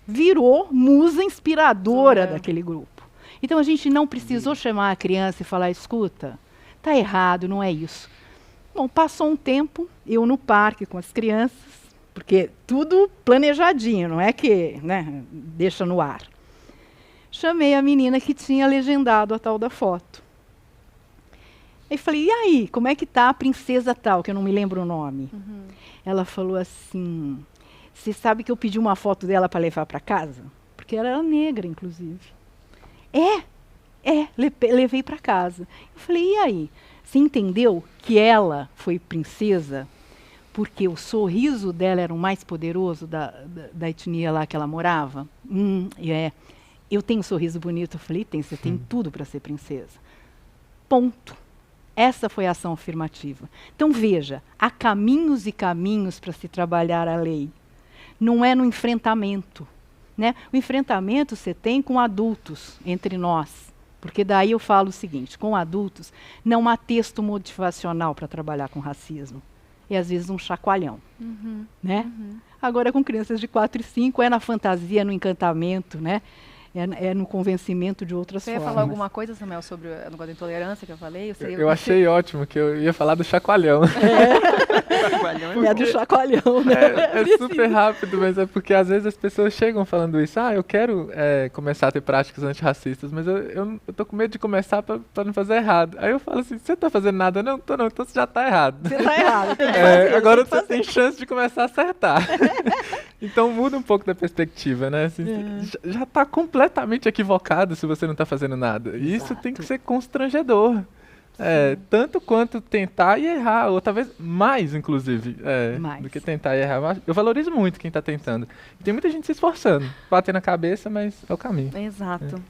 Virou musa inspiradora daquele grupo. Então a gente não precisou chamar a criança e falar, escuta, tá errado, não é isso. Bom, passou um tempo, eu no parque com as crianças, porque tudo planejadinho, não é que, né, deixa no ar. Chamei a menina que tinha legendado a tal da foto. E falei, e aí, como é que tá a princesa tal, que eu não me lembro o nome? Ela falou assim, você sabe que eu pedi uma foto dela para levar para casa? Porque ela era negra, inclusive. Levei para casa. Eu falei, e aí? Você entendeu que ela foi princesa porque o sorriso dela era o mais poderoso da etnia lá que ela morava? Eu tenho um sorriso bonito. Eu falei, você tem tudo para ser princesa. Ponto. Essa foi a ação afirmativa. Então, veja, há caminhos e caminhos para se trabalhar a lei. Não é no enfrentamento. Né? O enfrentamento você tem com adultos, entre nós. Porque daí eu falo o seguinte, com adultos, não há texto motivacional para trabalhar com racismo. E às vezes um chacoalhão. Né? Agora, com crianças de 4 e 5, é na fantasia, no encantamento, né? é no convencimento de outras Você ia formas. falar alguma coisa, Samuel, sobre o negócio da intolerância que eu falei? Eu achei ótimo, que eu ia falar do chacoalhão. É do chacoalhão, né? É super rápido, mas é porque às vezes as pessoas chegam falando isso. Eu quero começar a ter práticas antirracistas, mas eu tô com medo de começar pra não fazer errado. Aí eu falo assim, você tá fazendo nada? Não, tô não, então você já tá errado. Você tá errado, tem que fazer, agora você tem chance de começar a acertar. Então muda um pouco da perspectiva, né? Assim, já tá completamente equivocado se você não tá fazendo nada. E isso tem que ser constrangedor. Tanto quanto tentar e errar, ou talvez mais, inclusive, do que tentar e errar. Mas eu valorizo muito quem está tentando. E tem muita gente se esforçando, bater na cabeça, mas é o caminho. Exato.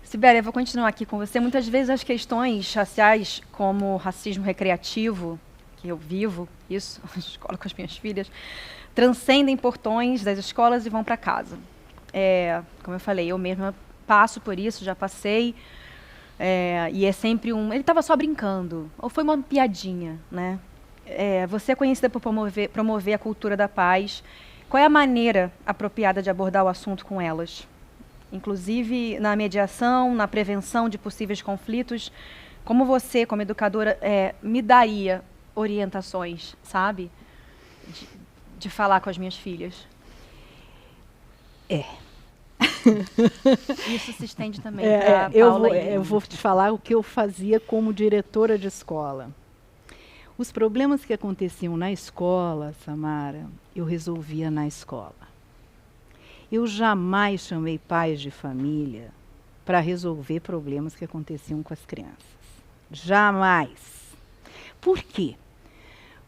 Sibéria, eu vou continuar aqui com você. Muitas vezes as questões raciais, como racismo recreativo, que eu vivo, isso, na escola com as minhas filhas, transcendem portões das escolas e vão para casa. Como eu falei, eu mesma passo por isso, já passei. E é sempre ele estava só brincando, ou foi uma piadinha, né? Você é conhecida por promover a cultura da paz. Qual é a maneira apropriada de abordar o assunto com elas? Inclusive na mediação, na prevenção de possíveis conflitos. Como você, como educadora, me daria orientações, sabe? De falar com as minhas filhas. Isso se estende também para Paula. Eu vou te falar o que eu fazia como diretora de escola. Os problemas que aconteciam na escola, Samara, eu resolvia na escola. Eu jamais chamei pais de família para resolver problemas que aconteciam com as crianças. Jamais. Por quê?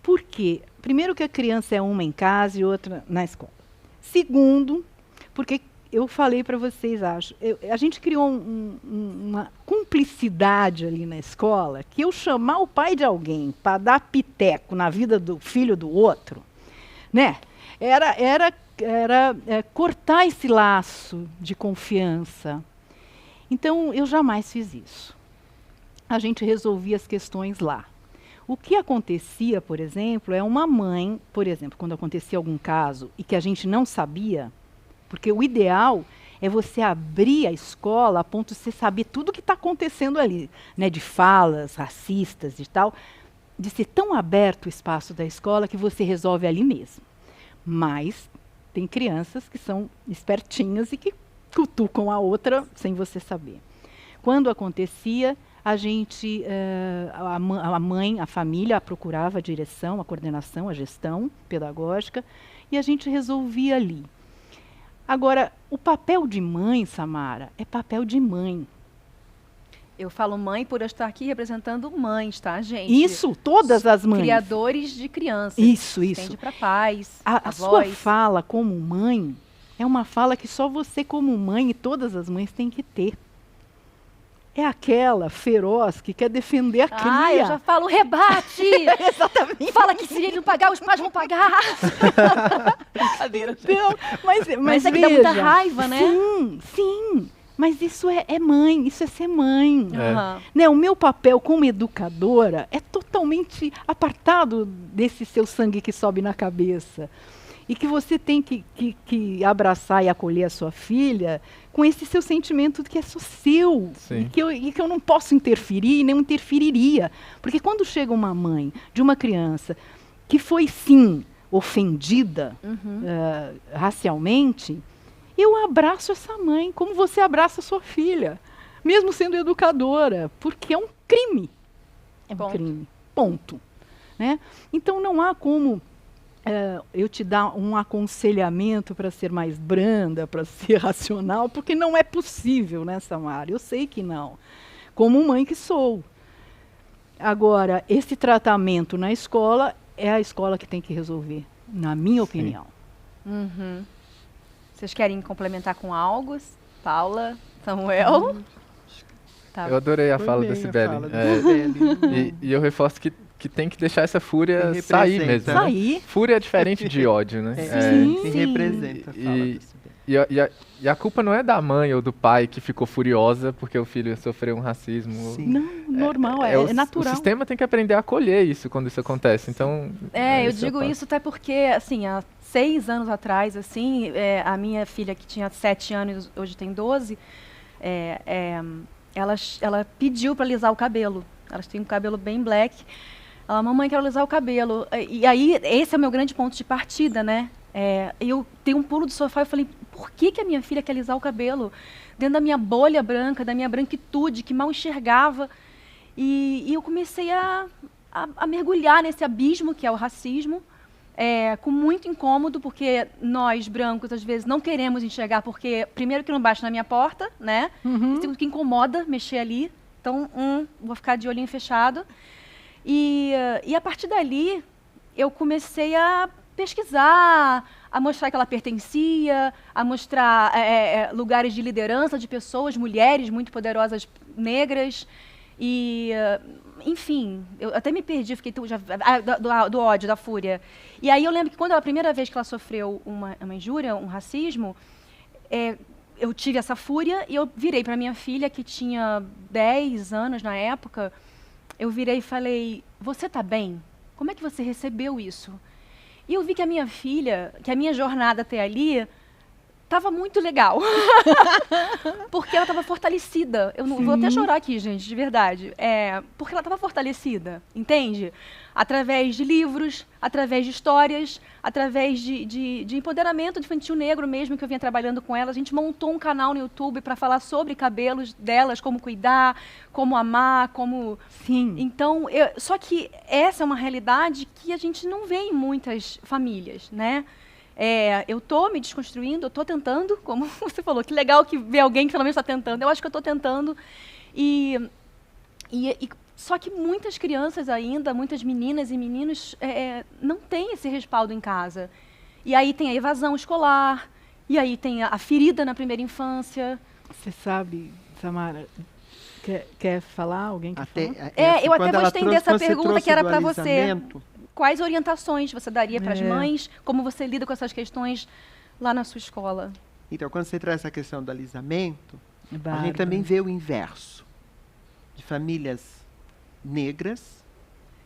Porque, primeiro, que a criança é uma em casa e outra na escola. Segundo, porque eu falei para vocês, acho, a gente criou uma cumplicidade ali na escola, que eu chamar o pai de alguém para dar piteco na vida do filho do outro, né? Era cortar esse laço de confiança. Então, eu jamais fiz isso. A gente resolvia as questões lá. O que acontecia, por exemplo, é uma mãe, por exemplo, quando acontecia algum caso e que a gente não sabia, porque o ideal é você abrir a escola a ponto de você saber tudo o que está acontecendo ali, né, de falas racistas e tal, de ser tão aberto o espaço da escola que você resolve ali mesmo. Mas tem crianças que são espertinhas e que cutucam a outra sem você saber. Quando acontecia, a gente, a mãe, a família procurava a direção, a coordenação, a gestão pedagógica e a gente resolvia ali. Agora, o papel de mãe, Samara, é papel de mãe. Eu falo mãe por eu estar aqui representando mães, tá, gente? Isso, todas as mães. Criadores de crianças. Isso. Estende para pais, a sua fala como mãe é uma fala que só você como mãe e todas as mães têm que ter. É aquela feroz que quer defender a cria. Eu já falo, rebate! Exatamente. Fala que se ele não pagar, os pais vão pagar. Brincadeira. Então, mas é que dá muita raiva, né? Sim. Mas isso é mãe, isso é ser mãe. Uhum. Né, o meu papel como educadora é totalmente apartado desse seu sangue que sobe na cabeça. E que você tem que abraçar e acolher a sua filha com esse seu sentimento que é só seu. E que eu não posso interferir e nem interferiria. Porque quando chega uma mãe de uma criança que foi, sim, ofendida racialmente, eu abraço essa mãe como você abraça a sua filha, mesmo sendo educadora, porque é um crime. É um crime. Ponto. Né? Então não há como eu te dar um aconselhamento para ser mais branda, para ser racional, porque não é possível, né, Samara? Eu sei que não. Como mãe que sou. Agora, esse tratamento na escola é a escola que tem que resolver, na minha opinião. Uhum. Vocês querem complementar com algo? Paula, Samuel? Tá. Eu adorei a fala da Sibeli. E eu reforço que tem que deixar essa fúria sair mesmo. Sair. Né? Fúria é diferente de ódio, né? Sim. Representa a fala e a culpa não é da mãe ou do pai que ficou furiosa porque o filho sofreu um racismo. Sim. Não, normal, é natural. O sistema tem que aprender a acolher isso quando isso acontece. Então, eu digo isso até porque, assim, 6 anos atrás, assim, a minha filha, que tinha 7 anos, hoje tem 12, ela pediu para alisar o cabelo. Elas têm um cabelo bem black. Ela, mamãe, quero alisar o cabelo. E aí, esse é o meu grande ponto de partida, né? Eu dei um pulo do sofá e falei, por que a minha filha quer alisar o cabelo? Dentro da minha bolha branca, da minha branquitude, que mal enxergava. E eu comecei a mergulhar nesse abismo que é o racismo, com muito incômodo, porque nós, brancos, às vezes não queremos enxergar, porque, primeiro, que não bate na minha porta, né? Segundo, que incomoda mexer ali. Então, vou ficar de olhinho fechado. E a partir dali, eu comecei a pesquisar, a mostrar que ela pertencia, a mostrar lugares de liderança de pessoas, mulheres muito poderosas, negras. E, enfim, eu até me perdi, fiquei do ódio, da fúria. E aí eu lembro que quando a primeira vez que ela sofreu uma injúria, um racismo, eu tive essa fúria e eu virei para minha filha, que tinha 10 anos na época, eu virei e falei, você tá bem? Como é que você recebeu isso? E eu vi que a minha filha, que a minha jornada até ali, estava muito legal. Porque ela estava fortalecida. Eu não vou até chorar aqui, gente, de verdade. Porque ela estava fortalecida, entende? Através de livros, através de histórias, através de empoderamento infantil negro mesmo, que eu vinha trabalhando com ela. A gente montou um canal no YouTube para falar sobre cabelos delas, como cuidar, como amar, como... Sim. Então, só que essa é uma realidade que a gente não vê em muitas famílias, né? Eu estou me desconstruindo, eu estou tentando, como você falou, que legal que ver alguém que pelo menos está tentando. Eu acho que eu estou tentando. Só que muitas crianças ainda, muitas meninas e meninos, não têm esse respaldo em casa. E aí tem a evasão escolar, e aí tem a ferida na primeira infância. Você sabe, Samara, quer falar? Alguém quer falar? Eu até vou estender essa pergunta que era para você. Quais orientações você daria para as mães? Como você lida com essas questões lá na sua escola? Então, quando você traz essa questão do alisamento, a gente também vê o inverso. De famílias negras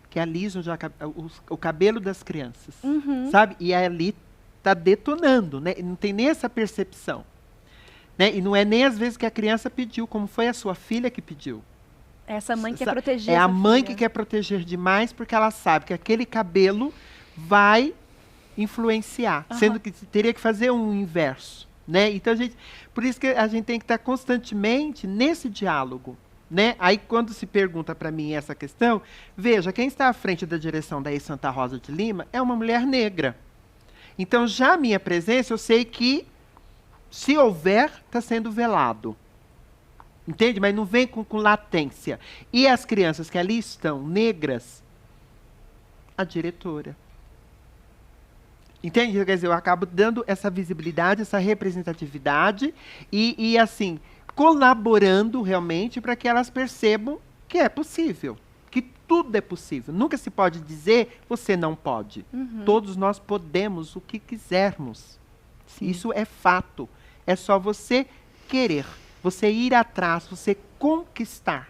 que alisam já o cabelo das crianças. Sabe? E ali está detonando, né? Não tem nem essa percepção. Né? E não é nem às vezes que a criança pediu, como foi a sua filha que pediu. Essa mãe quer proteger. É a mãe que quer proteger demais, porque ela sabe que aquele cabelo vai influenciar, sendo que teria que fazer um inverso, né? Então por isso que a gente tem que estar constantemente nesse diálogo, né? Aí quando se pergunta para mim essa questão, veja, quem está à frente da direção da Santa Rosa de Lima é uma mulher negra. Então já a minha presença, eu sei que se houver, está sendo velado. Entende? Mas não vem com latência. E as crianças que ali estão, negras, a diretora. Entende? Quer dizer, eu acabo dando essa visibilidade, essa representatividade e assim, colaborando realmente para que elas percebam que é possível, que tudo é possível. Nunca se pode dizer, você não pode. Todos nós podemos o que quisermos. Sim. Isso é fato. É só você querer. Você ir atrás, você conquistar,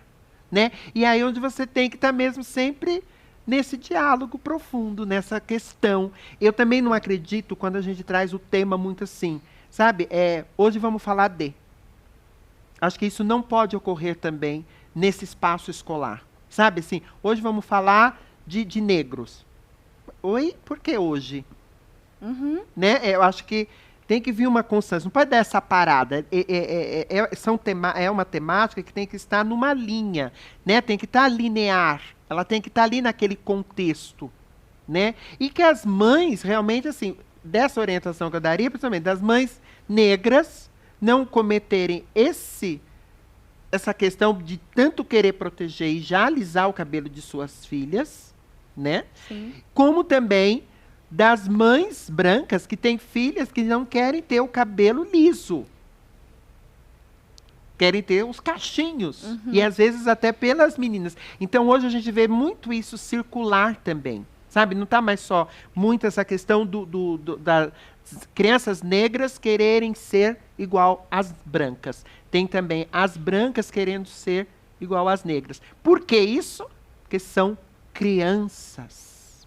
né? E aí onde você tem que estar mesmo sempre nesse diálogo profundo, nessa questão. Eu também não acredito quando a gente traz o tema muito assim, sabe? Hoje vamos falar de. Acho que isso não pode ocorrer também nesse espaço escolar, sabe? Assim, hoje vamos falar de negros. Oi? Por que hoje? Né? Eu acho que tem que vir uma constância, não pode dar essa parada. É uma temática que tem que estar numa linha, né? Tem que estar linear, ela tem que estar ali naquele contexto, né? E que as mães, realmente, assim, dessa orientação que eu daria, principalmente das mães negras, não cometerem essa questão de tanto querer proteger e já alisar o cabelo de suas filhas, né? Sim. Como também das mães brancas que têm filhas que não querem ter o cabelo liso. Querem ter os cachinhos. E às vezes até pelas meninas. Então hoje a gente vê muito isso circular também. Sabe? Não está mais só muito essa questão das crianças negras quererem ser igual às brancas. Tem também as brancas querendo ser igual às negras. Por que isso? Porque são crianças.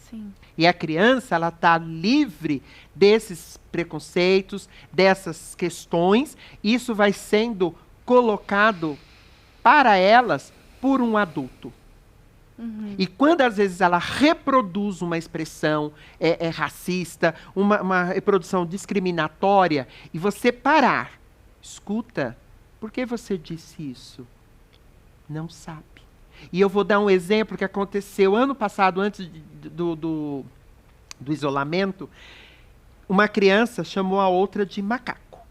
Sim. E a criança, ela está livre desses preconceitos, dessas questões. Isso vai sendo colocado para elas por um adulto. E quando, às vezes, ela reproduz uma expressão racista, uma reprodução discriminatória, e você parar, escuta, por que você disse isso? Não sabe. E eu vou dar um exemplo que aconteceu ano passado, antes do isolamento. Uma criança chamou a outra de macaco.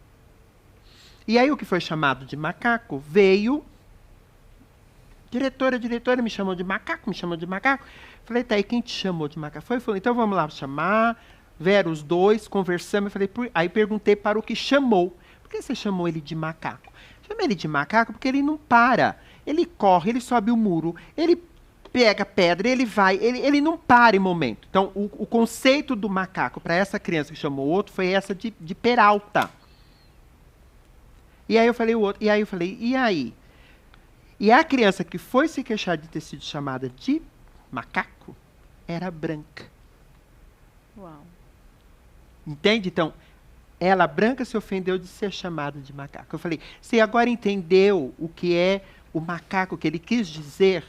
E aí o que foi chamado de macaco veio... Diretora me chamou de macaco, Falei, tá, e quem te chamou de macaco? Falou, então vamos lá chamar. Vieram os dois, conversamos. Eu falei, aí perguntei para o que chamou. Por que você chamou ele de macaco? Chamei ele de macaco porque ele não para. Ele corre, ele sobe o muro, ele pega pedra, ele vai, ele não para em momento. Então, o conceito do macaco para essa criança que chamou o outro foi essa de Peralta. E aí eu falei, e aí? E a criança que foi se queixar de ter sido chamada de macaco era branca. Uau. Entende? Então, ela branca se ofendeu de ser chamada de macaco. Eu falei, você agora entendeu o que é o macaco que ele quis dizer?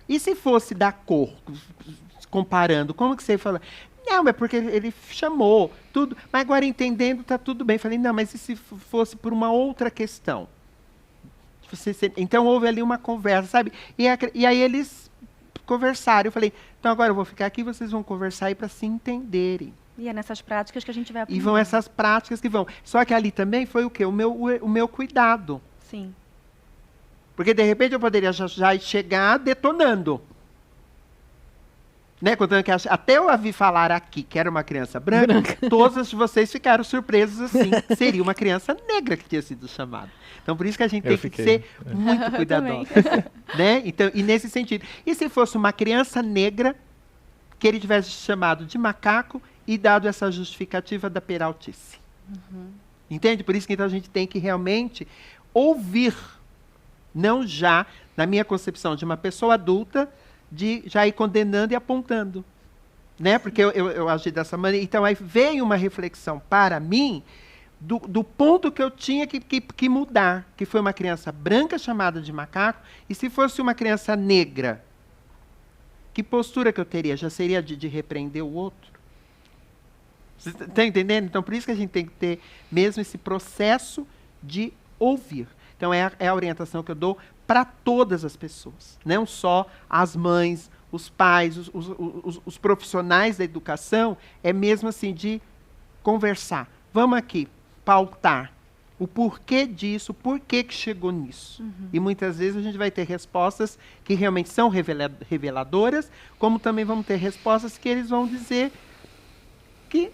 E se fosse da cor, comparando, como que você fala? Não, é porque ele chamou, tudo. Mas agora entendendo, está tudo bem. Eu falei, não, mas e se fosse por uma outra questão? Então houve ali uma conversa, sabe? E aí eles conversaram. Eu falei, então agora eu vou ficar aqui, vocês vão conversar aí para se entenderem. E é nessas práticas que a gente vai aprender. E vão essas práticas que vão. Só que ali também foi o quê? O meu cuidado. Sim. Porque de repente eu poderia já chegar detonando. Né? Contando que até eu a vi falar aqui que era uma criança branca, todas vocês ficaram surpresos assim. Seria uma criança negra que tinha sido chamada. Então, por isso que a gente tem que ser muito cuidadoso. Né? Então, e nesse sentido. E se fosse uma criança negra, que ele tivesse chamado de macaco e dado essa justificativa da peraltice. Entende? Por isso que então, a gente tem que realmente ouvir, não já, na minha concepção, de uma pessoa adulta, de já ir condenando e apontando. Né? Porque eu agi dessa maneira. Então, aí veio uma reflexão para mim do ponto que eu tinha que mudar, que foi uma criança branca chamada de macaco, e se fosse uma criança negra, que postura que eu teria? Já seria de repreender o outro? Você está entendendo? Então, por isso que a gente tem que ter mesmo esse processo de ouvir. Então, é a orientação que eu dou para todas as pessoas, não só as mães, os pais, os profissionais da educação, é mesmo assim de conversar. Vamos aqui, pautar o porquê disso, por que chegou nisso. E muitas vezes a gente vai ter respostas que realmente são reveladoras, como também vamos ter respostas que eles vão dizer que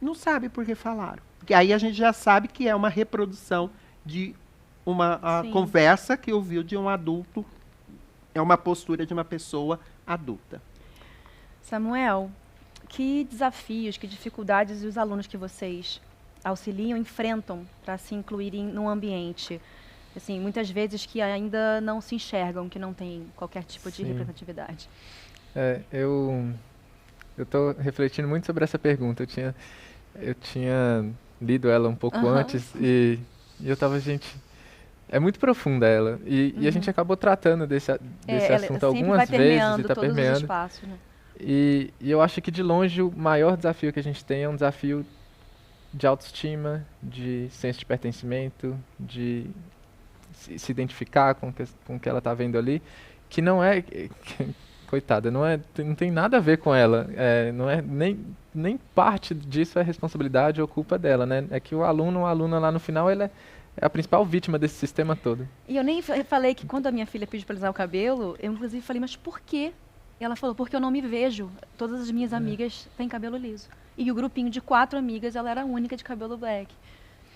não sabe por que falaram. Porque aí a gente já sabe que é uma reprodução de uma conversa que ouviu de um adulto, é uma postura de uma pessoa adulta. Samuel, que desafios, que dificuldades os alunos que vocês auxiliam enfrentam para se incluírem no ambiente? Assim, muitas vezes que ainda não se enxergam, que não tem qualquer tipo de representatividade. Eu estou refletindo muito sobre essa pergunta. Eu tinha lido ela um pouco antes e eu estava, é muito profunda ela. E a gente acabou tratando desse assunto algumas vezes e está permeando. Espaços, né? E eu acho que, de longe, o maior desafio que a gente tem é um desafio de autoestima, de senso de pertencimento, de se identificar com o que ela está vendo ali, que não é... Coitada, não tem nada a ver com ela. Não é nem parte disso é responsabilidade ou culpa dela, né? É que o aluno ou a aluna lá no final, ele é a principal vítima desse sistema todo. E eu nem falei que quando a minha filha pediu para alisar o cabelo, eu inclusive falei, mas por quê? E ela falou, porque eu não me vejo. Todas as minhas amigas têm cabelo liso. E o grupinho de 4 amigas, ela era a única de cabelo black.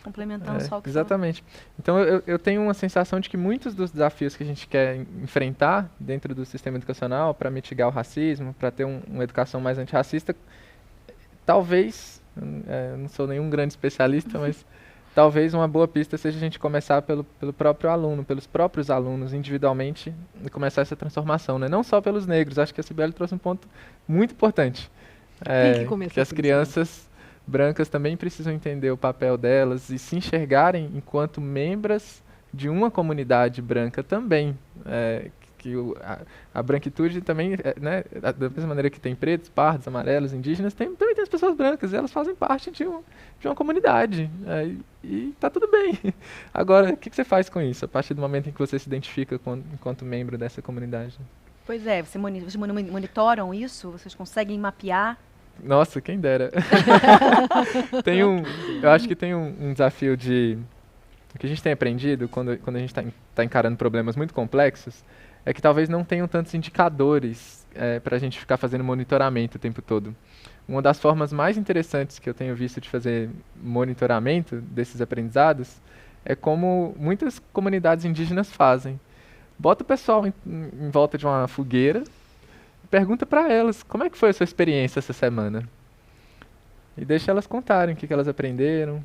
Complementando só o que exatamente. Então, eu tenho uma sensação de que muitos dos desafios que a gente quer enfrentar dentro do sistema educacional para mitigar o racismo, para ter uma educação mais antirracista, talvez, não sou nenhum grande especialista, mas talvez uma boa pista seja a gente começar pelo próprio aluno, pelos próprios alunos individualmente, e começar essa transformação, né? Não só pelos negros. Acho que a Cibele trouxe um ponto muito importante. Tem que começar que as por crianças brancas também precisam entender o papel delas e se enxergarem enquanto membros de uma comunidade branca também. A branquitude também, né, da mesma maneira que tem pretos, pardos, amarelos, indígenas, também tem as pessoas brancas, e elas fazem parte de uma comunidade, e tá tudo bem. Agora, o que você faz com isso, a partir do momento em que você se identifica enquanto membro dessa comunidade? Pois é, vocês monitoram isso? Vocês conseguem mapear? Nossa, quem dera. Eu acho que tem um desafio o que a gente tem aprendido quando a gente está encarando problemas muito complexos, é que talvez não tenham tantos indicadores para a gente ficar fazendo monitoramento o tempo todo. Uma das formas mais interessantes que eu tenho visto de fazer monitoramento desses aprendizados é como muitas comunidades indígenas fazem. Bota o pessoal em volta de uma fogueira e pergunta para elas como é que foi a sua experiência essa semana. E deixa elas contarem o que elas aprenderam,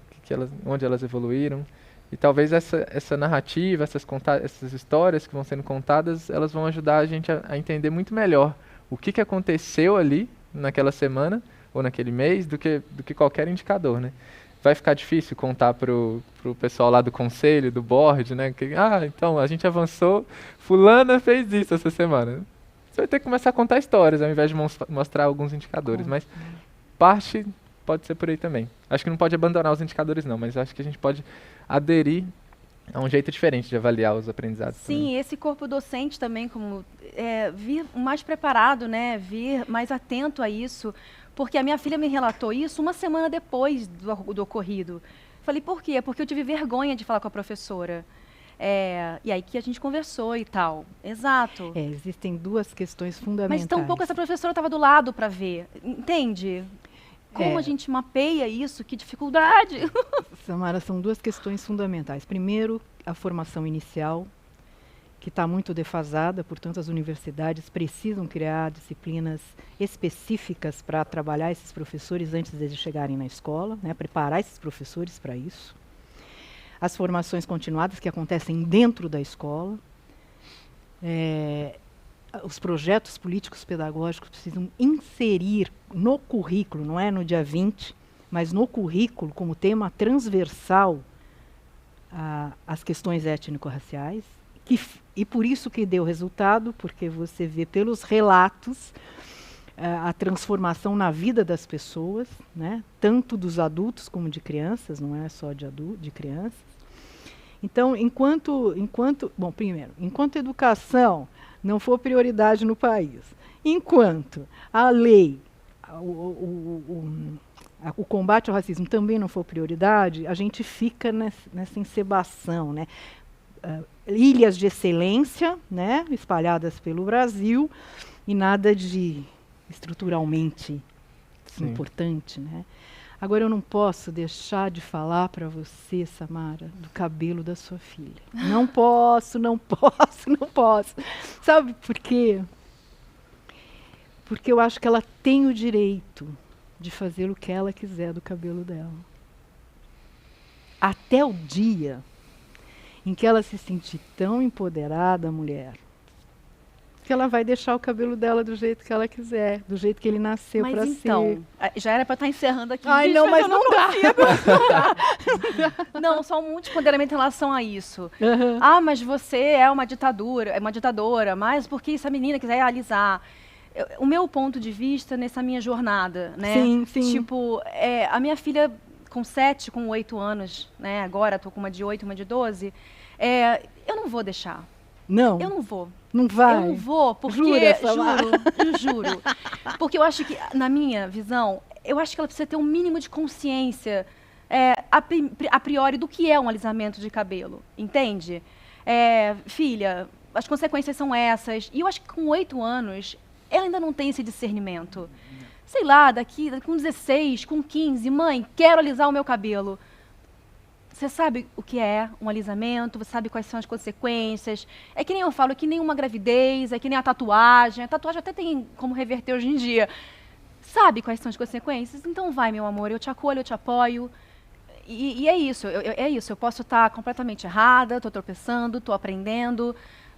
onde elas evoluíram. E talvez essa narrativa, essas histórias que vão sendo contadas, elas vão ajudar a gente a entender muito melhor o que aconteceu ali naquela semana ou naquele mês do que qualquer indicador, né? Vai ficar difícil contar pro pessoal lá do conselho, do board, né? Então a gente avançou, fulana fez isso essa semana. Você vai ter que começar a contar histórias ao invés de mostrar alguns indicadores, mas parte pode ser por aí também. Acho que não pode abandonar os indicadores não, mas acho que a gente pode aderir a um jeito diferente de avaliar os aprendizados. Sim, também. Esse corpo docente também, como vir mais preparado, né? Vir mais atento a isso, porque a minha filha me relatou isso uma semana depois do ocorrido. Falei, por quê? Porque eu tive vergonha de falar com a professora. E aí que a gente conversou e tal. Exato. Existem duas questões fundamentais. Mas tampouco essa professora estava do lado para ver, entende? Como a gente mapeia isso? Que dificuldade! Samara, são duas questões fundamentais. Primeiro, a formação inicial, que está muito defasada, portanto, as universidades precisam criar disciplinas específicas para trabalhar esses professores antes deles chegarem na escola, né, preparar esses professores para isso. As formações continuadas que acontecem dentro da escola. Os projetos políticos pedagógicos precisam inserir no currículo, não é no dia 20, mas no currículo, como tema transversal, as questões étnico-raciais, e por isso que deu resultado, porque você vê pelos relatos a transformação na vida das pessoas, né, tanto dos adultos como de crianças, não é só de crianças. Então, enquanto educação não for prioridade no país, enquanto a lei, o combate ao racismo também não for prioridade, a gente fica nessa encebação, né? Ilhas de excelência, né, espalhadas pelo Brasil, e nada de estruturalmente importante, né? Agora, eu não posso deixar de falar para você, Samara, do cabelo da sua filha. Não posso. Sabe por quê? Porque eu acho que ela tem o direito de fazer o que ela quiser do cabelo dela. Até o dia em que ela se sentir tão empoderada, mulher, que ela vai deixar o cabelo dela do jeito que ela quiser, do jeito que ele nasceu para ser. Já era para estar encerrando aqui. Ai, não, mas não dá. Não, só um monte de empoderamento em relação a isso. Mas você é uma ditadora, mas porque essa menina quiser alisar. O meu ponto de vista nessa minha jornada, né? Sim. Tipo, a minha filha com 7, com 8 anos, né? Agora estou com uma de 8, uma de 12. Eu não vou deixar. Não. Eu não vou. Não vai? Eu não vou, porque... Juro. Porque eu acho que, na minha visão, eu acho que ela precisa ter um mínimo de consciência a priori do que é um alisamento de cabelo, entende? Filha, as consequências são essas. E eu acho que com 8 anos, ela ainda não tem esse discernimento. Sei lá, com 16, com 15, mãe, quero alisar o meu cabelo. Você sabe o que é um alisamento, você sabe quais são as consequências. É que nem eu falo, é que nem uma gravidez, é que nem a tatuagem. A tatuagem até tem como reverter hoje em dia. Sabe quais são as consequências? Então vai, meu amor, eu te acolho, eu te apoio. E é isso, eu posso estar completamente errada, estou tropeçando, estou aprendendo,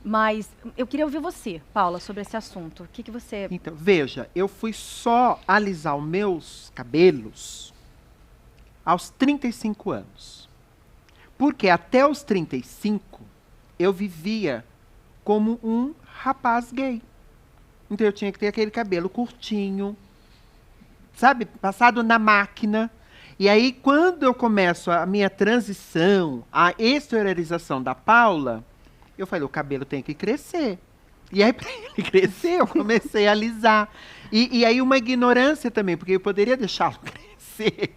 Mas eu queria ouvir você, Paula, sobre esse assunto. O que você... Então, veja, eu fui só alisar os meus cabelos aos 35 anos. Porque até os 35, eu vivia como um rapaz gay. Então, eu tinha que ter aquele cabelo curtinho, sabe? Passado na máquina. E aí, quando eu começo a minha transição, a exteriorização da Paula, eu falei, o cabelo tem que crescer. E aí, para ele crescer, eu comecei a alisar. E aí, uma ignorância também, porque eu poderia deixá-lo crescer.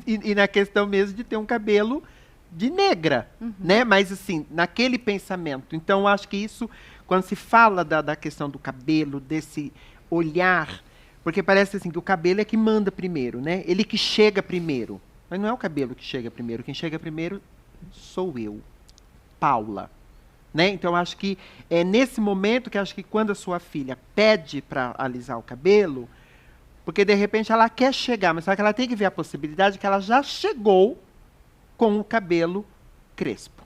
E na questão mesmo de ter um cabelo de negra, né? Mas, assim, naquele pensamento. Então, eu acho que isso, quando se fala da questão do cabelo, desse olhar... Porque parece assim que o cabelo é que manda primeiro, né? Ele que chega primeiro. Mas não é o cabelo que chega primeiro. Quem chega primeiro sou eu, Paula. Né? Então, eu acho que é nesse momento que acho que quando a sua filha pede para alisar o cabelo, porque de repente ela quer chegar, mas só que ela tem que ver a possibilidade que ela já chegou com o cabelo crespo.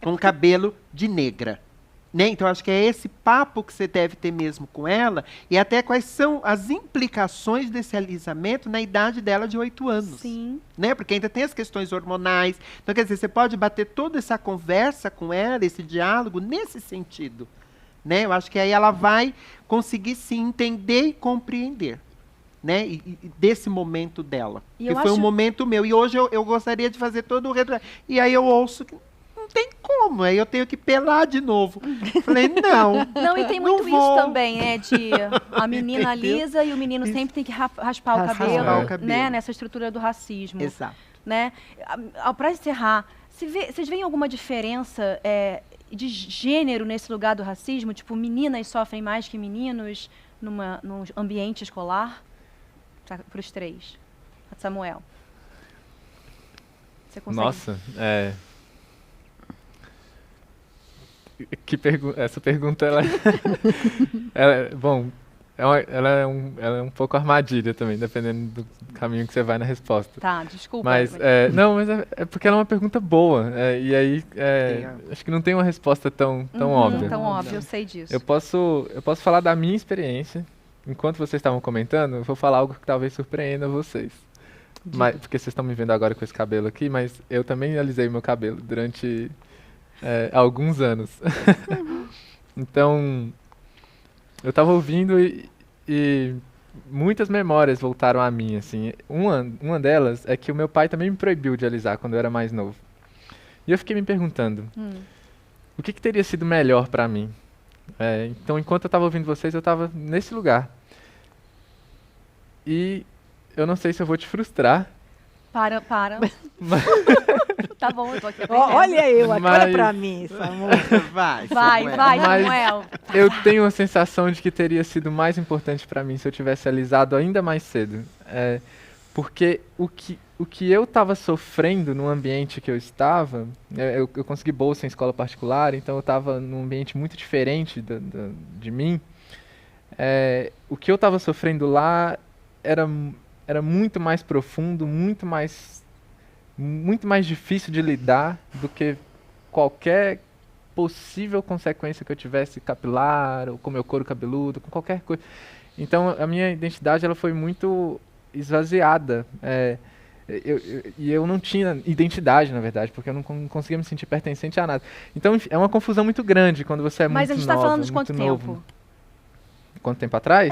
Com o cabelo de negra. Né? Então, acho que é esse papo que você deve ter mesmo com ela e até quais são as implicações desse alisamento na idade dela de 8 anos. Sim. Né? Porque ainda tem as questões hormonais. Então, quer dizer, você pode bater toda essa conversa com ela, esse diálogo, nesse sentido. Né? Eu acho que aí ela vai conseguir se entender e compreender. Né? E desse momento dela. Que foi um momento meu. E hoje eu gostaria de fazer todo o retrato. E aí eu ouço que não tem como, aí eu tenho que pelar de novo. Falei, não. Não, e tem muito isso também, né? De a menina lisa e o menino sempre tem que raspar o cabelo, né? Nessa estrutura do racismo. Exato. Né? Para encerrar, vocês veem alguma diferença de gênero nesse lugar do racismo? Tipo, meninas sofrem mais que meninos num ambiente escolar? Para os três. Samuel. Você consegue? Nossa, essa pergunta, bom, ela é um pouco armadilha também, dependendo do caminho que você vai na resposta. Tá, desculpa. Mas, não, mas é porque ela é uma pergunta boa, e aí acho que não tem uma resposta tão óbvia. Tão óbvia, eu sei disso. Eu posso falar da minha experiência. Enquanto vocês estavam comentando, eu vou falar algo que talvez surpreenda vocês. Porque vocês estão me vendo agora com esse cabelo aqui, mas eu também alisei meu cabelo durante alguns anos. Então, eu estava ouvindo e muitas memórias voltaram a mim. Assim. Uma delas é que o meu pai também me proibiu de alisar quando eu era mais novo. E eu fiquei me perguntando, o que teria sido melhor para mim? Então, enquanto eu estava ouvindo vocês, eu estava nesse lugar. E eu não sei se eu vou te frustrar. Para. Tá bom, eu tô aqui aprendendo. Olha eu, olha pra mim, Samuel. Vai, Samuel. Eu tenho a sensação de que teria sido mais importante para mim se eu tivesse alisado ainda mais cedo. Porque o que eu estava sofrendo no ambiente que eu estava, eu consegui bolsa em escola particular, então eu estava num ambiente muito diferente de mim. O que eu estava sofrendo lá era muito mais profundo, muito mais difícil de lidar do que qualquer possível consequência que eu tivesse capilar, ou com meu couro cabeludo, com qualquer coisa. Então a minha identidade ela foi muito esvaziada. Eu não tinha identidade, na verdade, porque eu não conseguia me sentir pertencente a nada. Então é uma confusão muito grande quando você é muito nova. Mas a gente está falando de quanto tempo? Quanto tempo atrás?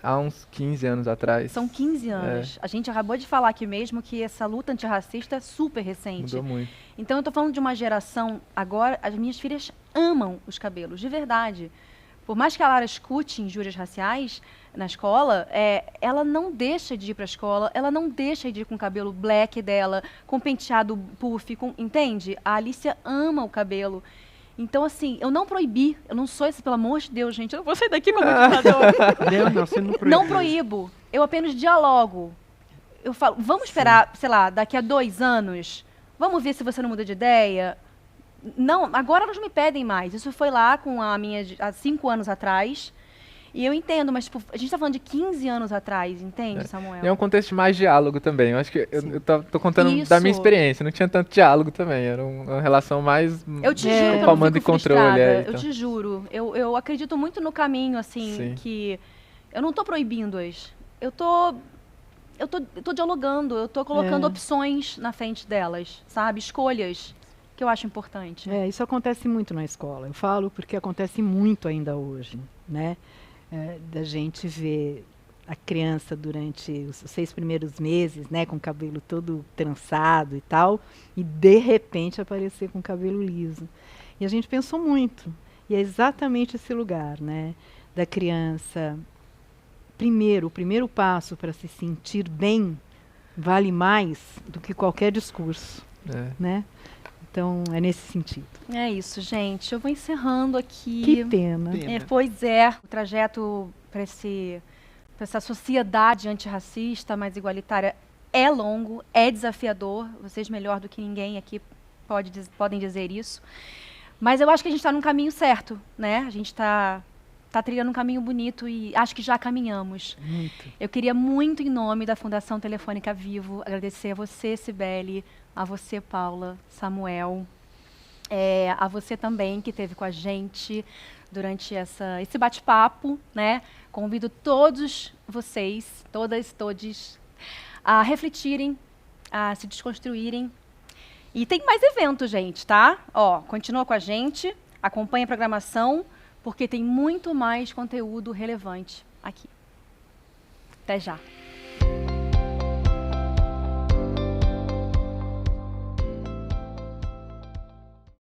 Há uns 15 anos atrás. São 15 anos. A gente acabou de falar aqui mesmo que essa luta antirracista é super recente. Mudou muito. Então eu estou falando de uma geração, agora as minhas filhas amam os cabelos, de verdade. Por mais que a Lara escute injúrias raciais na escola, ela não deixa de ir para a escola, ela não deixa de ir com o cabelo black dela, com penteado puff, entende? A Alicia ama o cabelo. Então, assim, eu não proibi, eu não sou esse, pelo amor de Deus, gente, eu não vou sair daqui como ditador. Não, você não proibiu. Não proíbo, eu apenas dialogo. Eu falo, vamos esperar, sei lá, daqui a 2 anos, vamos ver se você não muda de ideia. Não, agora elas me pedem mais. Isso foi lá com a minha há 5 anos atrás. E eu entendo, mas tipo, a gente tá falando de 15 anos atrás, entende, Samuel? É um contexto de mais diálogo também. Eu acho que eu tô contando da minha Isso. experiência. Não tinha tanto diálogo também. Era uma relação mais Eu te juro que eu não comando e fico controle. frustrada, Então. eu te juro. Eu acredito muito no caminho, assim, Sim. que eu não tô proibindo-as. Eu tô dialogando, eu tô colocando opções na frente delas, sabe? Escolhas, que eu acho importante. Isso acontece muito na escola. Eu falo porque acontece muito ainda hoje, né? Da gente ver a criança durante os 6 primeiros meses, né, com o cabelo todo trançado e tal, e de repente aparecer com o cabelo liso. E a gente pensou muito. E é exatamente esse lugar, né, da criança. Primeiro, o primeiro passo para se sentir bem vale mais do que qualquer discurso, né? Então, é nesse sentido. É isso, gente. Eu vou encerrando aqui. Que pena. Pois é, o trajeto para essa sociedade antirracista, mais igualitária, é longo, é desafiador. Vocês, melhor do que ninguém aqui, podem dizer isso. Mas eu acho que a gente está num caminho certo, né? A gente está trilhando um caminho bonito e acho que já caminhamos. Muito. Eu queria muito, em nome da Fundação Telefônica Vivo, agradecer a você, Cibele, a você, Paula, Samuel, a você também que esteve com a gente durante esse bate-papo, né? Convido todos vocês, todos, a refletirem, a se desconstruírem. E tem mais evento, gente, tá? Continua com a gente, acompanha a programação, porque tem muito mais conteúdo relevante aqui. Até já.